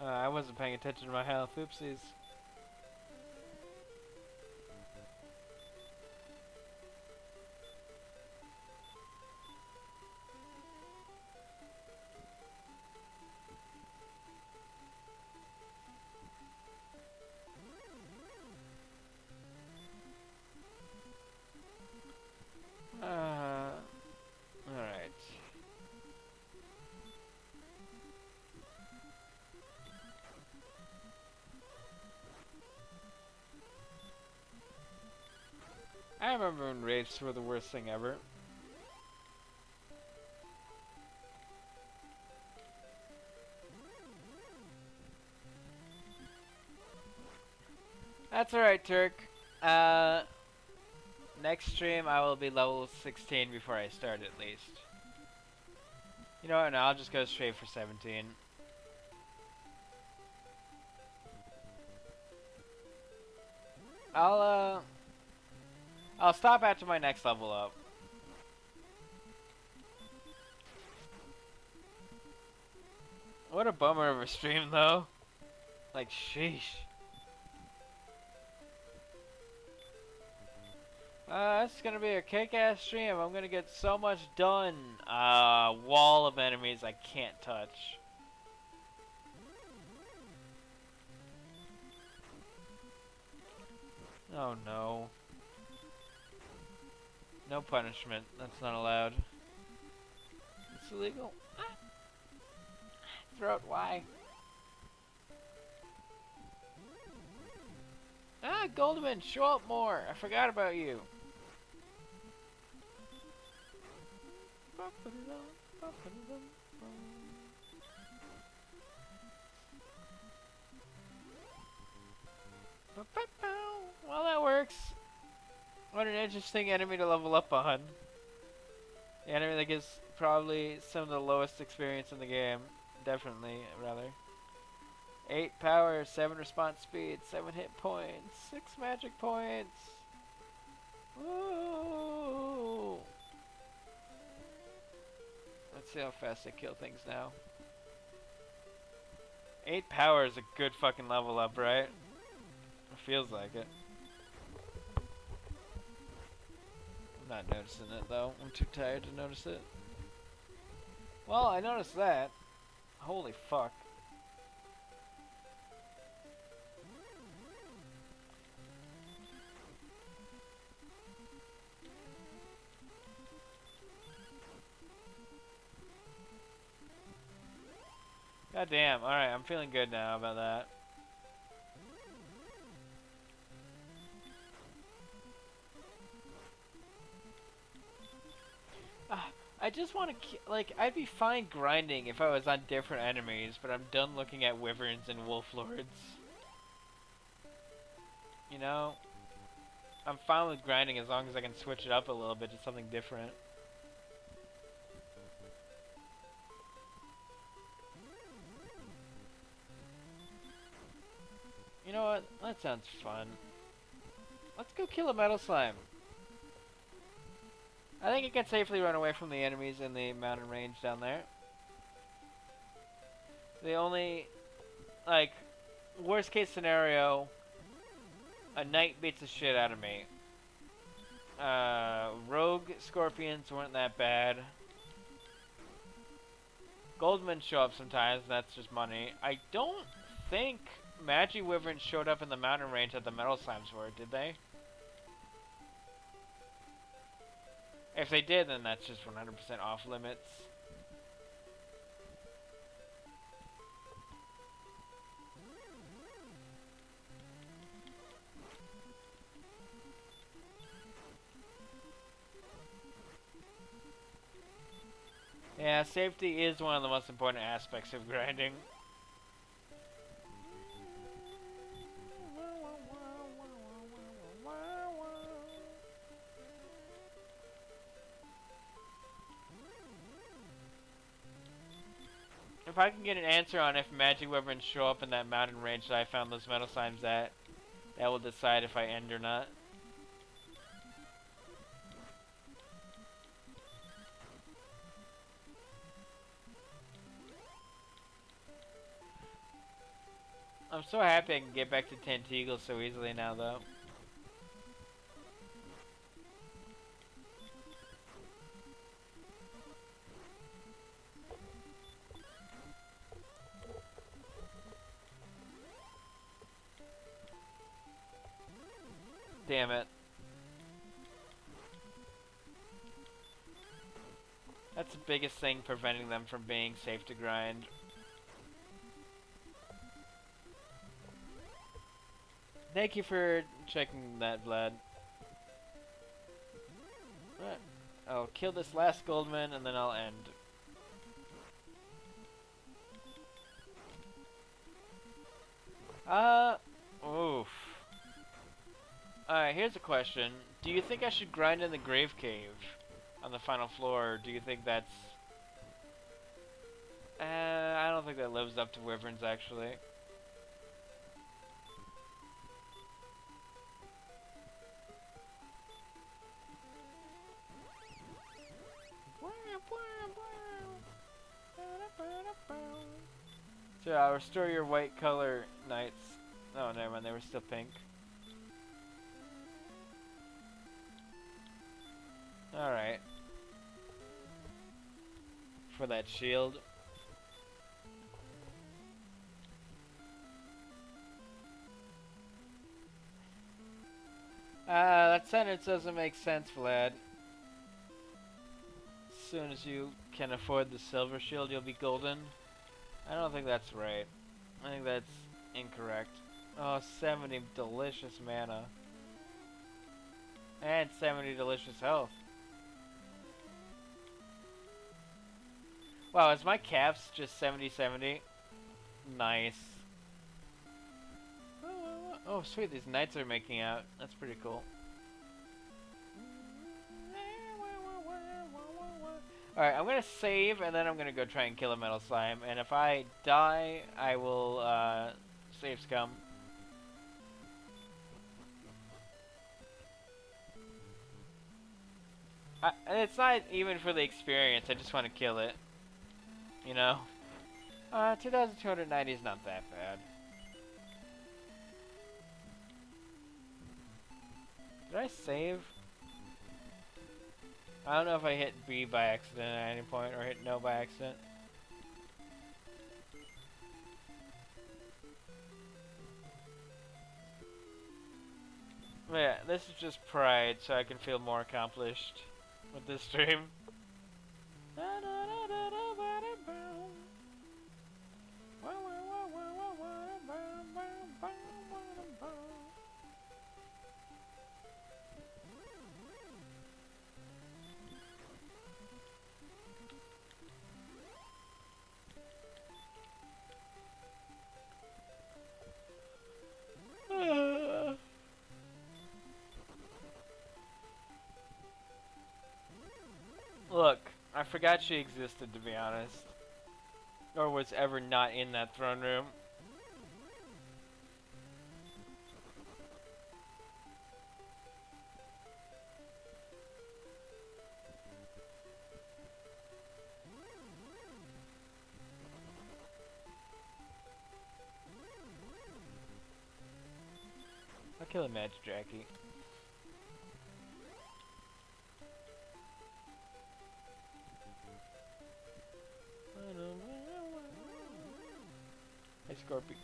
Speaker 1: uh, I wasn't paying attention to my health. Oopsies. Alright. I remember when raids were the worst thing ever. That's alright, Turk. Next stream I will be level 16 before I start at least. You know what, no, I'll just go straight for 17. I'll stop after my next level up. What a bummer of a stream though. Like, sheesh. It's gonna be a kick-ass stream. I'm gonna get so much done. Wall of enemies I can't touch. Oh no. No punishment. That's not allowed. It's illegal. Ah. Throat, why? Ah, Goldman, show up more. I forgot about you. Well, that works. What an interesting enemy to level up on. The enemy that gives probably some of the lowest experience in the game. Definitely, rather. 8 power, 7 response speed, 7 hit points, 6 magic points. Woo! Let's see how fast I kill things now. 8 power is a good fucking level up, right? It feels like it. I'm not noticing it though. I'm too tired to notice it. Well, I noticed that. Holy fuck. God damn. Alright, I'm feeling good now about that. I just want to, like, I'd be fine grinding if I was on different enemies, but I'm done looking at wyverns and wolf lords. You know? I'm fine with grinding as long as I can switch it up a little bit to something different. You know what? That sounds fun. Let's go kill a metal slime. I think I can safely run away from the enemies in the mountain range down there. The only, like, worst case scenario, a knight beats the shit out of me. Rogue scorpions weren't that bad. Goldmen show up sometimes, and that's just money. I don't think Magi Wyverns showed up in the mountain range that the metal slimes were, did they? If they did, then that's just 100% off limits. Yeah, safety is one of the most important aspects of grinding. If I can get an answer on if magic wyverns show up in that mountain range that I found those metal slimes at, that will decide if I end or not. I'm so happy I can get back to Tantegel so easily now, though. Damn it. That's the biggest thing preventing them from being safe to grind. Thank you for checking that, Vlad. I'll kill this last Goldman and then I'll end. Oof. Alright, here's a question. Do you think I should grind in the grave cave on the final floor, or do you think that's... I don't think that lives up to wyverns, actually. So I'll restore your white color knights. Oh, never mind, they were still pink. Alright. For that shield. That sentence doesn't make sense, Vlad. As soon as you can afford the silver shield, you'll be golden. I don't think that's right. I think that's incorrect. Oh, 70 delicious mana. And 70 delicious health. Wow, is my caps just 70-70? Nice. Oh, sweet, these knights are making out. That's pretty cool. Alright, I'm gonna save, and then I'm gonna go try and kill a metal slime. And if I die, I will, save scum. It's not even for the experience, I just want to kill it. You know? 2,290 is not that bad. Did I save? I don't know if I hit B by accident at any point, or hit no by accident. But yeah, this is just pride, so I can feel more accomplished with this stream. forgot she existed, to be honest. Or was ever not in that throne room. I'll kill a match, Jackie. Hey, Scorpion.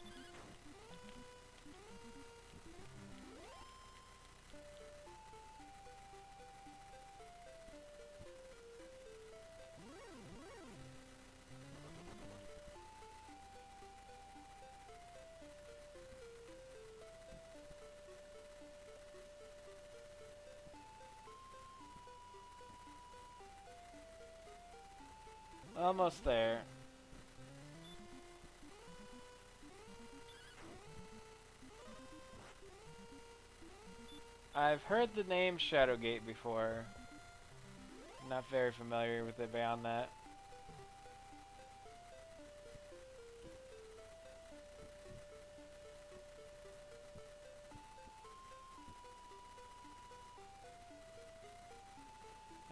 Speaker 1: Almost there. I've heard the name Shadowgate before. Not very familiar with it beyond that.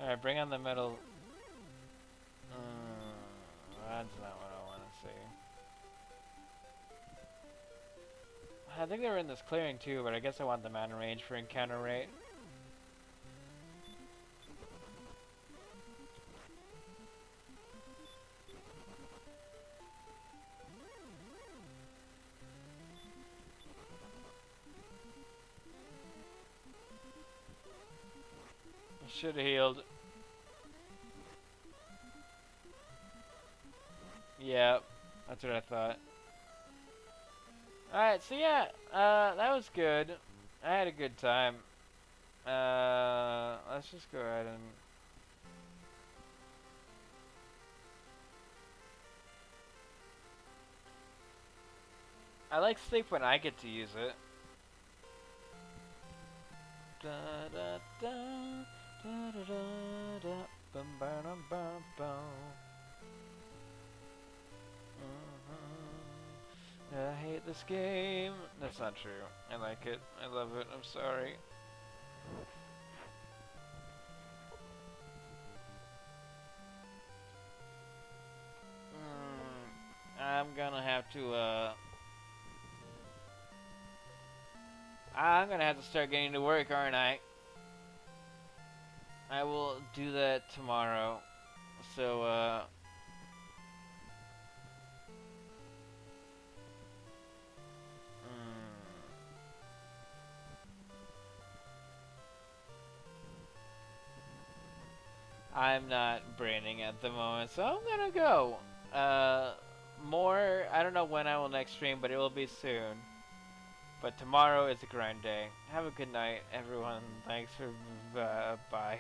Speaker 1: Alright, bring on the metal. That's not what I want to see. I think they were in this clearing too, but I guess I want them out of range for encounter rate. Should have healed. Yep, that's what I thought. Alright, so yeah, that was good. I had a good time. Let's just go ahead and... I like sleep when I get to use it. Da da da da da da da bum bum bum bum. I hate this game. That's not true. I like it. I love it. I'm sorry. I'm gonna have to, I'm gonna have to start getting to work, aren't I? I will do that tomorrow. So, I'm not branding at the moment, so I'm gonna go. More, I don't know when I will next stream, but it will be soon. But tomorrow is a grind day. Have a good night, everyone. Thanks for, bye.